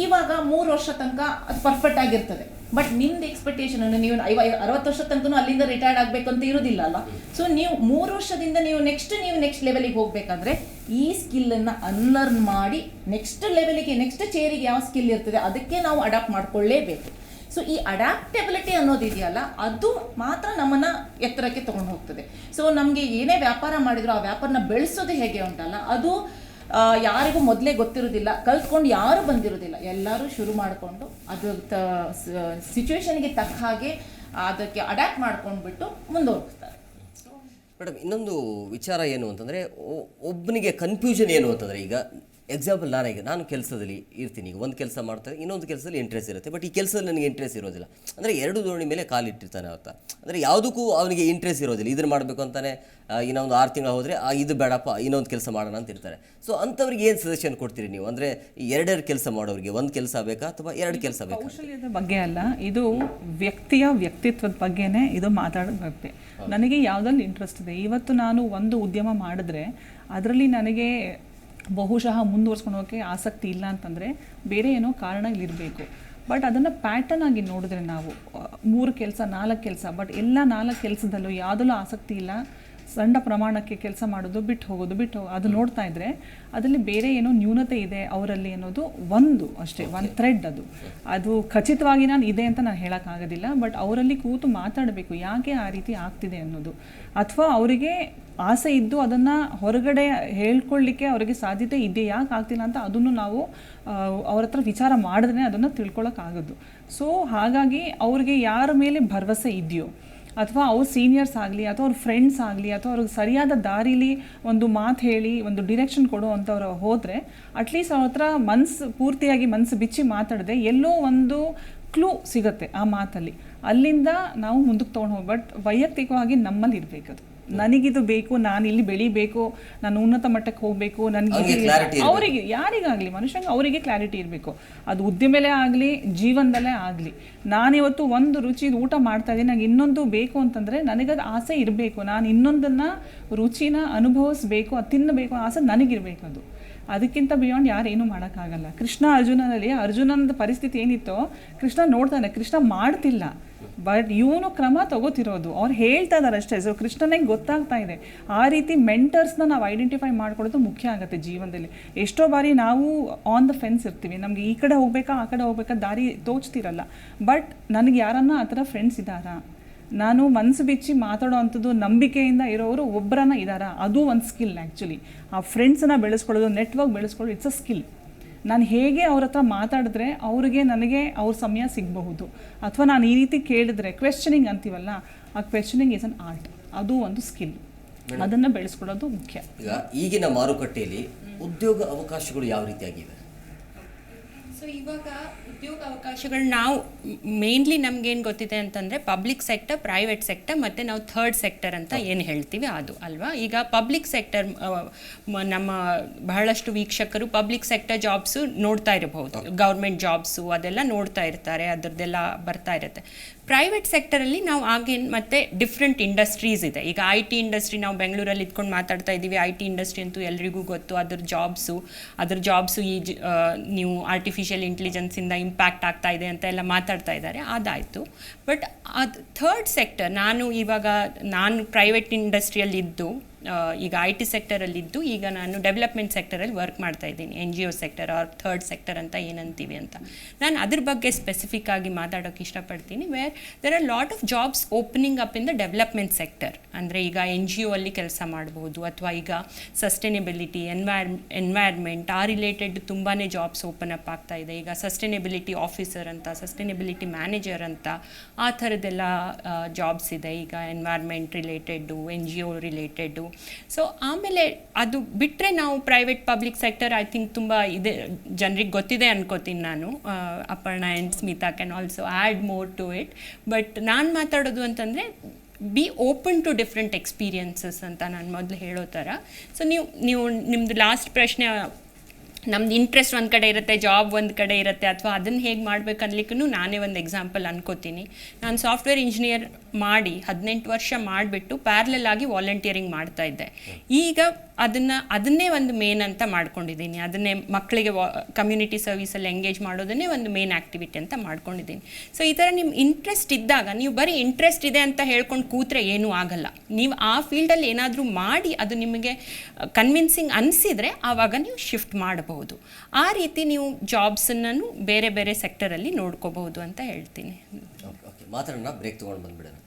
ಇವಾಗ 3 ವರ್ಷ ತನಕ ಅದು ಪರ್ಫೆಕ್ಟ್ ಆಗಿರ್ತದೆ. ಬಟ್ ನಿಮ್ದು ಎಕ್ಸ್ಪೆಕ್ಟೇಷನ್ ನೀವು 60 ವರ್ಷ ತನಕ ಅಲ್ಲಿಂದ ರಿಟೈರ್ಡ್ ಆಗಬೇಕು ಅಂತ ಇರೋದಿಲ್ಲ ಅಲ್ಲ. ಸೊ ನೀವು 3 ವರ್ಷದಿಂದ ನೀವು ನೆಕ್ಸ್ಟ್ ಲೆವೆಲಿಗೆ ಹೋಗಬೇಕಂದ್ರೆ ಈ ಸ್ಕಿಲ್ಲನ್ನು ಅನ್ಲರ್ನ್ ಮಾಡಿ ನೆಕ್ಸ್ಟ್ ಲೆವೆಲಿಗೆ, ನೆಕ್ಸ್ಟ್ ಚೇರಿಗೆ ಯಾವ ಸ್ಕಿಲ್ ಇರ್ತದೆ ಅದಕ್ಕೆ ನಾವು ಅಡಾಪ್ಟ್ ಮಾಡ್ಕೊಳ್ಳೇಬೇಕು. ಸೊ ಈ ಅಡ್ಯಾಪ್ಟಬಿಲಿಟಿ ಅನ್ನೋದಿದೆಯಲ್ಲ, ಅದು ಮಾತ್ರ ನಮ್ಮನ್ನು ಎತ್ತರಕ್ಕೆ ತೊಗೊಂಡು ಹೋಗ್ತದೆ. ಸೊ ನಮಗೆ ಏನೇ ವ್ಯಾಪಾರ ಮಾಡಿದ್ರು ಆ ವ್ಯಾಪಾರನ ಬೆಳೆಸೋದು ಹೇಗೆ ಉಂಟಲ್ಲ, ಅದು ಯಾರಿಗೂ ಮೊದಲೇ ಗೊತ್ತಿರೋದಿಲ್ಲ, ಕಲ್ತ್ಕೊಂಡು ಯಾರು ಬಂದಿರೋದಿಲ್ಲ. ಎಲ್ಲರೂ ಶುರು ಮಾಡಿಕೊಂಡು ಅದು ಸಿಚುವೇಶನ್ಗೆ ತಕ್ಕ ಹಾಗೆ ಅದಕ್ಕೆ ಅಡ್ಯಾಪ್ಟ್ ಮಾಡ್ಕೊಂಡ್ಬಿಟ್ಟು ಮುಂದುವರಿಸ್ತಾರೆ. ಮೇಡಮ್, ಇನ್ನೊಂದು ವಿಚಾರ ಏನು ಅಂತಂದರೆ, ಒಬ್ಬನಿಗೆ ಕನ್ಫ್ಯೂಷನ್ ಏನು ಅಂತಂದರೆ, ಈಗ ಎಕ್ಸಾಂಪಲ್ ನಾನು ಕೆಲಸದಲ್ಲಿ ಇರ್ತೀನಿ, ಈಗ ಒಂದು ಕೆಲಸ ಮಾಡ್ತಾರೆ, ಇನ್ನೊಂದು ಕೆಲಸದಲ್ಲಿ ಇಂಟ್ರೆಸ್ಟ್ ಇರುತ್ತೆ, ಬಟ್ ಈ ಕೆಲಸದಲ್ಲಿ ನನಗೆ ಇಂಟ್ರೆಸ್ಟ್ ಇರೋದಿಲ್ಲ. ಅಂದರೆ 2 ದೋಣಿ ಮೇಲೆ ಕಾಲಿಟ್ಟಿರ್ತಾನೆ ಅಂತ. ಅಂದರೆ ಯಾವುದಕ್ಕೂ ಅವನಿಗೆ ಇಂಟ್ರೆಸ್ಟ್ ಇರೋದಿಲ್ಲ. ಇದನ್ನು ಮಾಡಬೇಕು ಅಂತಾನೆ ಇನ್ನೊಂದು 6 ತಿಂಗಳು ಹೋದರೆ ಇದು ಬೇಡಪ್ಪ, ಇನ್ನೊಂದು ಕೆಲಸ ಮಾಡೋಣ ಅಂತ ಇರ್ತಾರೆ. ಸೊ ಅಂಥವ್ರಿಗೆ ಏನು ಸಜೆಷನ್ ಕೊಡ್ತೀರಿ ನೀವು? ಅಂದರೆ 2 ಕೆಲಸ ಮಾಡೋರಿಗೆ 1 ಕೆಲಸ ಬೇಕಾ ಅಥವಾ 2 ಕೆಲಸ ಬೇಕಾ? ಕೌಶಲ್ಯದ ಬಗ್ಗೆ ಅಲ್ಲ, ಇದು ವ್ಯಕ್ತಿತ್ವದ ಬಗ್ಗೆನೇ ಇದು ಮಾತಾಡೋದಾಗುತ್ತೆ. ನನಗೆ ಯಾವುದಲ್ಲಿ ಇಂಟ್ರೆಸ್ಟ್ ಇದೆ, ಇವತ್ತು ನಾನು ಒಂದು ಉದ್ಯಮ ಮಾಡಿದ್ರೆ ಅದರಲ್ಲಿ ನನಗೆ ಬಹುಶಃ ಮುಂದುವರ್ಸ್ಕೊಂಡು ಹೋಗೋಕ್ಕೆ ಆಸಕ್ತಿ ಇಲ್ಲ ಅಂತಂದರೆ ಬೇರೆ ಏನೋ ಕಾರಣ ಇಲ್ಲಿರಬೇಕು. ಬಟ್ ಅದನ್ನು ಪ್ಯಾಟರ್ನ್ ಆಗಿ ನೋಡಿದ್ರೆ ನಾವು 3 ಕೆಲಸ 4 ಕೆಲಸ, ಬಟ್ ಎಲ್ಲ 4 ಕೆಲಸದಲ್ಲೂ ಯಾವುದಲ್ಲೂ ಆಸಕ್ತಿ ಇಲ್ಲ, ಸಣ್ಣ ಪ್ರಮಾಣಕ್ಕೆ ಕೆಲಸ ಮಾಡೋದು, ಬಿಟ್ಟು ಅದು ನೋಡ್ತಾ ಇದ್ದರೆ ಅದರಲ್ಲಿ ಬೇರೆ ಏನೋ ನ್ಯೂನತೆ ಇದೆ ಅವರಲ್ಲಿ ಅನ್ನೋದು ಒಂದು ಅಷ್ಟೇ, ಒಂದು ಥ್ರೆಡ್. ಅದು ಖಚಿತವಾಗಿ ನಾನು ಇದೆ ಅಂತ ನಾನು ಹೇಳೋಕ್ಕಾಗೋದಿಲ್ಲ. ಬಟ್ ಅವರಲ್ಲಿ ಕೂತು ಮಾತಾಡಬೇಕು ಯಾಕೆ ಆ ರೀತಿ ಆಗ್ತಿದೆ ಅನ್ನೋದು, ಅಥವಾ ಅವರಿಗೆ ಆಸೆ ಇದ್ದು ಅದನ್ನು ಹೊರಗಡೆ ಹೇಳ್ಕೊಳ್ಳಿಕ್ಕೆ ಅವರಿಗೆ ಸಾಧ್ಯತೆ ಇದೆ, ಯಾಕೆ ಆಗ್ತಿಲ್ಲ ಅಂತ ಅದನ್ನು ನಾವು ಅವ್ರ ಹತ್ರ ವಿಚಾರ ಮಾಡಿದ್ರೆ ಅದನ್ನು ತಿಳ್ಕೊಳಕ್ಕಾಗೋದು. ಸೊ ಹಾಗಾಗಿ ಅವ್ರಿಗೆ ಯಾರ ಮೇಲೆ ಭರವಸೆ ಇದೆಯೋ, ಅಥವಾ ಅವ್ರ ಸೀನಿಯರ್ಸ್ ಆಗಲಿ ಅಥವಾ ಅವ್ರ ಫ್ರೆಂಡ್ಸ್ ಆಗಲಿ ಅಥವಾ ಅವ್ರಿಗೆ ಸರಿಯಾದ ದಾರಿಲಿ ಒಂದು ಮಾತು ಹೇಳಿ ಒಂದು ಡಿರೆಕ್ಷನ್ ಕೊಡೋ ಅಂಥವ್ರು ಹೋದರೆ ಅಟ್ಲೀಸ್ಟ್ ಅವ್ರ ಹತ್ರ ಪೂರ್ತಿಯಾಗಿ ಮನಸ್ಸು ಬಿಚ್ಚಿ ಮಾತಾಡದೆ ಎಲ್ಲೋ ಒಂದು ಕ್ಲೂ ಸಿಗುತ್ತೆ ಆ ಮಾತಲ್ಲಿ, ಅಲ್ಲಿಂದ ನಾವು ಮುಂದಕ್ಕೆ ತೊಗೊಂಡು ಹೋಗಿ. ಬಟ್ ವೈಯಕ್ತಿಕವಾಗಿ ನಮ್ಮಲ್ಲಿ ಇರಬೇಕದು, ನನಗಿದು ಬೇಕು, ನಾನು ಇಲ್ಲಿ ಬೆಳಿಬೇಕು, ನಾನು ಉನ್ನತ ಮಟ್ಟಕ್ಕೆ ಹೋಗಬೇಕು, ನನಗೆ ಅವರಿಗೆ ಯಾರಿಗಾಗಲಿ ಮನುಷ್ಯಂಗೆ ಅವರಿಗೆ ಕ್ಲಾರಿಟಿ ಇರಬೇಕು. ಅದು ಉದ್ಯಮದಲ್ಲೇ ಆಗಲಿ ಜೀವನದಲ್ಲೇ ಆಗಲಿ. ನಾನಿವತ್ತು ಒಂದು ರುಚಿ ಊಟ ಮಾಡ್ತಾ ಇದ್ದೀನಿ, ನನಗೆ ಇನ್ನೊಂದು ಬೇಕು ಅಂತಂದರೆ ನನಗದು ಆಸೆ ಇರಬೇಕು, ನಾನು ಇನ್ನೊಂದನ್ನು ರುಚಿನ ಅನುಭವಿಸ್ಬೇಕು, ಅದು ತಿನ್ನಬೇಕು ಆಸೆ ನನಗಿರಬೇಕು. ಅದಕ್ಕಿಂತ ಬಿಯಾಂಡ್ ಯಾರೇನು ಮಾಡೋಕ್ಕಾಗಲ್ಲ. ಕೃಷ್ಣ ಅರ್ಜುನನಲ್ಲಿ ಅರ್ಜುನನ ಪರಿಸ್ಥಿತಿ ಏನಿತ್ತೋ ಕೃಷ್ಣ ನೋಡ್ತಾನೆ, ಕೃಷ್ಣ ಮಾಡ್ತಿಲ್ಲ, ಬಟ್ ಇವನು ಕ್ರಮ ತಗೋತಿರೋದು, ಅವ್ರು ಹೇಳ್ತಾ ಇದ್ದಾರೆ ಅಷ್ಟೇ. ಸೊ ಕೃಷ್ಣನಿಗೆ ಗೊತ್ತಾಗ್ತಾ ಇದೆ. ಆ ರೀತಿ ಮೆಂಟರ್ಸ್ನ ನಾವು ಐಡೆಂಟಿಫೈ ಮಾಡ್ಕೊಳ್ಳೋದು ಮುಖ್ಯ ಆಗುತ್ತೆ ಜೀವನದಲ್ಲಿ. ಎಷ್ಟೋ ಬಾರಿ ನಾವು ಆನ್ ದ ಫೆನ್ಸ್ ಇರ್ತೀವಿ, ನಮಗೆ ಈ ಕಡೆ ಹೋಗ್ಬೇಕಾ ಆ ಕಡೆ ಹೋಗ್ಬೇಕಾ ದಾರಿ ತೋಚ್ತಿರಲ್ಲ. ಬಟ್ ನನಗೆ ಯಾರನ್ನ ಆ ಥರ ಫ್ರೆಂಡ್ಸ್ ಇದ್ದಾರಾ, ನಾನು ಮನಸ್ಸು ಬಿಚ್ಚಿ ಮಾತಾಡೋ ಅಂಥದ್ದು ನಂಬಿಕೆಯಿಂದ ಇರೋರು ಒಬ್ಬರನ್ನ ಇದ್ದಾರಾ, ಅದು ಒಂದು ಸ್ಕಿಲ್. ಆ್ಯಕ್ಚುಲಿ ಆ ಫ್ರೆಂಡ್ಸನ್ನ ಬೆಳೆಸ್ಕೊಳ್ಳೋದು, ನೆಟ್ವರ್ಕ್ ಬೆಳೆಸ್ಕೊಳ್ಳೋದು, ಇಟ್ಸ್ ಅ ಸ್ಕಿಲ್. ನಾನು ಹೇಗೆ ಅವ್ರ ಹತ್ರ ಮಾತಾಡಿದ್ರೆ ನನಗೆ ಅವ್ರ ಸಮಯ ಸಿಗಬಹುದು, ಅಥವಾ ನಾನು ಈ ರೀತಿ ಕೇಳಿದ್ರೆ ಕ್ವೆಶ್ಚನಿಂಗ್ ಅಂತೀವಲ್ಲ, ಆ ಕ್ವೆಶ್ಚನಿಂಗ್ ಈಸ್ ಅನ್ ಆರ್ಟ್, ಅದು ಒಂದು ಸ್ಕಿಲ್. ಅದನ್ನು ಬೆಳೆಸ್ಕೊಳ್ಳೋದು ಮುಖ್ಯ. ಈಗ ಈಗಿನ ಮಾರುಕಟ್ಟೆಯಲ್ಲಿ ಉದ್ಯೋಗ ಅವಕಾಶಗಳು ಯಾವ ರೀತಿಯಾಗಿವೆ? ಸೊ ಇವಾಗ ಉದ್ಯೋಗ ಅವಕಾಶಗಳು ನಾವು ಮೇನ್ಲಿ ನಮಗೇನು ಗೊತ್ತಿದೆ ಅಂತಂದರೆ ಪಬ್ಲಿಕ್ ಸೆಕ್ಟರ್, ಪ್ರೈವೇಟ್ ಸೆಕ್ಟರ್ ಮತ್ತು ನಾವು ಥರ್ಡ್ ಸೆಕ್ಟರ್ ಅಂತ ಏನು ಹೇಳ್ತೀವಿ ಅದು ಅಲ್ವಾ. ಈಗ ಪಬ್ಲಿಕ್ ಸೆಕ್ಟರ್ ನಮ್ಮ ಬಹಳಷ್ಟು ವೀಕ್ಷಕರು ಪಬ್ಲಿಕ್ ಸೆಕ್ಟರ್ ಜಾಬ್ಸು ನೋಡ್ತಾ ಇರಬಹುದು, ಗೌರ್ಮೆಂಟ್ ಜಾಬ್ಸು ಅದೆಲ್ಲ ನೋಡ್ತಾ ಇರ್ತಾರೆ, ಅದರದ್ದೆಲ್ಲ ಬರ್ತಾ ಇರುತ್ತೆ. ಪ್ರೈವೇಟ್ ಸೆಕ್ಟರಲ್ಲಿ ನಾವು ಆಗೇನು ಮತ್ತು ಡಿಫ್ರೆಂಟ್ ಇಂಡಸ್ಟ್ರೀಸ್ ಇದೆ. ಈಗ ಐ ಟಿ ಇಂಡಸ್ಟ್ರಿ ನಾವು ಬೆಂಗಳೂರಲ್ಲಿ ಇದ್ಕೊಂಡು ಮಾತಾಡ್ತಾ ಇದ್ದೀವಿ, ಐ ಟಿ ಇಂಡಸ್ಟ್ರಿ ಅಂತೂ ಎಲ್ರಿಗೂ ಗೊತ್ತು, ಅದ್ರ ಜಾಬ್ಸು ಈ ನೀವು ಆರ್ಟಿಫಿಷಿಯಲ್ ಇಂಟೆಲಿಜೆನ್ಸಿಂದ ಇಂಪ್ಯಾಕ್ಟ್ ಆಗ್ತಾ ಇದೆ ಅಂತ ಎಲ್ಲ ಮಾತಾಡ್ತಾ ಇದ್ದಾರೆ, ಅದಾಯಿತು. ಬಟ್ ಅದು ಥರ್ಡ್ ಸೆಕ್ಟರ್, ನಾನು ಪ್ರೈವೇಟ್ ಇಂಡಸ್ಟ್ರಿಯಲ್ಲಿದ್ದು ಈಗ ಐ ಟಿ ಸೆಕ್ಟರಲ್ಲಿದ್ದು ಈಗ ನಾನು ಡೆವಲಪ್ಮೆಂಟ್ ಸೆಕ್ಟರಲ್ಲಿ ವರ್ಕ್ ಮಾಡ್ತಾ ಇದ್ದೀನಿ, NGO sector R third sector ಅಂತ ಏನಂತೀವಿ ಅಂತ. ನಾನು ಅದ್ರ ಬಗ್ಗೆ ಸ್ಪೆಸಿಫಿಕ್ ಆಗಿ ಮಾತಾಡೋಕ್ಕೆ ಇಷ್ಟಪಡ್ತೀನಿ. There are lot of jobs opening up in the development sector. ಅಂದರೆ ಈಗ NGO ಅಲ್ಲಿ ಕೆಲಸ ಮಾಡ್ಬೋದು, ಅಥವಾ ಈಗ ಸಸ್ಟೈನೇಬಿಲಿಟಿ, ಎನ್ವೈರ್ಮೆಂಟ್ ಆ ರಿಲೇಟೆಡ್ ತುಂಬಾ ಜಾಬ್ಸ್ ಓಪನ್ ಅಪ್ ಆಗ್ತಾ ಇದೆ. ಈಗ ಸಸ್ಟೈನೇಬಿಲಿಟಿ ಆಫೀಸರ್ ಅಂತ, ಸಸ್ಟೈನೇಬಿಲಿಟಿ ಮ್ಯಾನೇಜರ್ ಅಂತ, ಆ ಥರದ್ದೆಲ್ಲ ಜಾಬ್ಸ್ ಇದೆ. ಈಗ environment related, NGO related. So ಆಮೇಲೆ ಅದು ಬಿಟ್ಟರೆ ನಾವು private public sector I think ತುಂಬ ಇದೆ, ಜನರಿಗೆ ಗೊತ್ತಿದೆ ಅನ್ಕೋತೀನಿ ನಾನು. Aparna and Smita can also add more to it. But ನಾನು ಮಾತಾಡೋದು ಅಂತಂದರೆ be open to different experiences ಅಂತ ನಾನು ಮೊದಲು ಹೇಳೋ ಥರ. ಸೊ ನೀವು ನಿಮ್ಮದು ಲಾಸ್ಟ್ ಪ್ರಶ್ನೆ, ನಮ್ದು ಇಂಟ್ರೆಸ್ಟ್ ಒಂದು ಕಡೆ ಇರುತ್ತೆ, ಜಾಬ್ ಒಂದು ಕಡೆ ಇರುತ್ತೆ, ಅಥವಾ ಅದನ್ನು ಹೇಗೆ ಮಾಡ್ಬೇಕು ಅನ್ಲಿಕ್ಕೂ ನಾನೇ ಒಂದು ಎಕ್ಸಾಂಪಲ್ ಅನ್ಕೋತೀನಿ. ನಾನು ಸಾಫ್ಟ್ವೇರ್ ಇಂಜಿನಿಯರ್ ಮಾಡಿ 18 ವರ್ಷ ಮಾಡಿಬಿಟ್ಟು ಪ್ಯಾರಲಲ್ ಆಗಿ ವಾಲಂಟಿಯರಿಂಗ್ ಮಾಡ್ತಾ ಇದ್ದೆ. ಈಗ ಅದನ್ನೇ ಒಂದು ಮೇನ್ ಅಂತ ಮಾಡ್ಕೊಂಡಿದ್ದೀನಿ. ಅದನ್ನೇ ಮಕ್ಕಳಿಗೆ ಕಮ್ಯುನಿಟಿ ಸರ್ವಿಸಲ್ಲಿ ಎಂಗೇಜ್ ಮಾಡೋದನ್ನೇ ಒಂದು ಮೇನ್ ಆ್ಯಕ್ಟಿವಿಟಿ ಅಂತ ಮಾಡ್ಕೊಂಡಿದ್ದೀನಿ. ಸೊ ಈ ಥರ ನಿಮ್ಮ ಇಂಟ್ರೆಸ್ಟ್ ಇದ್ದಾಗ, ನೀವು ಬರೀ ಇಂಟ್ರೆಸ್ಟ್ ಇದೆ ಅಂತ ಹೇಳ್ಕೊಂಡು ಕೂತ್ರೆ ಏನೂ ಆಗಲ್ಲ. ನೀವು ಆ ಫೀಲ್ಡಲ್ಲಿ ಏನಾದರೂ ಮಾಡಿ ಅದು ನಿಮಗೆ ಕನ್ವಿನ್ಸಿಂಗ್ ಅನಿಸಿದರೆ ಆವಾಗ ನೀವು ಶಿಫ್ಟ್ ಮಾಡಬಹುದು. ಆ ರೀತಿ ನೀವು ಜಾಬ್ಸನ್ನು ಬೇರೆ ಬೇರೆ ಸೆಕ್ಟರಲ್ಲಿ ನೋಡ್ಕೋಬಹುದು ಅಂತ ಹೇಳ್ತೀನಿ. ಓಕೆ, ಮಾತಾಡೋಣ, ಬ್ರೇಕ್ ತೊಗೊಂಡು ಬಂದುಬಿಡೋಣ.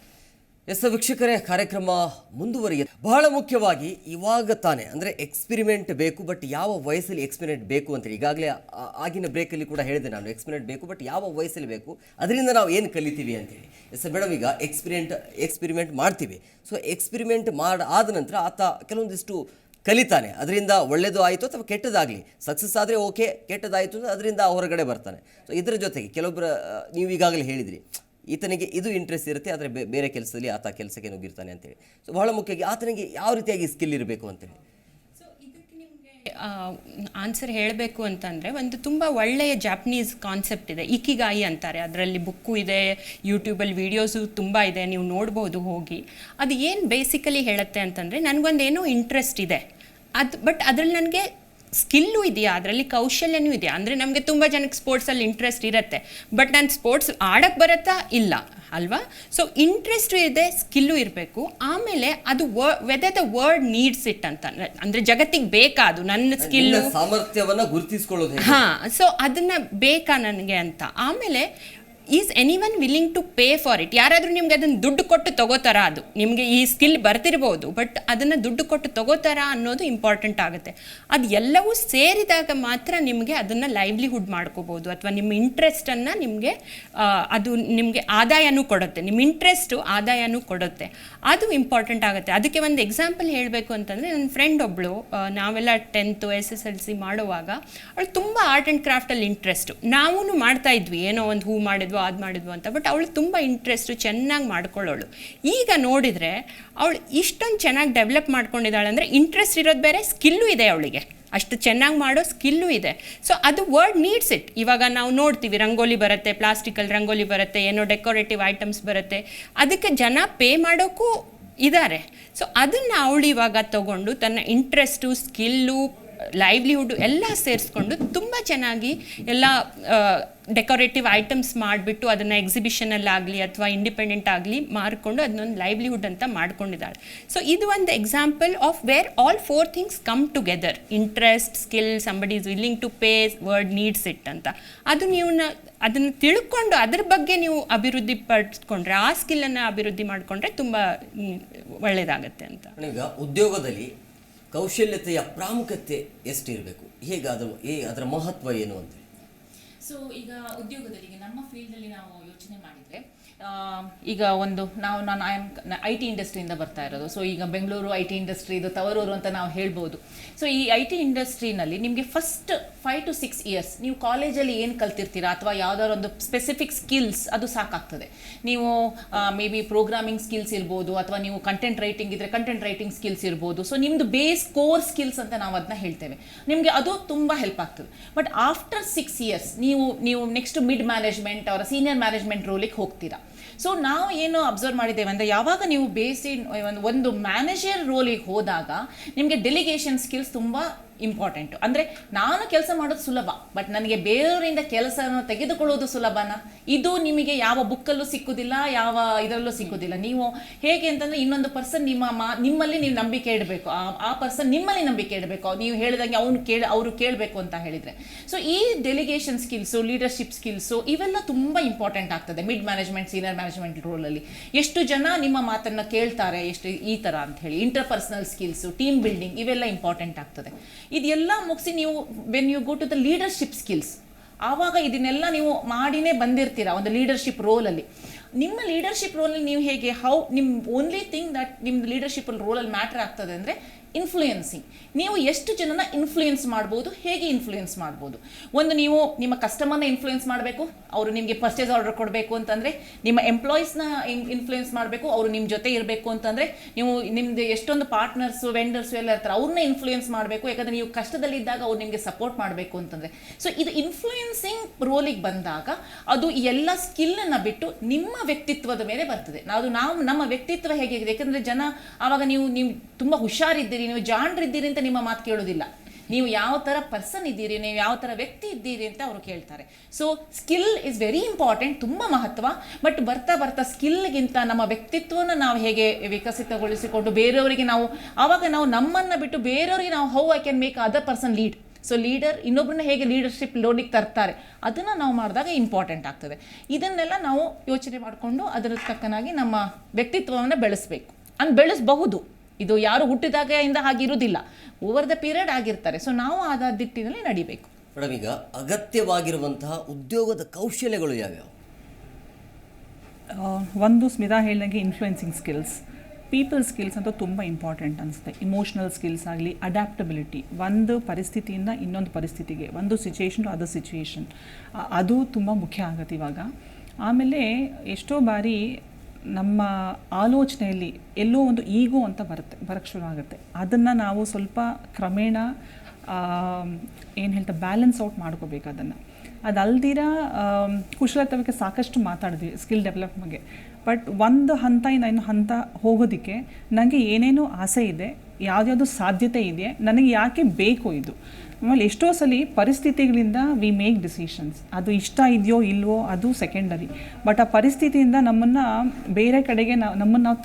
ಎಸ್ ವೀಕ್ಷಕರೇ, ಕಾರ್ಯಕ್ರಮ ಮುಂದುವರಿಯುತ್ತೆ. ಬಹಳ ಮುಖ್ಯವಾಗಿ ಇವಾಗ ತಾನೇ ಅಂದರೆ ಎಕ್ಸ್ಪಿರಿಮೆಂಟ್ ಬೇಕು, ಬಟ್ ಯಾವ ವಯಸ್ಸಲ್ಲಿ ಎಕ್ಸ್ಪಿರಿಮೆಂಟ್ ಬೇಕು ಅಂತೇಳಿ ಈಗಾಗಲೇ ಆಗಿನ ಬ್ರೇಕಲ್ಲಿ ಕೂಡ ಹೇಳಿದೆ ನಾನು. ಎಕ್ಸ್ಪಿರಿಮೆಂಟ್ ಬೇಕು, ಬಟ್ ಯಾವ ವಯಸ್ಸಲ್ಲಿ ಬೇಕು, ಅದರಿಂದ ನಾವು ಏನು ಕಲಿತೀವಿ ಅಂತೇಳಿ. ಎಸ್ ಮೇಡಮ್, ಈಗ ಎಕ್ಸ್ಪಿರಿಮೆಂಟ್ ಮಾಡ್ತೀವಿ. ಸೊ ಎಕ್ಸ್ಪಿರಿಮೆಂಟ್ ಆದ ನಂತರ ಆತ ಕೆಲವೊಂದಿಷ್ಟು ಕಲಿತಾನೆ, ಅದರಿಂದ ಒಳ್ಳೆಯದು ಆಯಿತು ಅಥವಾ ಕೆಟ್ಟದಾಗಲಿ, ಸಕ್ಸಸ್ ಆದರೆ ಓಕೆ, ಕೆಟ್ಟದಾಯಿತು ಅಂದರೆ ಅದರಿಂದ ಹೊರಗಡೆ ಬರ್ತಾನೆ. ಸೊ ಇದರ ಜೊತೆಗೆ ಕೆಲವೊಬ್ಬರು ನೀವು ಈಗಾಗಲೇ ಹೇಳಿದ್ರಿ, ಈತನಿಗೆ ಇದು ಇಂಟ್ರೆಸ್ಟ್ ಇರುತ್ತೆ, ಆದರೆ ಬೇರೆ ಕೆಲಸದಲ್ಲಿ ಆತ ಕೆಲಸಕ್ಕೆ ನುಗ್ಗಿರ್ತಾನೆ ಅಂತೇಳಿ. ಸೊ ಬಹಳ ಮುಖ್ಯವಾಗಿ ಆತನಿಗೆ ಯಾವ ರೀತಿಯಾಗಿ ಸ್ಕಿಲ್ ಇರಬೇಕು ಅಂತೇಳಿ. ಸೊ ಇದಕ್ಕೆ ನಿಮಗೆ ಆನ್ಸರ್ ಹೇಳಬೇಕು ಅಂತಂದರೆ, ಒಂದು ತುಂಬ ಒಳ್ಳೆಯ ಜಾಪನೀಸ್ ಕಾನ್ಸೆಪ್ಟ್ ಇದೆ, ಇಕಿಗಾಯಿ ಅಂತಾರೆ. ಅದರಲ್ಲಿ ಬುಕ್ಕು ಇದೆ, ಯೂಟ್ಯೂಬಲ್ಲಿ ವೀಡಿಯೋಸು ತುಂಬ ಇದೆ, ನೀವು ನೋಡ್ಬೋದು ಹೋಗಿ. ಅದು ಏನು ಬೇಸಿಕಲಿ ಹೇಳುತ್ತೆ ಅಂತಂದರೆ, ನನಗೊಂದೇನೋ ಇಂಟ್ರೆಸ್ಟ್ ಇದೆ, ಬಟ್ ಅದರಲ್ಲಿ ನನಗೆ ಸ್ಕಿಲ್ಲು ಇದೆಯಾ, ಅದರಲ್ಲಿ ಕೌಶಲ್ಯನೂ ಇದೆಯಾ. ಅಂದರೆ ನಮಗೆ ತುಂಬ ಜನಕ್ಕೆ ಸ್ಪೋರ್ಟ್ಸಲ್ಲಿ ಇಂಟ್ರೆಸ್ಟ್ ಇರುತ್ತೆ, ಬಟ್ ನಾನು ಸ್ಪೋರ್ಟ್ಸ್ ಆಡೋಕ್ಕೆ ಬರುತ್ತಾ ಇಲ್ಲ ಅಲ್ವಾ. ಸೊ ಇಂಟ್ರೆಸ್ಟು ಇದೆ, ಸ್ಕಿಲ್ಲು ಇರಬೇಕು. ಆಮೇಲೆ ಅದು whether the word needs it ಅಂತ, ಅಂದರೆ ಜಗತ್ತಿಗೆ ಬೇಕಾ ಅದು ನನ್ನ ಸ್ಕಿಲ್ಲು, ಸಾಮರ್ಥ್ಯವನ್ನು ಗುರುತಿಸ್ಕೊಳ್ಳೋದು. ಹಾಂ, ಸೊ ಅದನ್ನು ಬೇಕಾ ನನಗೆ ಅಂತ. ಆಮೇಲೆ is anyone willing to pay for it. ಯಾರಾದರೂ ನಿಮ್ಗೆ ಅದನ್ನು ದುಡ್ಡು ಕೊಟ್ಟು ತಗೋತಾರಾ, ಅದು ನಿಮಗೆ ಈ ಸ್ಕಿಲ್ ಬರ್ತಿರ್ಬೋದು ಬಟ್ ಅದನ್ನು ದುಡ್ಡು ಕೊಟ್ಟು ತಗೋತಾರಾ ಅನ್ನೋದು ಇಂಪಾರ್ಟೆಂಟ್ ಆಗುತ್ತೆ. ಅದು ಎಲ್ಲವೂ ಸೇರಿದಾಗ ಮಾತ್ರ ನಿಮಗೆ ಅದನ್ನು ಲೈವ್ಲಿಹುಡ್ ಮಾಡ್ಕೋಬೋದು, ಅಥವಾ ನಿಮ್ಮ ಇಂಟ್ರೆಸ್ಟನ್ನು ನಿಮಗೆ ಅದು ನಿಮಗೆ ಆದಾಯನೂ ಕೊಡುತ್ತೆ, ನಿಮ್ಮ ಇಂಟ್ರೆಸ್ಟು ಆದಾಯನೂ ಕೊಡುತ್ತೆ. ಅದು ಇಂಪಾರ್ಟೆಂಟ್ ಆಗುತ್ತೆ. ಅದಕ್ಕೆ ಒಂದು ಎಕ್ಸಾಂಪಲ್ ಹೇಳಬೇಕು ಅಂತಂದರೆ, ನನ್ನ ಫ್ರೆಂಡ್ ಒಬ್ಬಳು, ನಾವೆಲ್ಲ 10th SSLC ಮಾಡುವಾಗ ಅವಳು ತುಂಬ ಆರ್ಟ್ ಆ್ಯಂಡ್ ಕ್ರಾಫ್ಟಲ್ಲಿ ಇಂಟ್ರೆಸ್ಟು. ನಾವೂ ಮಾಡ್ತಾ ಇದ್ವಿ, ಏನೋ ಒಂದು ಹೂ ಮಾಡಿದ್ವಿ ಅದು ಮಾಡಿದ್ವು ಅಂತ, ಬಟ್ ಅವಳು ತುಂಬ ಇಂಟ್ರೆಸ್ಟು, ಚೆನ್ನಾಗಿ ಮಾಡ್ಕೊಳ್ಳೋಳು. ಈಗ ನೋಡಿದರೆ ಅವಳು ಇಷ್ಟೊಂದು ಚೆನ್ನಾಗಿ ಡೆವಲಪ್ ಮಾಡ್ಕೊಂಡಿದ್ದಾಳೆ. ಅಂದರೆ ಇಂಟ್ರೆಸ್ಟ್ ಇರೋದು ಬೇರೆ, ಸ್ಕಿಲ್ಲು ಇದೆ ಅವಳಿಗೆ, ಅಷ್ಟು ಚೆನ್ನಾಗಿ ಮಾಡೋ ಸ್ಕಿಲ್ಲು ಇದೆ. ಸೊ ಅದು ವರ್ಡ್ ನೀಡ್ಸ್ ಇಟ್. ಇವಾಗ ನಾವು ನೋಡ್ತೀವಿ, ರಂಗೋಲಿ ಬರುತ್ತೆ, ಪ್ಲಾಸ್ಟಿಕಲ್ಲಿ ರಂಗೋಲಿ ಬರುತ್ತೆ, ಏನೋ ಡೆಕೋರೇಟಿವ್ ಐಟಮ್ಸ್ ಬರುತ್ತೆ, ಅದಕ್ಕೆ ಜನ ಪೇ ಮಾಡೋಕ್ಕೂ ಇದ್ದಾರೆ. ಸೊ ಅದನ್ನು ಅವಳು ಇವಾಗ ತಗೊಂಡು ತನ್ನ ಇಂಟ್ರೆಸ್ಟು, ಸ್ಕಿಲ್ಲು, ಲೈವ್ಲಿಹುಡ್ ಎಲ್ಲ ಸೇರಿಸ್ಕೊಂಡು ತುಂಬ ಚೆನ್ನಾಗಿ ಎಲ್ಲ ಡೆಕೋರೇಟಿವ್ ಐಟಮ್ಸ್ ಮಾಡಿಬಿಟ್ಟು ಅದನ್ನು ಎಕ್ಸಿಬಿಷನಲ್ಲಾಗಲಿ ಅಥವಾ ಇಂಡಿಪೆಂಡೆಂಟ್ ಆಗಲಿ ಮಾರ್ಕೊಂಡು ಅದನ್ನೊಂದು ಲೈವ್ಲಿಹುಡ್ ಅಂತ ಮಾಡ್ಕೊಂಡಿದ್ದಾಳೆ. ಸೊ ಇದು ಒಂದು example of where all 4 things come together: interest, skill, somebody is willing to pay, world needs it ಅಂತ. ಅದು ನೀವು ಅದನ್ನು ತಿಳ್ಕೊಂಡು ಅದ್ರ ಬಗ್ಗೆ ನೀವು ಅಭಿವೃದ್ಧಿ ಪಡಿಸ್ಕೊಂಡ್ರೆ, ಆ ಸ್ಕಿಲ್ಲನ್ನು ಅಭಿವೃದ್ಧಿ ಮಾಡಿಕೊಂಡ್ರೆ ತುಂಬ ಒಳ್ಳೆಯದಾಗತ್ತೆ ಅಂತ. ಈಗ ಉದ್ಯೋಗದಲ್ಲಿ ಕೌಶಲ್ಯತೆಯ ಪ್ರಾಮುಖ್ಯತೆ ಎಷ್ಟಿರಬೇಕು, ಅದರ ಮಹತ್ವ ಏನು ಅಂತ? ಸೊ ಈಗ ಉದ್ಯೋಗದಲ್ಲಿ ನಮ್ಮ ಫೀಲ್ಡಲ್ಲಿ ನಾವು ಯೋಚನೆ ಮಾಡಿದರೆ, ಈಗ ನಾನು IT ಇಂಡಸ್ಟ್ರಿಯಿಂದ ಬರ್ತಾ ಇರೋದು. ಸೊ ಈಗ ಬೆಂಗಳೂರು IT ಇಂಡಸ್ಟ್ರಿ ಇದು ತವರೂರು ಅಂತ ನಾವು ಹೇಳ್ಬೋದು. ಸೊ ಈ IT ಇಂಡಸ್ಟ್ರಿನಲ್ಲಿ ನಿಮಗೆ ಫಸ್ಟ್ 5 to 6 ಇಯರ್ಸ್ ನೀವು ಕಾಲೇಜಲ್ಲಿ ಏನು ಕಲ್ತಿರ್ತೀರಾ ಅಥವಾ ಯಾವುದಾದ್ರು ಒಂದು ಸ್ಪೆಸಿಫಿಕ್ ಸ್ಕಿಲ್ಸ್ ಅದು ಸಾಕಾಗ್ತದೆ. ನೀವು ಮೇ ಬಿ ಪ್ರೋಗ್ರಾಮಿಂಗ್ ಸ್ಕಿಲ್ಸ್ ಇರ್ಬೋದು, ಅಥವಾ ನೀವು ಕಂಟೆಂಟ್ ರೈಟಿಂಗ್ ಇದ್ದರೆ ಕಂಟೆಂಟ್ ರೈಟಿಂಗ್ ಸ್ಕಿಲ್ಸ್ ಇರ್ಬೋದು. ಸೊ ನಿಮ್ಮದು ಬೇಸ್ ಕೋರ್ ಸ್ಕಿಲ್ಸ್ ಅಂತ ನಾವು ಅದನ್ನ ಹೇಳ್ತೇವೆ, ನಿಮಗೆ ಅದು ತುಂಬ ಹೆಲ್ಪ್ ಆಗ್ತದೆ. ಬಟ್ ಆಫ್ಟರ್ 6 ಇಯರ್ಸ್ ನೀವು ನೆಕ್ಸ್ಟ್ ಮಿಡ್ ಮ್ಯಾನೇಜ್ಮೆಂಟ್ ಅವರ ಸೀನಿಯರ್ ಮ್ಯಾನೇಜ್ಮೆಂಟ್ ರೋಲಿಗೆ ಹೋಗ್ತೀರಾ. ಸೊ ನಾವು ಏನು ಅಬ್ಸರ್ವ್ ಮಾಡಿದ್ದೇವೆ ಅಂದರೆ, ಯಾವಾಗ ನೀವು ಒಂದು ಮ್ಯಾನೇಜರ್ ರೋಲಿಗೆ ಹೋದಾಗ ನಿಮಗೆ ಡೆಲಿಗೇಷನ್ ಸ್ಕಿಲ್ಸ್ ತುಂಬ ಇಂಪಾರ್ಟೆಂಟು. ಅಂದರೆ ನಾನು ಕೆಲಸ ಮಾಡೋದು ಸುಲಭ, ಬಟ್ ನನಗೆ ಬೇರೆಯವರಿಂದ ಕೆಲಸವನ್ನು ತೆಗೆದುಕೊಳ್ಳೋದು ಸುಲಭನ? ಇದು ನಿಮಗೆ ಯಾವ ಬುಕ್ಕಲ್ಲೂ ಸಿಕ್ಕುದಿಲ್ಲ, ಯಾವ ಇದರಲ್ಲೂ ಸಿಕ್ಕುದಿಲ್ಲ. ನೀವು ಹೇಗೆ ಅಂತಂದರೆ, ಇನ್ನೊಂದು ಪರ್ಸನ್ ನಿಮ್ಮಲ್ಲಿ ನೀವು ನಂಬಿಕೆ ಇಡಬೇಕು, ಆ ಪರ್ಸನ್ ನಿಮ್ಮಲ್ಲಿ ನಂಬಿಕೆ ಇಡಬೇಕು, ನೀವು ಹೇಳಿದಂಗೆ ಅವರು ಕೇಳಬೇಕು ಅಂತ ಹೇಳಿದರೆ. ಸೊ ಈ ಡೆಲಿಗೇಷನ್ ಸ್ಕಿಲ್ಸು, ಲೀಡರ್ಶಿಪ್ ಸ್ಕಿಲ್ಸು ಇವೆಲ್ಲ ತುಂಬ ಇಂಪಾರ್ಟೆಂಟ್ ಆಗ್ತದೆ ಮಿಡ್ ಮ್ಯಾನೇಜ್ಮೆಂಟ್, ಸೀನಿಯರ್ ಮ್ಯಾನೇಜ್ಮೆಂಟ್ ರೋಲಲ್ಲಿ. ಎಷ್ಟು ಜನ ನಿಮ್ಮ ಮಾತನ್ನು ಕೇಳ್ತಾರೆ, ಎಷ್ಟು ಈ ಥರ ಅಂತ ಹೇಳಿ. ಇಂಟರ್ಪರ್ಸನಲ್ ಸ್ಕಿಲ್ಸು, ಟೀಮ್ ಬಿಲ್ಡಿಂಗ್ ಇವೆಲ್ಲ ಇಂಪಾರ್ಟೆಂಟ್ ಆಗ್ತದೆ. ಇದೆಲ್ಲ ಮುಗಿಸಿ ನೀವು when you go to the leadership skills, ಆವಾಗ ಇದನ್ನೆಲ್ಲ ನೀವು ಮಾಡಿನೇ ಬಂದಿರ್ತೀರಾ ಒಂದು ಲೀಡರ್ಶಿಪ್ ರೋಲಲ್ಲಿ. ನಿಮ್ಮ ಲೀಡರ್ಶಿಪ್ ರೋಲಲ್ಲಿ ನೀವು ಹೇಗೆ ನಿಮ್ಮ ಓನ್ಲಿ ಥಿಂಗ್ ದಟ್ ನಿಮ್ಮ ಲೀಡರ್ಶಿಪ್ ರೋಲಲ್ಲಿ ಮ್ಯಾಟರ್ ಆಗ್ತದೆ ಅಂದರೆ ಇನ್ಫ್ಲೂಯೆನ್ಸಿಂಗ್. ನೀವು ಎಷ್ಟು ಜನನ ಇನ್ಫ್ಲೂಯೆನ್ಸ್ ಮಾಡ್ಬೋದು, ಹೇಗೆ ಇನ್ಫ್ಲೂಯೆನ್ಸ್ ಮಾಡ್ಬೋದು. ನೀವು ನಿಮ್ಮ ಕಸ್ಟಮರ್ನ ಇನ್ಫ್ಲೂಯೆನ್ಸ್ ಮಾಡಬೇಕು, ಅವರು ನಿಮಗೆ ಪರ್ಚೇಸ್ ಆರ್ಡರ್ ಕೊಡಬೇಕು ಅಂತಂದರೆ. ನಿಮ್ಮ ಎಂಪ್ಲಾಯೀಸ್ನ ಇನ್ಫ್ಲೂಯೆನ್ಸ್ ಮಾಡಬೇಕು, ಅವರು ನಿಮ್ಮ ಜೊತೆ ಇರಬೇಕು ಅಂತಂದರೆ. ನಿಮ್ಮದು ಎಷ್ಟೊಂದು ಪಾರ್ಟ್ನರ್ಸು, ವೆಂಡರ್ಸು ಎಲ್ಲ ಇರ್ತಾರೆ, ಅವ್ರನ್ನ ಇನ್ಫ್ಲೂಯೆನ್ಸ್ ಮಾಡಬೇಕು, ಯಾಕಂದರೆ ನೀವು ಕಷ್ಟದಲ್ಲಿದ್ದಾಗ ಅವ್ರು ನಿಮಗೆ ಸಪೋರ್ಟ್ ಮಾಡಬೇಕು ಅಂತಂದರೆ. ಸೊ ಇದು ಇನ್ಫ್ಲೂಯೆನ್ಸಿಂಗ್ ರೋಲಿಗೆ ಬಂದಾಗ ಅದು ಈ ಎಲ್ಲ ಸ್ಕಿಲ್ಲನ್ನು ಬಿಟ್ಟು ನಿಮ್ಮ ವ್ಯಕ್ತಿತ್ವದ ಮೇಲೆ ಬರ್ತದೆ. ನಮ್ಮ ವ್ಯಕ್ತಿತ್ವ ಹೇಗಿದೆ, ಯಾಕಂದರೆ ಜನ ಆವಾಗ ನೀವು ತುಂಬ ಹುಷಾರಿದ್ದೀರಿ, ನೀವು ಜಾಣರಿದ್ದೀರಿ ಅಂತ ನಿಮ್ಮ ಮಾತು ಕೇಳೋದಿಲ್ಲ. ನೀವು ಯಾವ ಥರ ಪರ್ಸನ್ ಇದ್ದೀರಿ, ನೀವು ಯಾವ ಥರ ವ್ಯಕ್ತಿ ಇದ್ದೀರಿ ಅಂತ ಅವರು ಕೇಳ್ತಾರೆ. So skill is very important, ತುಂಬ ಮಹತ್ವ. ಬಟ್ ಬರ್ತಾ ಸ್ಕಿಲ್ಗಿಂತ ನಮ್ಮ ವ್ಯಕ್ತಿತ್ವನ ನಾವು ಹೇಗೆ ವಿಕಸಿತಗೊಳಿಸಿಕೊಂಡು ಬೇರೆಯವರಿಗೆ ಆವಾಗ ನಾವು ನಮ್ಮನ್ನು ಬಿಟ್ಟು ಬೇರೆಯವರಿಗೆ ನಾವು how I can make other person lead. So ಇನ್ನೊಬ್ಬರನ್ನ ಹೇಗೆ ಲೀಡರ್ಶಿಪ್ ಲೋಡಿಗೆ ತರ್ತಾರೆ, ಅದನ್ನು ನಾವು ಮಾಡಿದಾಗ ಇಂಪಾರ್ಟೆಂಟ್ ಆಗ್ತದೆ. ಇದನ್ನೆಲ್ಲ ನಾವು ಯೋಚನೆ ಮಾಡಿಕೊಂಡು ಅದರ ತಕ್ಕನಾಗಿ ನಮ್ಮ ವ್ಯಕ್ತಿತ್ವವನ್ನು ಬೆಳೆಸಬೇಕು. ಬೆಳೆಸಬಹುದು, ಇದು ಯಾರು ಹುಟ್ಟಿದಾಗ ಇಂದ ಹಾಗಿರುವುದಿಲ್ಲ, ಓವರ್ ದ ಪೀರಿಯಡ್ ಆಗಿರ್ತಾರೆ. ಸೊ ನಾವು ಆದ ದಿಟ್ಟಿನಲ್ಲಿ ನಡಿಬೇಕು. ಮೇಡಮ್, ಈಗ ಅಗತ್ಯವಾಗಿರುವಂತಹ ಉದ್ಯೋಗದ ಕೌಶಲ್ಯಗಳು ಯಾವ್ಯಾವು? ಒಂದು ಸ್ಮಿತಾ ಹೇಳಿದಂಗೆ ಇನ್ಫ್ಲುಯೆನ್ಸಿಂಗ್ ಸ್ಕಿಲ್ಸ್, ಪೀಪಲ್ ಸ್ಕಿಲ್ಸ್ ಅಂತ ತುಂಬ ಇಂಪಾರ್ಟೆಂಟ್ ಅನಿಸುತ್ತೆ. ಇಮೋಷ್ನಲ್ ಸ್ಕಿಲ್ಸ್ ಆಗಲಿ, ಅಡ್ಯಾಪ್ಟಬಿಲಿಟಿ, ಒಂದು ಪರಿಸ್ಥಿತಿಯಿಂದ ಇನ್ನೊಂದು ಪರಿಸ್ಥಿತಿಗೆ, ಒಂದು ಸಿಚುಯೇಷನ್ ಟು ಅದರ್ ಸಿಚುಯೇಷನ್, ಅದು ತುಂಬ ಮುಖ್ಯ ಆಗುತ್ತೆ ಇವಾಗ. ಆಮೇಲೆ ಎಷ್ಟೋ ಬಾರಿ ನಮ್ಮ ಆಲೋಚನೆಯಲ್ಲಿ ಎಲ್ಲೋ ಒಂದು ಈಗೋ ಅಂತ ಬರೋಕ್ಕೆ ಶುರು ಆಗುತ್ತೆ. ಅದನ್ನು ನಾವು ಸ್ವಲ್ಪ ಕ್ರಮೇಣ ಏನು ಹೇಳ್ತಾರೆ ಬ್ಯಾಲೆನ್ಸ್ ಔಟ್ ಮಾಡ್ಕೋಬೇಕು ಅದನ್ನು. ಅದಲ್ದಿರ ಕುಶಲತೆ ಬಗ್ಗೆ ಸಾಕಷ್ಟು ಮಾತಾಡಿದ್ವಿ ಸ್ಕಿಲ್ ಡೆವಲಪ್ ಬಗ್ಗೆ. ಬಟ್ ಒಂದು ಹಂತ ಇನ್ನೊಂದು ಹಂತ ಹೋಗೋದಕ್ಕೆ ನನಗೆ ಏನೇನೋ ಆಸೆ ಇದೆ, ಯಾವ್ದ್ಯಾವುದು ಸಾಧ್ಯತೆ ಇದೆ, ನನಗೆ ಯಾಕೆ ಬೇಕು ಇದು. ಆಮೇಲೆ ಎಷ್ಟೋ ಸಲ ಪರಿಸ್ಥಿತಿಗಳಿಂದ ವಿ ಮೇಕ್ ಡಿಸಿಷನ್ಸ್, ಅದು ಇಷ್ಟ ಇದೆಯೋ ಇಲ್ವೋ ಅದು ಸೆಕೆಂಡರಿ, ಬಟ್ ಆ ಪರಿಸ್ಥಿತಿಯಿಂದ ನಮ್ಮನ್ನು ಬೇರೆ ಕಡೆಗೆ ನಮ್ಮನ್ನು ನಾವು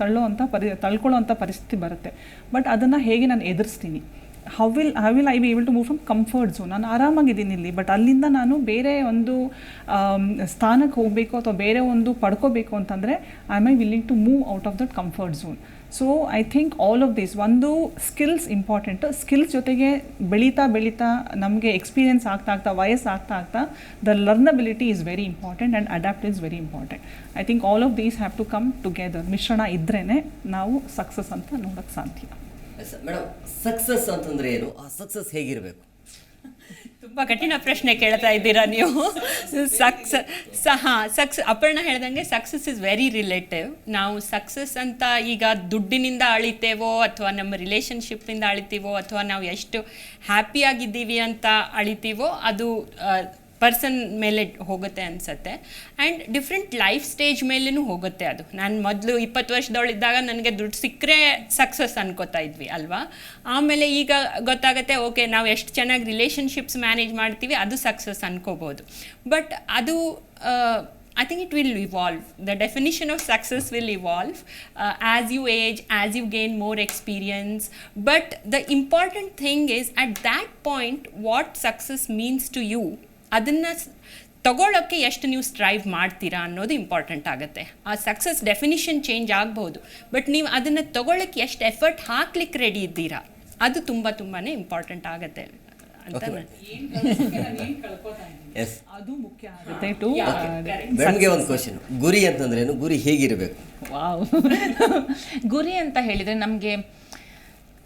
ತಳ್ಕೊಳ್ಳೋ ಅಂಥ ಪರಿಸ್ಥಿತಿ ಬರುತ್ತೆ. ಬಟ್ ಅದನ್ನು ಹೇಗೆ ನಾನು ಎದುರಿಸ್ತೀನಿ, how will I be able to move from comfort zone. ನಾನು ಆರಾಮಾಗಿದ್ದೀನಿ ಇಲ್ಲಿ, ಬಟ್ ಅಲ್ಲಿಂದ ನಾನು ಬೇರೆ ಒಂದು ಸ್ಥಾನಕ್ಕೆ ಹೋಗಬೇಕು ಅಥವಾ ಬೇರೆ ಒಂದು ಪಡ್ಕೋಬೇಕು ಅಂತಂದರೆ I am willing to move out of that comfort zone. So I think all of this, ಒಂದು ಸ್ಕಿಲ್ಸ್ ಇಂಪಾರ್ಟೆಂಟ್. ಸ್ಕಿಲ್ಸ್ ಜೊತೆಗೆ ಬೆಳೀತಾ ನಮಗೆ ಎಕ್ಸ್ಪೀರಿಯನ್ಸ್ ಆಗ್ತಾ ವಯಸ್ಸು the learnability is very important and adapt is very important. I think all of these have to come together. ಮಿಶ್ರಣ ಇದ್ರೇ ನಾವು ಸಕ್ಸಸ್ ಅಂತ ನೋಡೋಕ್ಕೆ ಸಾಧ್ಯ. ಮೇಡಮ್, ಸಕ್ಸಸ್ ಅಂತಂದ್ರೆ ಏನು? ಆ ಸಕ್ಸಸ್ ಹೇಗಿರಬೇಕು? ತುಂಬ ಕಠಿಣ ಪ್ರಶ್ನೆ ಕೇಳ್ತಾ ಇದ್ದೀರಾ ನೀವು. ಅಪರ್ಣ ಹೇಳ್ದಂಗೆ ಸಕ್ಸಸ್ ಇಸ್ ವೆರಿ ರಿಲೇಟಿವ್. ನಾವು ಸಕ್ಸಸ್ ಅಂತ ಈಗ ದುಡ್ಡಿನಿಂದ ಅಳಿತೇವೋ ಅಥವಾ ನಮ್ಮ ರಿಲೇಷನ್ಶಿಪ್ಪಿಂದ ಅಳಿತೀವೋ ಅಥವಾ ನಾವು ಎಷ್ಟು ಹ್ಯಾಪಿಯಾಗಿದ್ದೀವಿ ಅಂತ ಅಳಿತೀವೋ ಅದು ಪರ್ಸನ್ ಮೇಲೆ ಹೋಗುತ್ತೆ ಅನಿಸುತ್ತೆ. ಆ್ಯಂಡ್ ಡಿಫ್ರೆಂಟ್ ಲೈಫ್ ಸ್ಟೇಜ್ ಮೇಲೂ ಹೋಗುತ್ತೆ ಅದು. ನಾನು ಮೊದಲು 20 ವರ್ಷದವಳಿದ್ದಾಗ ನನಗೆ ದುಡ್ಡು ಸಿಕ್ಕರೆ ಸಕ್ಸಸ್ ಅನ್ಕೋತಾ ಇದ್ವಿ ಅಲ್ವಾ. ಆಮೇಲೆ ಈಗ ಗೊತ್ತಾಗುತ್ತೆ, ಓಕೆ ನಾವು ಎಷ್ಟು ಚೆನ್ನಾಗಿ ರಿಲೇಷನ್ಶಿಪ್ಸ್ ಮ್ಯಾನೇಜ್ ಮಾಡ್ತೀವಿ ಅದು ಸಕ್ಸಸ್ ಅನ್ಕೋಬೋದು. ಬಟ್ ಅದು I think it will evolve. The definition of success will evolve as you age, as you gain more experience. But the important thing is, at that point, what success means to you, ಅದನ್ನು ತಗೊಳ್ಳೋಕ್ಕೆ ಎಷ್ಟು ನೀವು ಸ್ಟ್ರೈವ್ ಮಾಡ್ತೀರಾ ಅನ್ನೋದು ಇಂಪಾರ್ಟೆಂಟ್ ಆಗುತ್ತೆ. ಆ ಸಕ್ಸಸ್ ಡೆಫಿನಿಷನ್ ಚೇಂಜ್ ಆಗ್ಬೋದು, ಬಟ್ ನೀವು ಅದನ್ನು ತಗೊಳ್ಳೋಕ್ಕೆ ಎಷ್ಟು ಎಫರ್ಟ್ ಹಾಕ್ಲಿಕ್ಕೆ ರೆಡಿ ಇದ್ದೀರಾ ಅದು ತುಂಬಾ ಇಂಪಾರ್ಟೆಂಟ್ ಆಗುತ್ತೆ ಅಂತ. ಅದು ಮುಖ್ಯ ಆಗುತ್ತೆ. ಮೇಡಮ್ಗೆ ಒಂದು ಕ್ವಶನ್, ಗುರಿ ಅಂತಂದ್ರೇನು? ಗುರಿ ಹೇಗಿರಬೇಕು? ವಾವ್ ಗುರಿ ಅಂತ ಹೇಳಿದರೆ ನಮಗೆ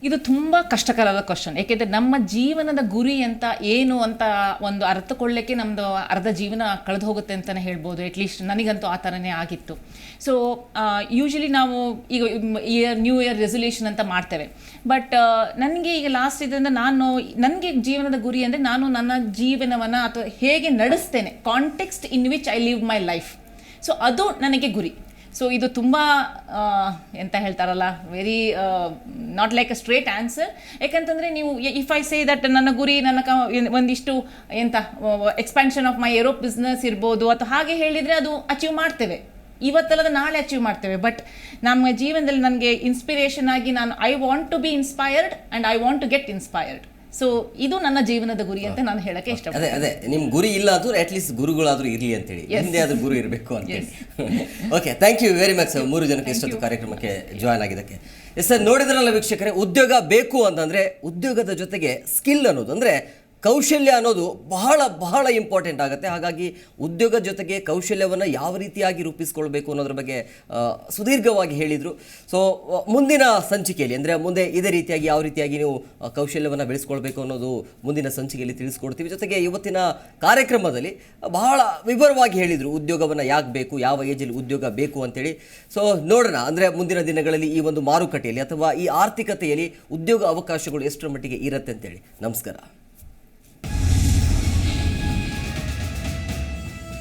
ಇದು ತುಂಬ ಕಷ್ಟಕರವಾದ ಕ್ವಶನ್. ಏಕೆಂದರೆ ನಮ್ಮ ಜೀವನದ ಗುರಿ ಅಂತ ಏನು ಅಂತ ಒಂದು ಅರ್ಥಕೊಳ್ಳೋಕ್ಕೆ ನಮ್ಮದು ಅರ್ಧ ಜೀವನ ಕಳೆದು ಹೋಗುತ್ತೆ ಅಂತಲೇ ಹೇಳ್ಬೋದು. ಅಟ್ಲೀಸ್ಟ್ ನನಗಂತೂ ಆ ಥರನೇ ಆಗಿತ್ತು. ಸೊ ಯೂಶ್ವಲಿ ನಾವು ಈಗ ನ್ಯೂ ಇಯರ್ ರೆಸೊಲ್ಯೂಷನ್ ಅಂತ ಮಾಡ್ತೇವೆ. ಬಟ್ ನನಗೆ ಈಗ ಲಾಸ್ಟ್ ಇದರಿಂದ ನನಗೆ ಜೀವನದ ಗುರಿ ಅಂದರೆ ನಾನು ನನ್ನ ಜೀವನವನ್ನು ಅಥವಾ ಹೇಗೆ ನಡೆಸ್ತೇನೆ, context in which I live my life. So ಅದು ನನಗೆ ಗುರಿ. ಸೊ ಇದು ತುಂಬ ಎಂತ ಹೇಳ್ತಾರಲ್ಲ, very not like a straight answer. ಯಾಕಂತಂದರೆ ನೀವು ಇಫ್ ಐ ಸೇ ದಟ್ ನನ್ನ ಗುರಿ ಒಂದಿಷ್ಟು ಎಂತ ಎಕ್ಸ್ಪ್ಯಾನ್ಷನ್ ಆಫ್ ಮೈ ಏರೋಪ್ ಬಿಸ್ನೆಸ್ ಇರ್ಬೋದು ಅಥವಾ ಹಾಗೆ ಹೇಳಿದರೆ ಅದು ಅಚೀವ್ ಮಾಡ್ತೇವೆ, ಇವತ್ತಲ್ಲದ ನಾಳೆ ಅಚೀವ್ ಮಾಡ್ತೇವೆ. ಬಟ್ ನಮ್ಮ ಜೀವನದಲ್ಲಿ ನನಗೆ ಇನ್ಸ್ಪಿರೇಷನ್ ಆಗಿ I want to be inspired and I want to get inspired. So ಇದು ನನ್ನ ಜೀವನದ ಗುರಿ ಅಂತ ನಾನು ಹೇಳಕ್ಕೆ ಇಷ್ಟಪಡ್ತೀನಿ. ಅದೇ ನಿಮ್ಮ ಗುರಿ ಇಲ್ಲ ಆದ್ರೂ ಅಟ್ಲೀಸ್ಟ್ ಗುರುಗಳಾದ್ರೂ ಇರಲಿ ಅಂತೇಳಿ, ಹಿಂದೆ ಆದ್ರೂ ಗುರು ಇರಬೇಕು ಅಂತೇಳಿ. Okay, thank you very much 3 ಜನಕ್ಕೆ ಇಷ್ಟೊತ್ತು ಕಾರ್ಯಕ್ರಮಕ್ಕೆ ಜಾಯ್ನ್ ಆಗಿದ್ದಕ್ಕೆ. ಎಸ್ ಸರ್, ನೋಡಿದ್ರಲ್ಲ ವೀಕ್ಷಕರೇ, ಉದ್ಯೋಗ ಬೇಕು ಅಂತಂದರೆ ಉದ್ಯೋಗದ ಜೊತೆಗೆ ಸ್ಕಿಲ್ ಅನ್ನೋದು ಅಂದರೆ ಕೌಶಲ್ಯ ಅನ್ನೋದು ಬಹಳ ಇಂಪಾರ್ಟೆಂಟ್ ಆಗುತ್ತೆ. ಹಾಗಾಗಿ ಉದ್ಯೋಗದ ಜೊತೆಗೆ ಕೌಶಲ್ಯವನ್ನು ಯಾವ ರೀತಿಯಾಗಿ ರೂಪಿಸ್ಕೊಳ್ಬೇಕು ಅನ್ನೋದ್ರ ಬಗ್ಗೆ ಸುದೀರ್ಘವಾಗಿ ಹೇಳಿದರು. ಸೊ ಮುಂದಿನ ಸಂಚಿಕೆಯಲ್ಲಿ ಅಂದರೆ ಮುಂದೆ ಇದೇ ರೀತಿಯಾಗಿ ಯಾವ ರೀತಿಯಾಗಿ ನೀವು ಕೌಶಲ್ಯವನ್ನು ಬೆಳೆಸ್ಕೊಳ್ಬೇಕು ಅನ್ನೋದು ಮುಂದಿನ ಸಂಚಿಕೆಯಲ್ಲಿ ತಿಳಿಸ್ಕೊಡ್ತೀವಿ. ಜೊತೆಗೆ ಇವತ್ತಿನ ಕಾರ್ಯಕ್ರಮದಲ್ಲಿ ಬಹಳ ವಿವರವಾಗಿ ಹೇಳಿದರು ಉದ್ಯೋಗವನ್ನು ಯಾಕೆ ಬೇಕು, ಯಾವ ಏಜಲ್ಲಿ ಉದ್ಯೋಗ ಬೇಕು ಅಂತೇಳಿ. ಸೊ ನೋಡೋಣ, ಅಂದರೆ ಮುಂದಿನ ದಿನಗಳಲ್ಲಿ ಈ ಒಂದು ಮಾರುಕಟ್ಟೆಯಲ್ಲಿ ಅಥವಾ ಈ ಆರ್ಥಿಕತೆಯಲ್ಲಿ ಉದ್ಯೋಗ ಅವಕಾಶಗಳು ಎಷ್ಟರ ಮಟ್ಟಿಗೆ ಇರುತ್ತೆ ಅಂತೇಳಿ. ನಮಸ್ಕಾರ.